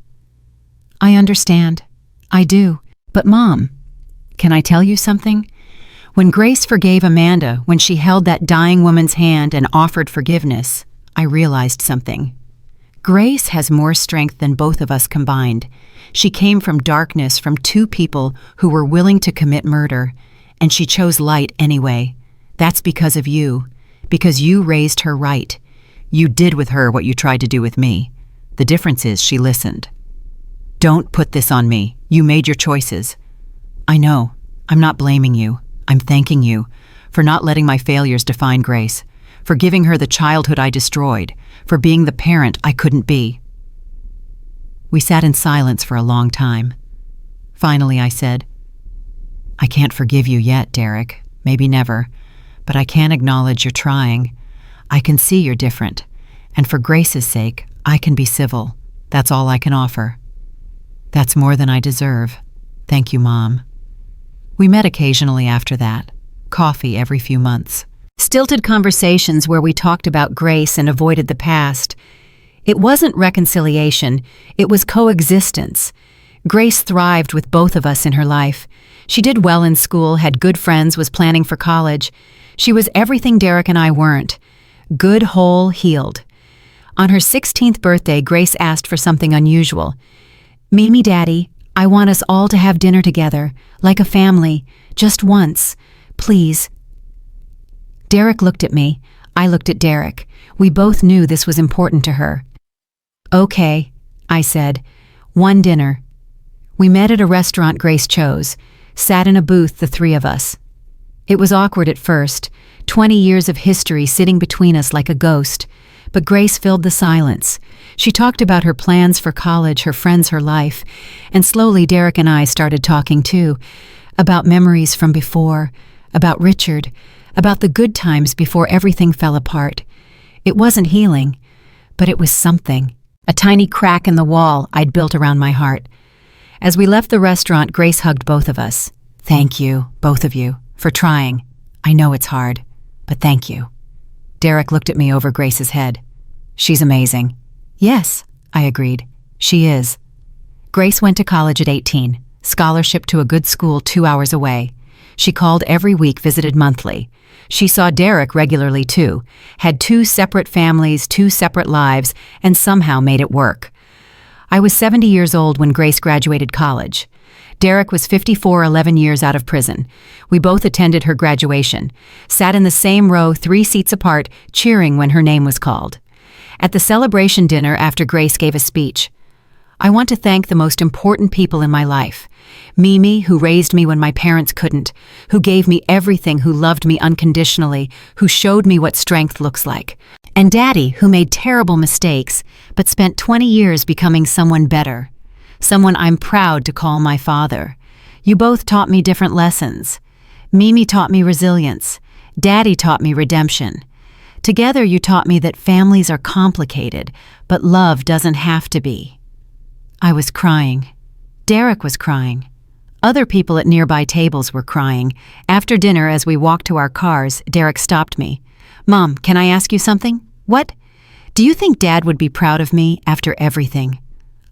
I understand. I do. But Mom, can I tell you something? When Grace forgave Amanda, when she held that dying woman's hand and offered forgiveness, I realized something. Grace has more strength than both of us combined. She came from darkness, from two people who were willing to commit murder, and she chose light anyway. That's because of you, because you raised her right. You did with her what you tried to do with me. The difference is she listened. Don't put this on me. You made your choices. I know. I'm not blaming you. I'm thanking you for not letting my failures define Grace, for giving her the childhood I destroyed, for being the parent I couldn't be. We sat in silence for a long time. Finally, I said, I can't forgive you yet, Derek. Maybe never. But I can acknowledge you're trying. I can see you're different. And for Grace's sake, I can be civil. That's all I can offer. That's more than I deserve. Thank you, Mom. We met occasionally after that. Coffee every few months. Stilted conversations where we talked about Grace and avoided the past. It wasn't reconciliation. It was coexistence. Grace thrived with both of us in her life. She did well in school, had good friends, was planning for college. She was everything Derek and I weren't. Good, whole, healed. On her 16th birthday, Grace asked for something unusual. Mimi, Daddy, I want us all to have dinner together, like a family, just once, please. Derek looked at me. I looked at Derek. We both knew this was important to her. Okay, I said. One dinner. We met at a restaurant Grace chose, sat in a booth, the three of us. It was awkward at first, 20 years of history sitting between us like a ghost, but Grace filled the silence. She talked about her plans for college, her friends, her life, and slowly Derek and I started talking too, about memories from before, about Richard, about the good times before everything fell apart. It wasn't healing, but it was something, a tiny crack in the wall I'd built around my heart. As we left the restaurant, Grace hugged both of us. Thank you, both of you, for trying. I know it's hard, but thank you. Derek looked at me over Grace's head. She's amazing. Yes, I agreed. She is. Grace went to college at 18, scholarship to a good school 2 hours away. She called every week, visited monthly. She saw Derek regularly too, had 2 separate families, 2 separate lives, and somehow made it work. I was 70 years old when Grace graduated college. Derek was 54, 11 years out of prison. We both attended her graduation, sat in the same row 3 seats apart, cheering when her name was called. At the celebration dinner after Grace gave a speech, I want to thank the most important people in my life. Mimi, who raised me when my parents couldn't, who gave me everything, who loved me unconditionally, who showed me what strength looks like. And Daddy, who made terrible mistakes, but spent 20 years becoming someone better. Someone I'm proud to call my father. You both taught me different lessons. Mimi taught me resilience. Daddy taught me redemption. Together you taught me that families are complicated, but love doesn't have to be. I was crying. Derek was crying. Other people at nearby tables were crying. After dinner, as we walked to our cars, Derek stopped me. Mom, can I ask you something? What? Do you think Dad would be proud of me after everything?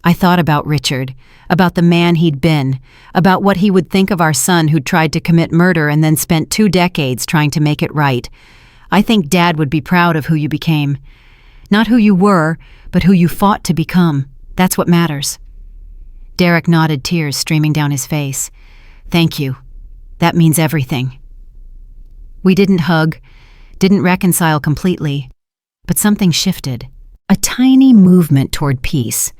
I thought about Richard, about the man he'd been, about what he would think of our son who'd tried to commit murder and then spent 2 decades trying to make it right. I think Dad would be proud of who you became. Not who you were, but who you fought to become. That's what matters. Derek nodded, tears streaming down his face. Thank you. That means everything. We didn't hug, didn't reconcile completely, but something shifted. A tiny movement toward peace.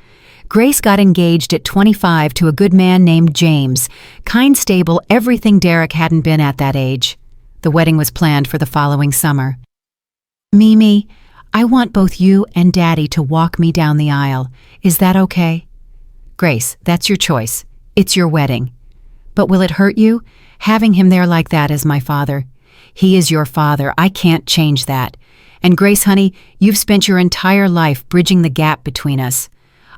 Grace got engaged at 25 to a good man named James, kind, stable, everything Derek hadn't been at that age. The wedding was planned for the following summer. Mimi, I want both you and Daddy to walk me down the aisle. Is that okay? Grace, that's your choice. It's your wedding. But will it hurt you, having him there like that as my father? He is your father. I can't change that. And Grace, honey, you've spent your entire life bridging the gap between us.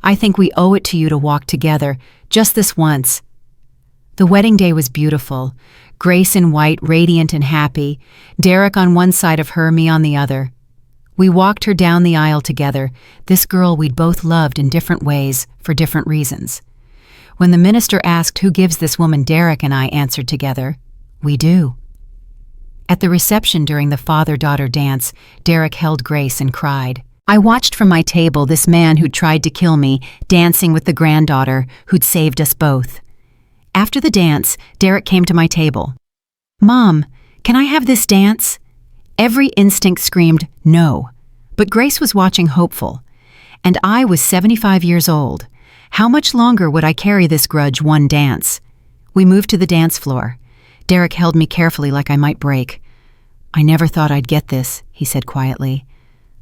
I think we owe it to you to walk together, just this once. The wedding day was beautiful. Grace in white, radiant and happy. Derek on one side of her, me on the other. We walked her down the aisle together, this girl we'd both loved in different ways, for different reasons. When the minister asked who gives this woman, Derek and I answered together, we do. At the reception during the father-daughter dance, Derek held Grace and cried. I watched from my table this man who'd tried to kill me, dancing with the granddaughter who'd saved us both. After the dance, Derek came to my table. Mom, can I have this dance? Every instinct screamed, no. But Grace was watching hopeful. And I was 75 years old. How much longer would I carry this grudge one dance? We moved to the dance floor. Derek held me carefully like I might break. I never thought I'd get this, he said quietly.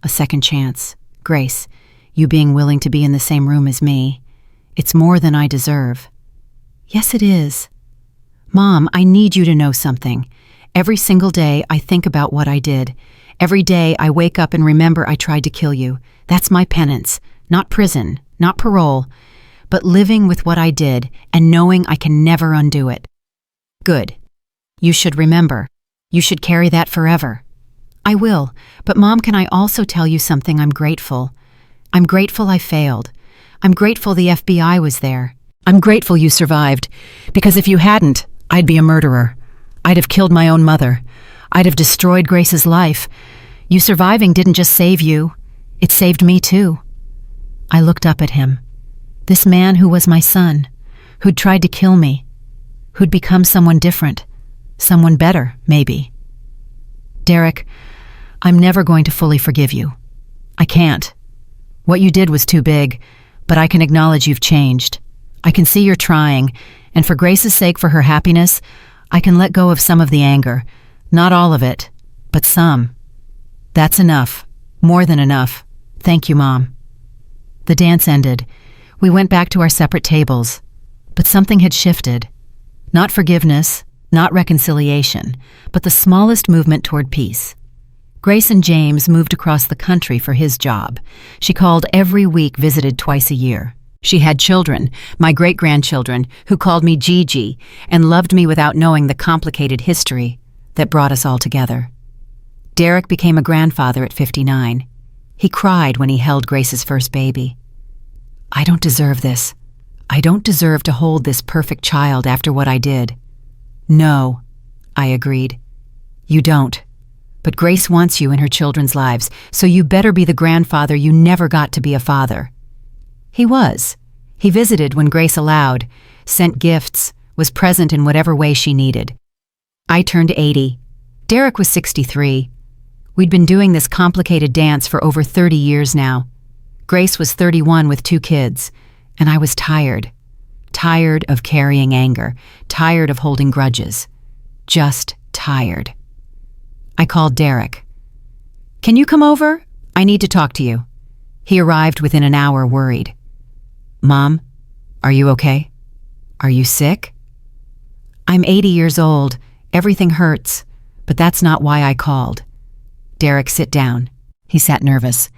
A second chance. Grace, you being willing to be in the same room as me. It's more than I deserve. Yes, it is. Mom, I need you to know something. Every single day I think about what I did. Every day I wake up and remember I tried to kill you. That's my penance. Not prison, not parole, but living with what I did and knowing I can never undo it. Good. You should remember. You should carry that forever. I will, but Mom, can I also tell you something? I'm grateful. I'm grateful I failed. I'm grateful the FBI was there. I'm grateful you survived, because if you hadn't, I'd be a murderer. I'd have killed my own mother. I'd have destroyed Grace's life. You surviving didn't just save you. It saved me too. I looked up at him. This man who was my son, who'd tried to kill me, who'd become someone different, someone better, maybe. Derek, I'm never going to fully forgive you. I can't. What you did was too big, but I can acknowledge you've changed. I can see you're trying, and for Grace's sake, for her happiness, I can let go of some of the anger. Not all of it, but some. That's enough. More than enough. Thank you, Mom. The dance ended. We went back to our separate tables. But something had shifted. Not forgiveness, not reconciliation, but the smallest movement toward peace. Grace and James moved across the country for his job. She called every week, visited twice a year. She had children, my great-grandchildren, who called me Gigi and loved me without knowing the complicated history that brought us all together. Derek became a grandfather at 59. He cried when he held Grace's first baby. I don't deserve this. I don't deserve to hold this perfect child after what I did. No, I agreed. You don't. But Grace wants you in her children's lives, so you better be the grandfather you never got to be a father. He was. He visited when Grace allowed, sent gifts, was present in whatever way she needed. I turned 80. Derek was 63. We'd been doing this complicated dance for over 30 years now. Grace was 31 with 2 kids, and I was tired. Tired of carrying anger, tired of holding grudges. Just tired. I called Derek. Can you come over? I need to talk to you. He arrived within an hour, worried. Mom, are you okay? Are you sick? I'm 80 years old. Everything hurts, but that's not why I called. Derek, sit down. He sat nervous.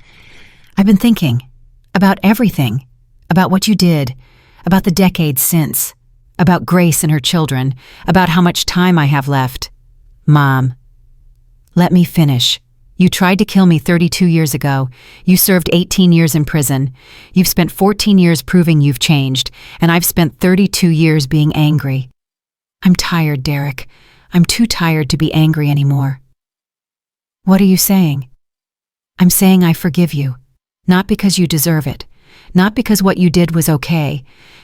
I've been thinking about everything, about what you did, about the decades since, about Grace and her children, about how much time I have left. Mom, let me finish. You tried to kill me 32 years ago. You served 18 years in prison. You've spent 14 years proving you've changed, and I've spent 32 years being angry. I'm tired, Derek. I'm too tired to be angry anymore. What are you saying? I'm saying I forgive you. Not because you deserve it. Not because what you did was okay,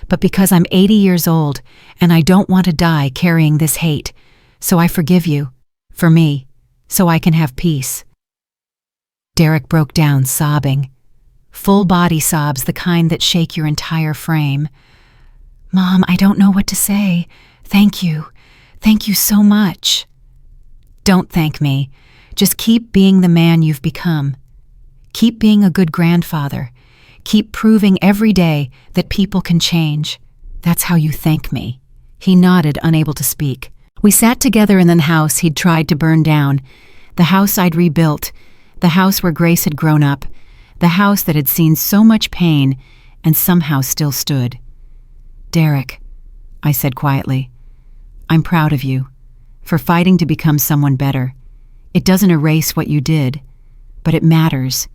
but because I'm 80 years old, and I don't want to die carrying this hate. So I forgive you. For me. So I can have peace. Derek broke down, sobbing. Full body sobs, the kind that shake your entire frame. Mom, I don't know what to say. Thank you. Thank you so much. Don't thank me. Just keep being the man you've become. Keep being a good grandfather. Keep proving every day that people can change. That's how you thank me." He nodded, unable to speak. We sat together in the house he'd tried to burn down, the house I'd rebuilt, the house where Grace had grown up, the house that had seen so much pain and somehow still stood. "Derek," I said quietly, "I'm proud of you for fighting to become someone better. It doesn't erase what you did, but it matters.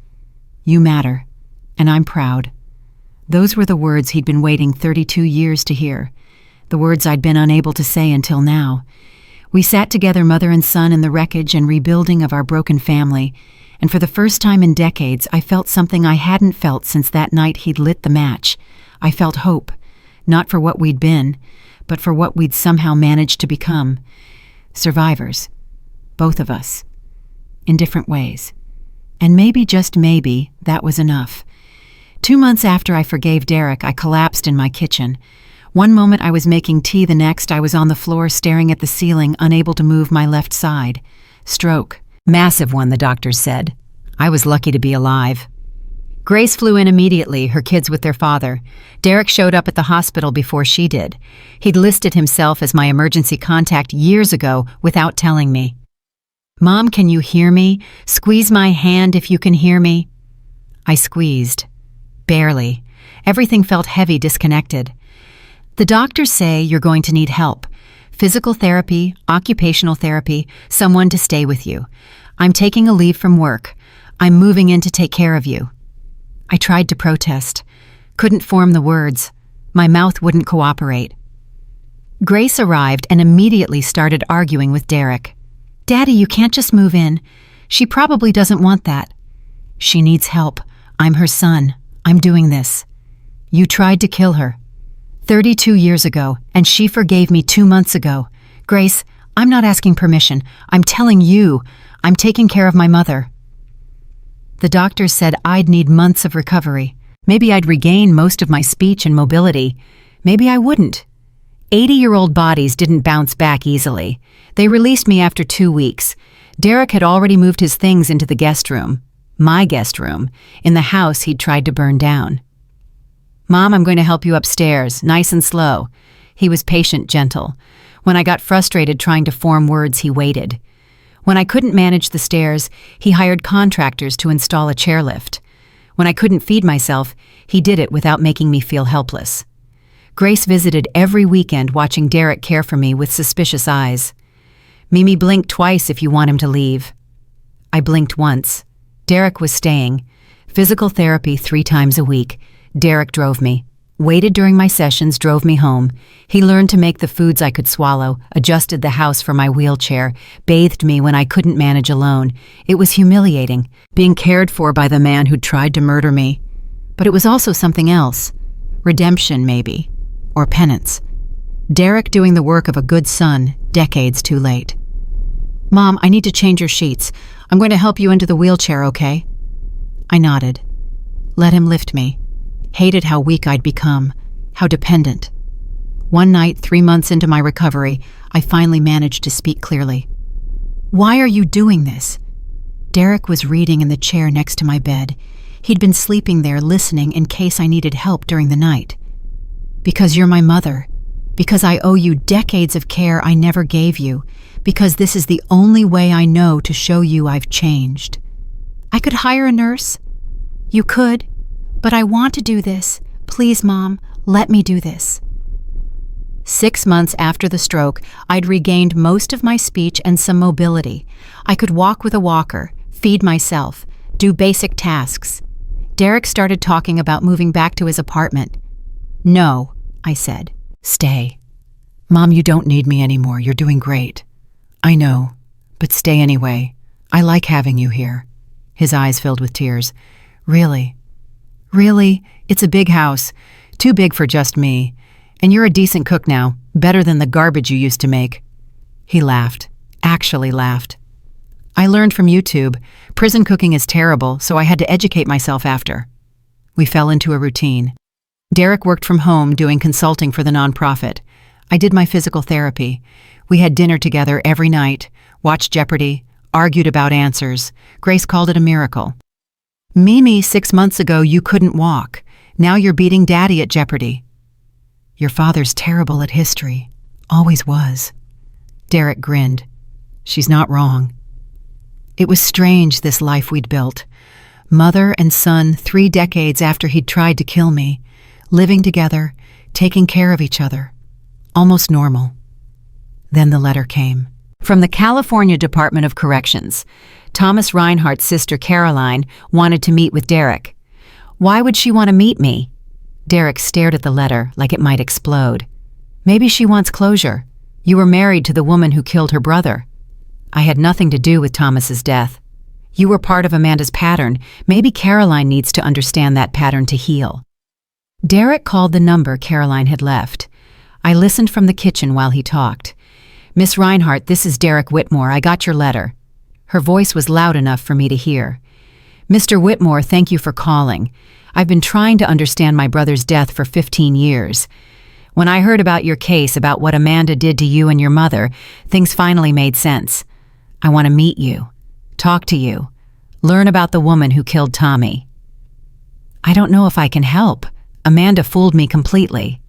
You matter, and I'm proud." Those were the words he'd been waiting 32 years to hear, the words I'd been unable to say until now. We sat together, mother and son, in the wreckage and rebuilding of our broken family, and for the first time in decades, I felt something I hadn't felt since that night he'd lit the match. I felt hope, not for what we'd been, but for what we'd somehow managed to become. Survivors, both of us, in different ways. And maybe, just maybe, that was enough. 2 months after I forgave Derek, I collapsed in my kitchen. One moment I was making tea, the next I was on the floor staring at the ceiling, unable to move my left side. Stroke. Massive one, the doctors said. I was lucky to be alive. Grace flew in immediately, her kids with their father. Derek showed up at the hospital before she did. He'd listed himself as my emergency contact years ago without telling me. "Mom, can you hear me? Squeeze my hand if you can hear me." I squeezed. Barely. Everything felt heavy, disconnected. "The doctors say you're going to need help. Physical therapy, occupational therapy, someone to stay with you. I'm taking a leave from work. I'm moving in to take care of you." I tried to protest. Couldn't form the words. My mouth wouldn't cooperate. Grace arrived and immediately started arguing with Derek. "Daddy, you can't just move in. She probably doesn't want that. She needs help. I'm her son. I'm doing this. You tried to kill her 32 years ago, and she forgave me 2 months ago. Grace, I'm not asking permission. I'm telling you, I'm taking care of my mother." The doctors said I'd need months of recovery. Maybe I'd regain most of my speech and mobility. Maybe I wouldn't. 80-year-old bodies didn't bounce back easily. They released me after 2 weeks. Derek had already moved his things into the guest room, my guest room, in the house he'd tried to burn down. "Mom, I'm going to help you upstairs, nice and slow." He was patient, gentle. When I got frustrated trying to form words, he waited. When I couldn't manage the stairs, he hired contractors to install a chairlift. When I couldn't feed myself, he did it without making me feel helpless. Grace visited every weekend, watching Derek care for me with suspicious eyes. "Mimi, blink twice if you want him to leave." I blinked once. Derek was staying. Physical therapy 3 times a week. Derek drove me. Waited during my sessions, drove me home. He learned to make the foods I could swallow, adjusted the house for my wheelchair, bathed me when I couldn't manage alone. It was humiliating, being cared for by the man who'd tried to murder me. But it was also something else. Redemption, maybe. Or penance. Derek doing the work of a good son, decades too late. "Mom, I need to change your sheets. I'm going to help you into the wheelchair, okay?" I nodded. Let him lift me. Hated how weak I'd become, how dependent. One night, 3 months into my recovery, I finally managed to speak clearly. "Why are you doing this?" Derek was reading in the chair next to my bed. He'd been sleeping there, listening in case I needed help during the night. "Because you're my mother. Because I owe you decades of care I never gave you. Because this is the only way I know to show you I've changed." "I could hire a nurse." "You could. But I want to do this. Please, Mom, let me do this." 6 months after the stroke, I'd regained most of my speech and some mobility. I could walk with a walker, feed myself, do basic tasks. Derek started talking about moving back to his apartment. "No," I said. "Stay. Mom, you don't need me anymore. You're doing great." "I know, but stay anyway. I like having you here." His eyes filled with tears. "Really? Really? It's a big house. Too big for just me. And you're a decent cook now, better than the garbage you used to make." He laughed. Actually laughed. "I learned from YouTube. Prison cooking is terrible, so I had to educate myself after." We fell into a routine. Derek worked from home doing consulting for the nonprofit. I did my physical therapy. We had dinner together every night, watched Jeopardy, argued about answers. Grace called it a miracle. Mimi, 6 months ago you couldn't walk. Now you're beating Daddy at Jeopardy. Your father's terrible at history. Always was. Derek grinned. She's not wrong. It was strange, this life we'd built. Mother and son 3 decades after he'd tried to kill me. Living together, taking care of each other. Almost normal. Then the letter came. From the California Department of Corrections. Thomas Reinhardt's sister Caroline wanted to meet with Derek. Why would she want to meet me? Derek stared at the letter like it might explode. Maybe she wants closure. You were married to the woman who killed her brother. I had nothing to do with Thomas's death. You were part of Amanda's pattern. Maybe Caroline needs to understand that pattern to heal. Derek called the number Caroline had left. I listened from the kitchen while he talked. Miss Reinhardt, this is Derek Whitmore. I got your letter. Her voice was loud enough for me to hear. Mr. Whitmore, thank you for calling. I've been trying to understand my brother's death for 15 years. When I heard about your case, about what Amanda did to you and your mother, things finally made sense. I want to meet you, talk to you, learn about the woman who killed Tommy. I don't know if I can help. Amanda fooled me completely.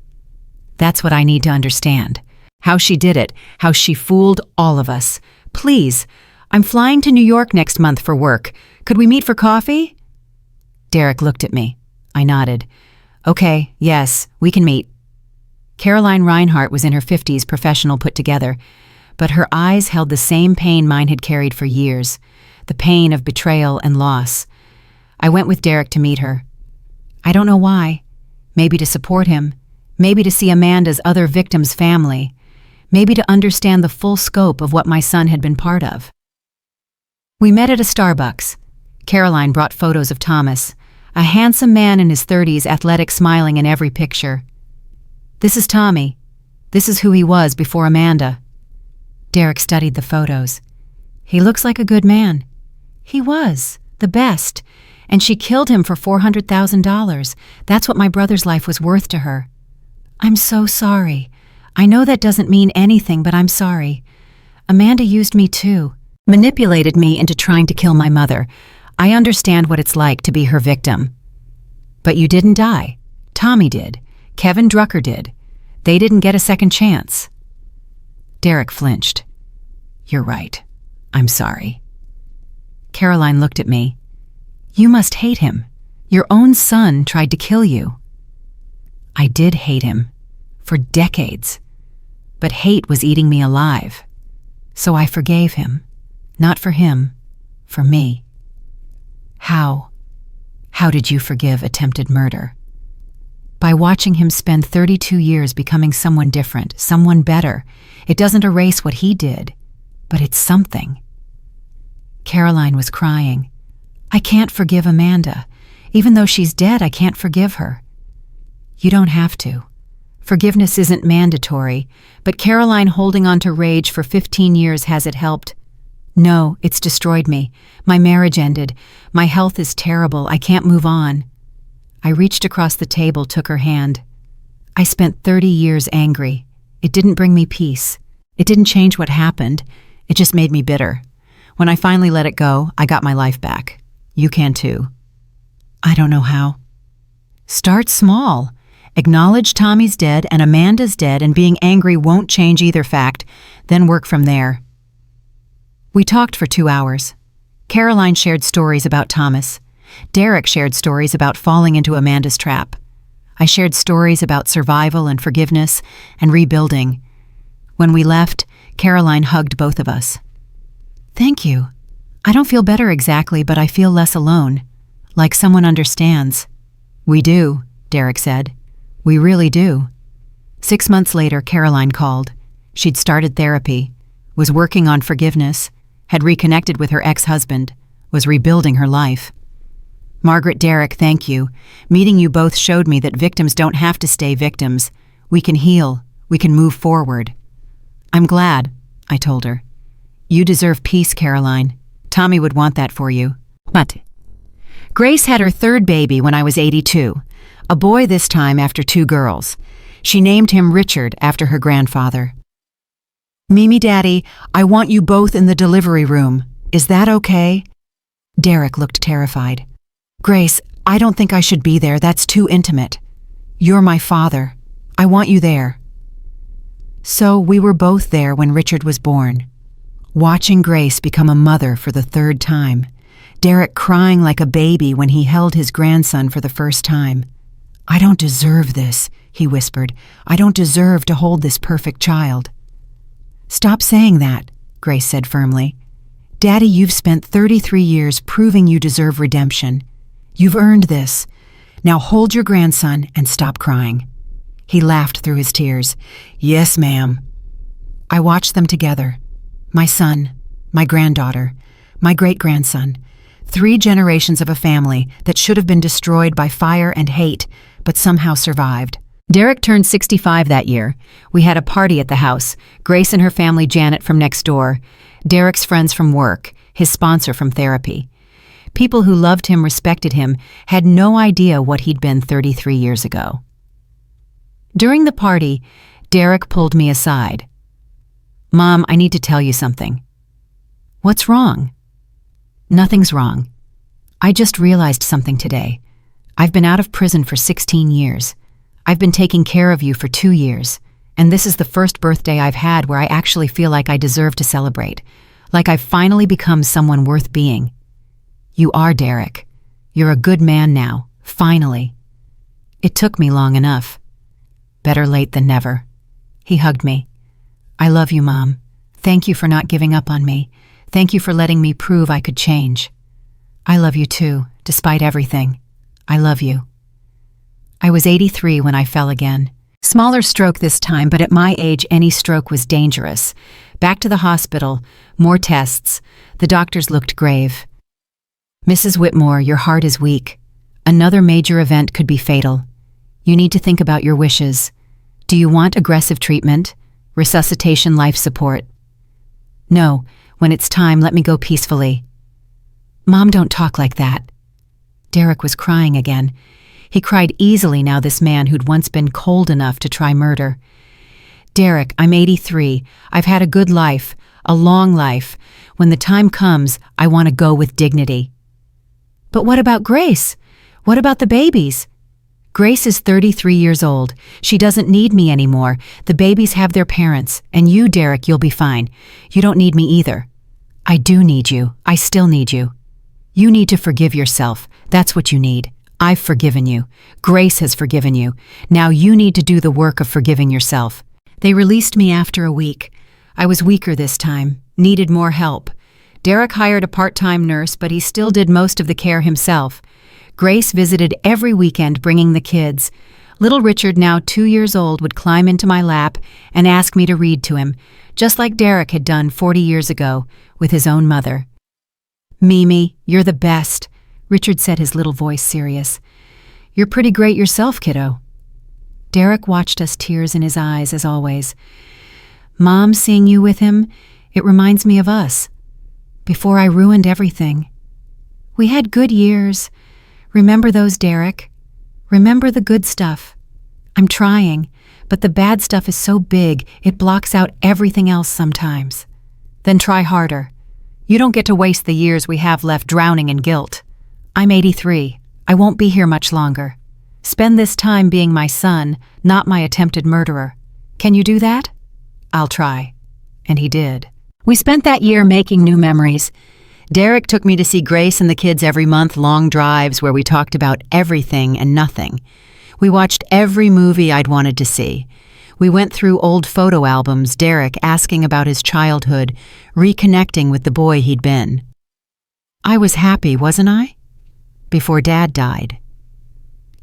That's what I need to understand. How she did it, how she fooled all of us. Please, I'm flying to New York next month for work. Could we meet for coffee? Derek looked at me. I nodded. Okay, yes, we can meet. Caroline Reinhardt was in her 50s, professional, put together, but her eyes held the same pain mine had carried for years, the pain of betrayal and loss. I went with Derek to meet her. I don't know why. Maybe to support him, maybe to see Amanda's other victims' family, maybe to understand the full scope of what my son had been part of. We met at a Starbucks. Caroline brought photos of Thomas, a handsome man in his 30s, athletic, smiling in every picture. This is Tommy. This is who he was before Amanda. Derek studied the photos. He looks like a good man. He was, the best. And she killed him for $400,000. That's what my brother's life was worth to her. I'm so sorry. I know that doesn't mean anything, but I'm sorry. Amanda used me too. Manipulated me into trying to kill my mother. I understand what it's like to be her victim. But you didn't die. Tommy did. Kevin Drucker did. They didn't get a second chance. Derek flinched. You're right. I'm sorry. Caroline looked at me. You must hate him. Your own son tried to kill you. I did hate him. For decades. But hate was eating me alive. So I forgave him. Not for him. For me. How? How did you forgive attempted murder? By watching him spend 32 years becoming someone different, someone better. It doesn't erase what he did, but it's something. Caroline was crying. I can't forgive Amanda. Even though she's dead, I can't forgive her. You don't have to. Forgiveness isn't mandatory, but Caroline holding on to rage for 15 years, has it helped? No, it's destroyed me. My marriage ended. My health is terrible. I can't move on. I reached across the table, took her hand. I spent 30 years angry. It didn't bring me peace. It didn't change what happened. It just made me bitter. When I finally let it go, I got my life back. You can too. I don't know how. Start small. Acknowledge Tommy's dead and Amanda's dead, and being angry won't change either fact. Then work from there. We talked for 2 hours. Caroline shared stories about Thomas. Derek shared stories about falling into Amanda's trap. I shared stories about survival and forgiveness and rebuilding. When we left, Caroline hugged both of us. Thank you. I don't feel better exactly, but I feel less alone. Like someone understands. We do, Derek said. We really do. 6 months later, Caroline called. She'd started therapy, was working on forgiveness, had reconnected with her ex-husband, was rebuilding her life. Margaret, Derek, thank you. Meeting you both showed me that victims don't have to stay victims. We can heal. We can move forward. I'm glad, I told her. You deserve peace, Caroline. Tommy would want that for you. But Grace had her 3rd baby when I was 82. A boy this time after 2 girls. She named him Richard after her grandfather. Mimi, Daddy, I want you both in the delivery room. Is that okay? Derek looked terrified. Grace, I don't think I should be there. That's too intimate. You're my father. I want you there. So we were both there when Richard was born, watching Grace become a mother for the third time, Derek crying like a baby when he held his grandson for the first time. I don't deserve this, he whispered. I don't deserve to hold this perfect child. Stop saying that, Grace said firmly. Daddy, you've spent 33 years proving you deserve redemption. You've earned this. Now hold your grandson and stop crying. He laughed through his tears. Yes, ma'am. I watched them together. My son, my granddaughter, my great-grandson. 3 generations of a family that should have been destroyed by fire and hate, but somehow survived. Derek turned 65 that year. We had a party at the house. Grace and her family, Janet from next door, Derek's friends from work, his sponsor from therapy. People who loved him, respected him, had no idea what he'd been 33 years ago. During the party, Derek pulled me aside. Mom, I need to tell you something. What's wrong? Nothing's wrong. I just realized something today. I've been out of prison for 16 years. I've been taking care of you for 2 years, and this is the first birthday I've had where I actually feel like I deserve to celebrate, like I've finally become someone worth being. You are, Derek. You're a good man now, finally. It took me long enough. Better late than never. He hugged me. I love you, Mom. Thank you for not giving up on me. Thank you for letting me prove I could change. I love you too, despite everything. I love you. I was 83 when I fell again. Smaller stroke this time, but at my age, any stroke was dangerous. Back to the hospital, more tests. The doctors looked grave. Mrs. Whitmore, your heart is weak. Another major event could be fatal. You need to think about your wishes. Do you want aggressive treatment? Resuscitation, life support? No, when it's time, let me go peacefully. Mom, don't talk like that. Derek was crying again. He cried easily now, this man who'd once been cold enough to try murder. Derek, I'm 83. I've had a good life, a long life. When the time comes, I want to go with dignity. But what about Grace? What about the babies? Grace is 33 years old. She doesn't need me anymore. The babies have their parents. And you, Derek, you'll be fine. You don't need me either. I do need you. I still need you. You need to forgive yourself. That's what you need. I've forgiven you. Grace has forgiven you. Now you need to do the work of forgiving yourself. They released me after a week. I was weaker this time, needed more help. Derek hired a part-time nurse, but he still did most of the care himself. Grace visited every weekend, bringing the kids. Little Richard, now 2 years old, would climb into my lap and ask me to read to him, just like Derek had done 40 years ago with his own mother. Mimi, you're the best, Richard said, his little voice serious. You're pretty great yourself, kiddo. Derek watched us, tears in his eyes as always. Mom, seeing you with him, it reminds me of us. Before I ruined everything. We had good years. Remember those, Derek? Remember the good stuff. I'm trying, but the bad stuff is so big it blocks out everything else sometimes. Then try harder. You don't get to waste the years we have left drowning in guilt. I'm 83. I won't be here much longer. Spend this time being my son, not my attempted murderer. Can you do that? I'll try. And he did. We spent that year making new memories. Derek took me to see Grace and the kids every month, long drives where we talked about everything and nothing. We watched every movie I'd wanted to see. We went through old photo albums, Derek asking about his childhood, reconnecting with the boy he'd been. I was happy, wasn't I? Before Dad died.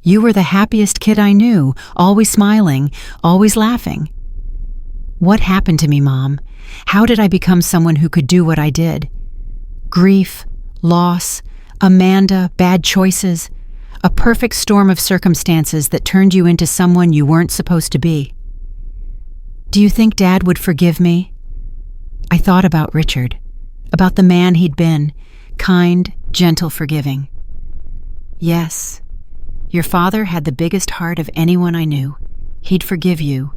You were the happiest kid I knew, always smiling, always laughing. What happened to me, Mom? How did I become someone who could do what I did? Grief, loss, Amanda, bad choices, a perfect storm of circumstances that turned you into someone you weren't supposed to be. Do you think Dad would forgive me? I thought about Richard, about the man he'd been, kind, gentle, forgiving. Yes, your father had the biggest heart of anyone I knew. He'd forgive you.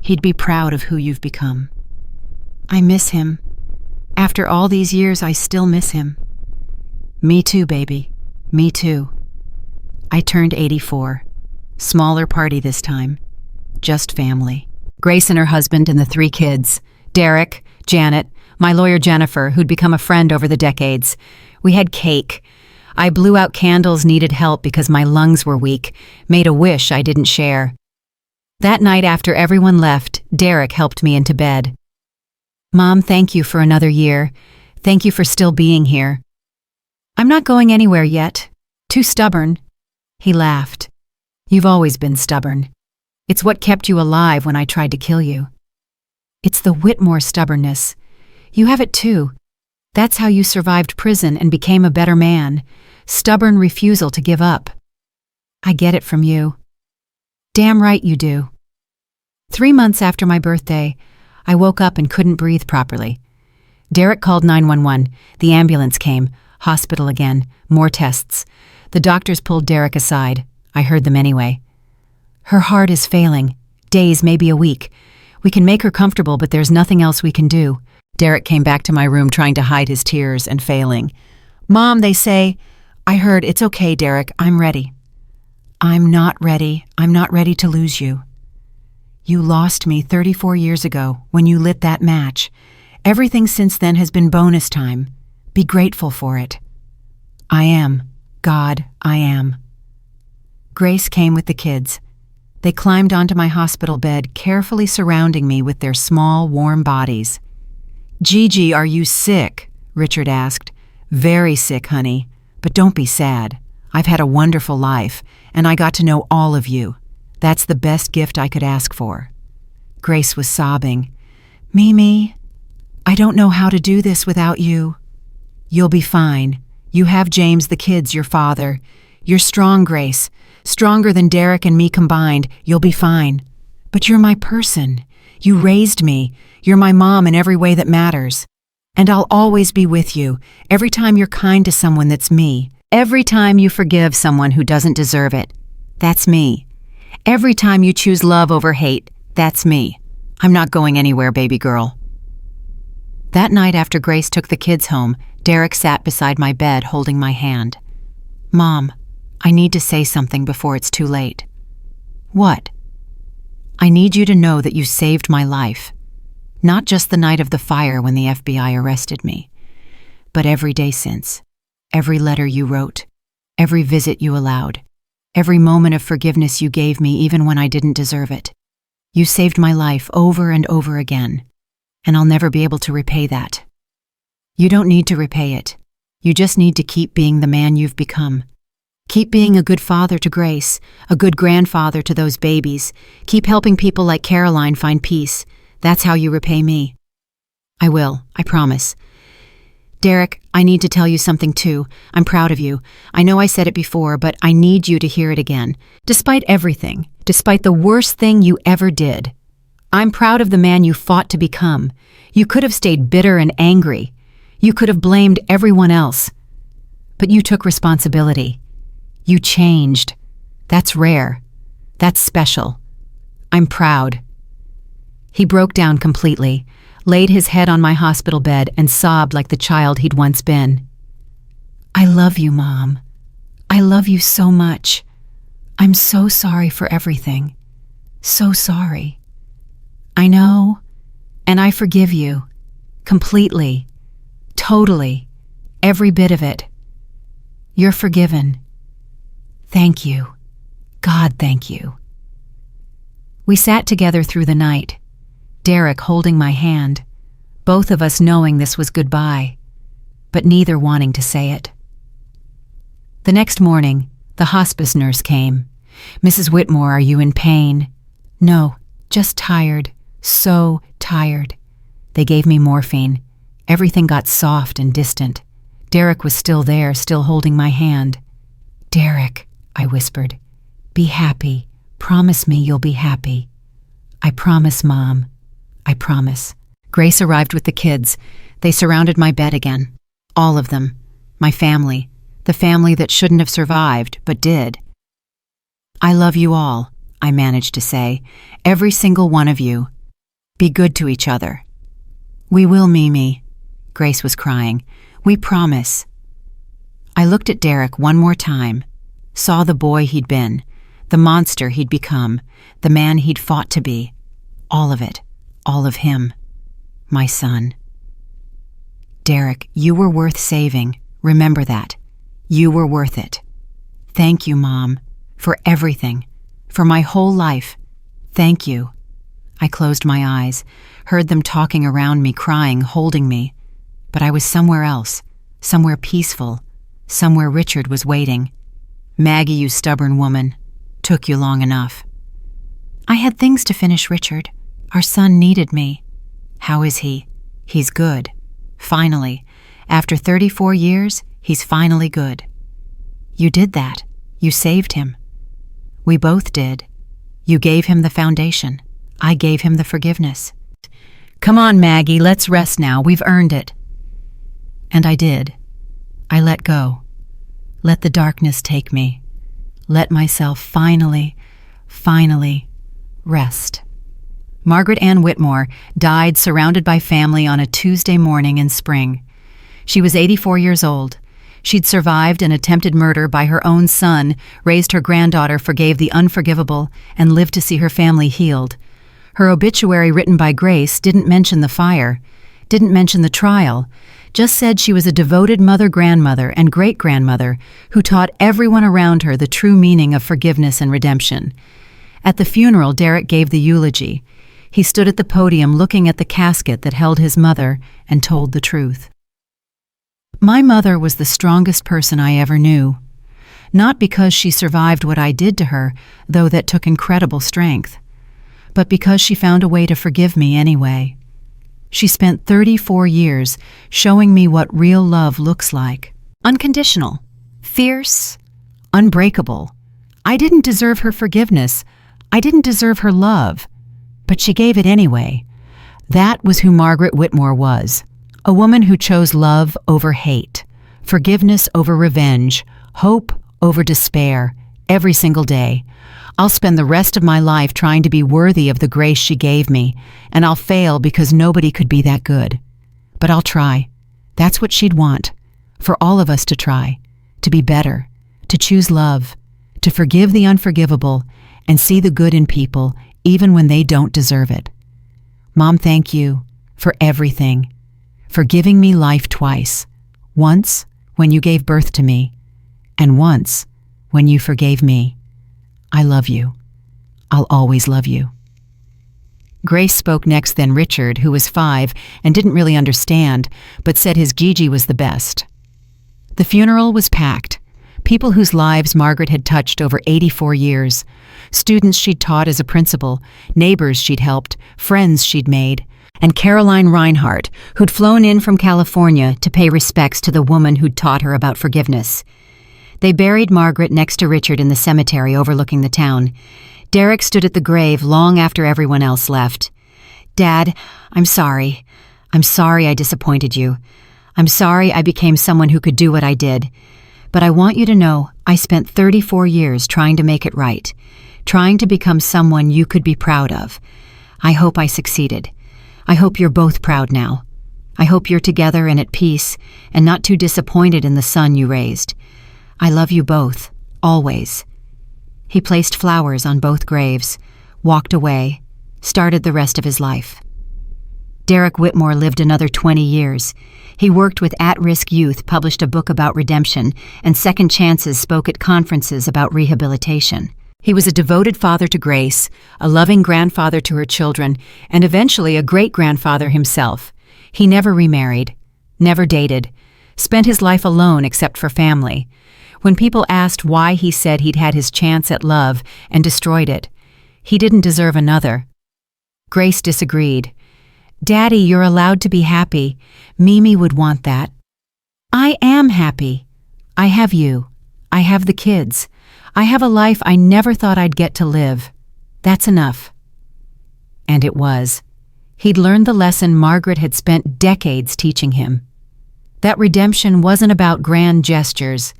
He'd be proud of who you've become. I miss him. After all these years, I still miss him. Me too, baby. Me too. I turned 84. Smaller party this time. Just family. Grace and her husband and the 3 kids. Derek, Janet, my lawyer Jennifer, who'd become a friend over the decades. We had cake. I blew out candles, needed help because my lungs were weak, made a wish I didn't share. That night after everyone left, Derek helped me into bed. Mom, thank you for another year. Thank you for still being here. I'm not going anywhere yet. Too stubborn. He laughed. You've always been stubborn. It's what kept you alive when I tried to kill you. It's the Whitmore stubbornness. You have it too. That's how you survived prison and became a better man. Stubborn refusal to give up. I get it from you. Damn right you do. 3 months after my birthday, I woke up and couldn't breathe properly. Derek called 911. The ambulance came. Hospital again. More tests. The doctors pulled Derek aside. I heard them anyway. Her heart is failing. Days, maybe a week. We can make her comfortable, but there's nothing else we can do. Derek came back to my room trying to hide his tears and failing. Mom, they say. I heard, it's okay, Derek. I'm ready. I'm not ready. I'm not ready to lose you. You lost me 34 years ago when you lit that match. Everything since then has been bonus time. Be grateful for it. I am. God, I am. Grace came with the kids. They climbed onto my hospital bed, carefully surrounding me with their small, warm bodies. Gigi, are you sick? Richard asked. Very sick, honey. But don't be sad. I've had a wonderful life, and I got to know all of you. That's the best gift I could ask for. Grace was sobbing. Mimi, I don't know how to do this without you. You'll be fine. You have James, the kids, your father. You're strong, Grace. Stronger than Derek and me combined. You'll be fine. But you're my person. You raised me. You're my mom in every way that matters. And I'll always be with you. Every time you're kind to someone, that's me. Every time you forgive someone who doesn't deserve it, that's me. Every time you choose love over hate, that's me. I'm not going anywhere, baby girl. That night after Grace took the kids home, Derek sat beside my bed holding my hand. Mom, I need to say something before it's too late. What? I need you to know that you saved my life. Not just the night of the fire when the FBI arrested me, but every day since. Every letter you wrote, every visit you allowed, every moment of forgiveness you gave me even when I didn't deserve it. You saved my life over and over again, and I'll never be able to repay that. You don't need to repay it. You just need to keep being the man you've become. Keep being a good father to Grace, a good grandfather to those babies. Keep helping people like Caroline find peace. That's how you repay me. I will, I promise. Derek, I need to tell you something too. I'm proud of you. I know I said it before, but I need you to hear it again. Despite everything, despite the worst thing you ever did, I'm proud of the man you fought to become. You could have stayed bitter and angry. You could have blamed everyone else. But you took responsibility. You changed. That's rare. That's special. I'm proud. He broke down completely, laid his head on my hospital bed and sobbed like the child he'd once been. I love you, Mom. I love you so much. I'm so sorry for everything. So sorry. I know, and I forgive you. Completely. Totally. Every bit of it. You're forgiven. Thank you. God, thank you. We sat together through the night, Derek holding my hand, both of us knowing this was goodbye, but neither wanting to say it. The next morning, the hospice nurse came. Mrs. Whitmore, are you in pain? No, just tired. So tired. They gave me morphine. Everything got soft and distant. Derek was still there, still holding my hand. Derek, I whispered, be happy. Promise me you'll be happy. I promise, Mom. I promise. Grace arrived with the kids. They surrounded my bed again. All of them. My family. The family that shouldn't have survived, but did. I love you all, I managed to say. Every single one of you. Be good to each other. We will, Mimi. Grace was crying. We promise. I looked at Derek one more time, saw the boy he'd been, the monster he'd become, the man he'd fought to be. All of it, all of him. My son. Derek, you were worth saving. Remember that. You were worth it. Thank you, Mom, for everything, for my whole life. Thank you. I closed my eyes, heard them talking around me, crying, holding me. But I was somewhere else, somewhere peaceful, somewhere Richard was waiting. Maggie, you stubborn woman. Took you long enough. I had things to finish, Richard. Our son needed me. How is he? He's good. Finally. After 34 years, he's finally good. You did that. You saved him. We both did. You gave him the foundation. I gave him the forgiveness. Come on, Maggie, let's rest now. We've earned it. And I did. I let go. Let the darkness take me. Let myself finally rest. Margaret Ann Whitmore died surrounded by family on a Tuesday morning in spring. She was 84 years old. She'd survived an attempted murder by her own son, raised her granddaughter, forgave the unforgivable, and lived to see her family healed. Her obituary, written by Grace, didn't mention the fire, didn't mention the trial, just said she was a devoted mother-grandmother and great-grandmother who taught everyone around her the true meaning of forgiveness and redemption. At the funeral, Derek gave the eulogy. He stood at the podium looking at the casket that held his mother and told the truth. My mother was the strongest person I ever knew. Not because she survived what I did to her, though that took incredible strength, but because she found a way to forgive me anyway. She spent 34 years showing me what real love looks like. Unconditional, fierce, unbreakable. I didn't deserve her forgiveness. I didn't deserve her love. But she gave it anyway. That was who Margaret Whitmore was. A woman who chose love over hate, forgiveness over revenge, hope over despair, every single day. I'll spend the rest of my life trying to be worthy of the grace she gave me, and I'll fail because nobody could be that good. But I'll try. That's what she'd want, for all of us to try, to be better, to choose love, to forgive the unforgivable, and see the good in people even when they don't deserve it. Mom, thank you for everything, for giving me life twice. Once when you gave birth to me, and once when you forgave me. I love you. I'll always love you. Grace spoke next, then Richard, who was 5 and didn't really understand, but said his Gigi was the best. The funeral was packed. People whose lives Margaret had touched over 84 years. Students she'd taught as a principal, neighbors she'd helped, friends she'd made, and Caroline Reinhardt, who'd flown in from California to pay respects to the woman who'd taught her about forgiveness. They buried Margaret next to Richard in the cemetery overlooking the town. Derek stood at the grave long after everyone else left. Dad, I'm sorry. I'm sorry I disappointed you. I'm sorry I became someone who could do what I did. But I want you to know I spent 34 years trying to make it right, trying to become someone you could be proud of. I hope I succeeded. I hope you're both proud now. I hope you're together and at peace and not too disappointed in the son you raised. I love you both, always. He placed flowers on both graves, walked away, started the rest of his life. Derek Whitmore lived another 20 years. He worked with at-risk youth, published a book about redemption, and Second Chances spoke at conferences about rehabilitation. He was a devoted father to Grace, a loving grandfather to her children, and eventually a great-grandfather himself. He never remarried, never dated, spent his life alone except for family. When people asked why, he said he'd had his chance at love and destroyed it. He didn't deserve another. Grace disagreed. Daddy, you're allowed to be happy. Mimi would want that. I am happy. I have you. I have the kids. I have a life I never thought I'd get to live. That's enough. And it was. He'd learned the lesson Margaret had spent decades teaching him. That redemption wasn't about grand gestures.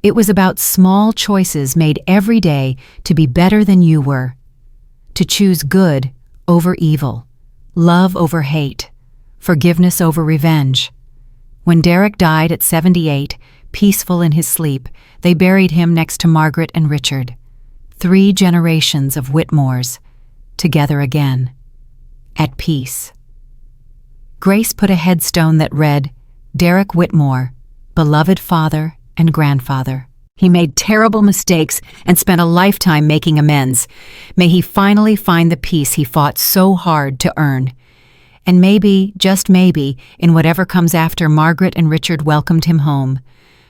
It was about small choices made every day to be better than you were. To choose good over evil, love over hate, forgiveness over revenge. When Derek died at 78, peaceful in his sleep, they buried him next to Margaret and Richard. 3 generations of Whitmores, together again, at peace. Grace put a headstone that read, Derek Whitmore, beloved father and grandfather. He made terrible mistakes and spent a lifetime making amends. May he finally find the peace he fought so hard to earn. And maybe, just maybe, in whatever comes after, Margaret and Richard welcomed him home,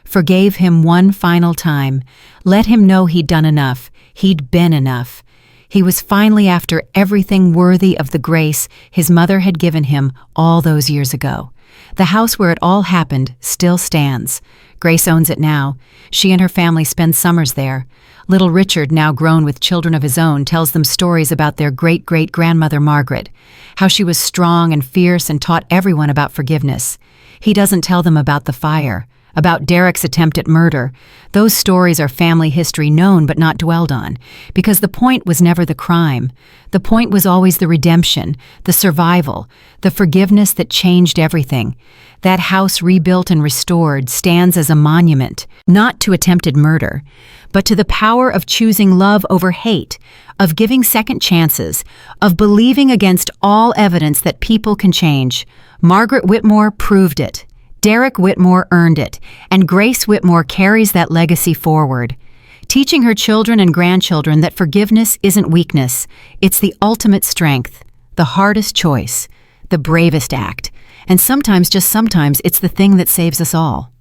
forgave him one final time, let him know he'd done enough, he'd been enough. He was finally after everything worthy of the grace his mother had given him all those years ago. The house where it all happened still stands. Grace owns it now. She and her family spend summers there. Little Richard, now grown with children of his own, tells them stories about their great-great-grandmother Margaret, how she was strong and fierce and taught everyone about forgiveness. He doesn't tell them about the fire, about Derek's attempt at murder. Those stories are family history known but not dwelled on, because the point was never the crime. The point was always the redemption, the survival, the forgiveness that changed everything. That house, rebuilt and restored, stands as a monument, not to attempted murder, but to the power of choosing love over hate, of giving second chances, of believing against all evidence that people can change. Margaret Whitmore proved it. Derek Whitmore earned it, and Grace Whitmore carries that legacy forward, teaching her children and grandchildren that forgiveness isn't weakness, it's the ultimate strength, the hardest choice, the bravest act, and sometimes, just sometimes, it's the thing that saves us all.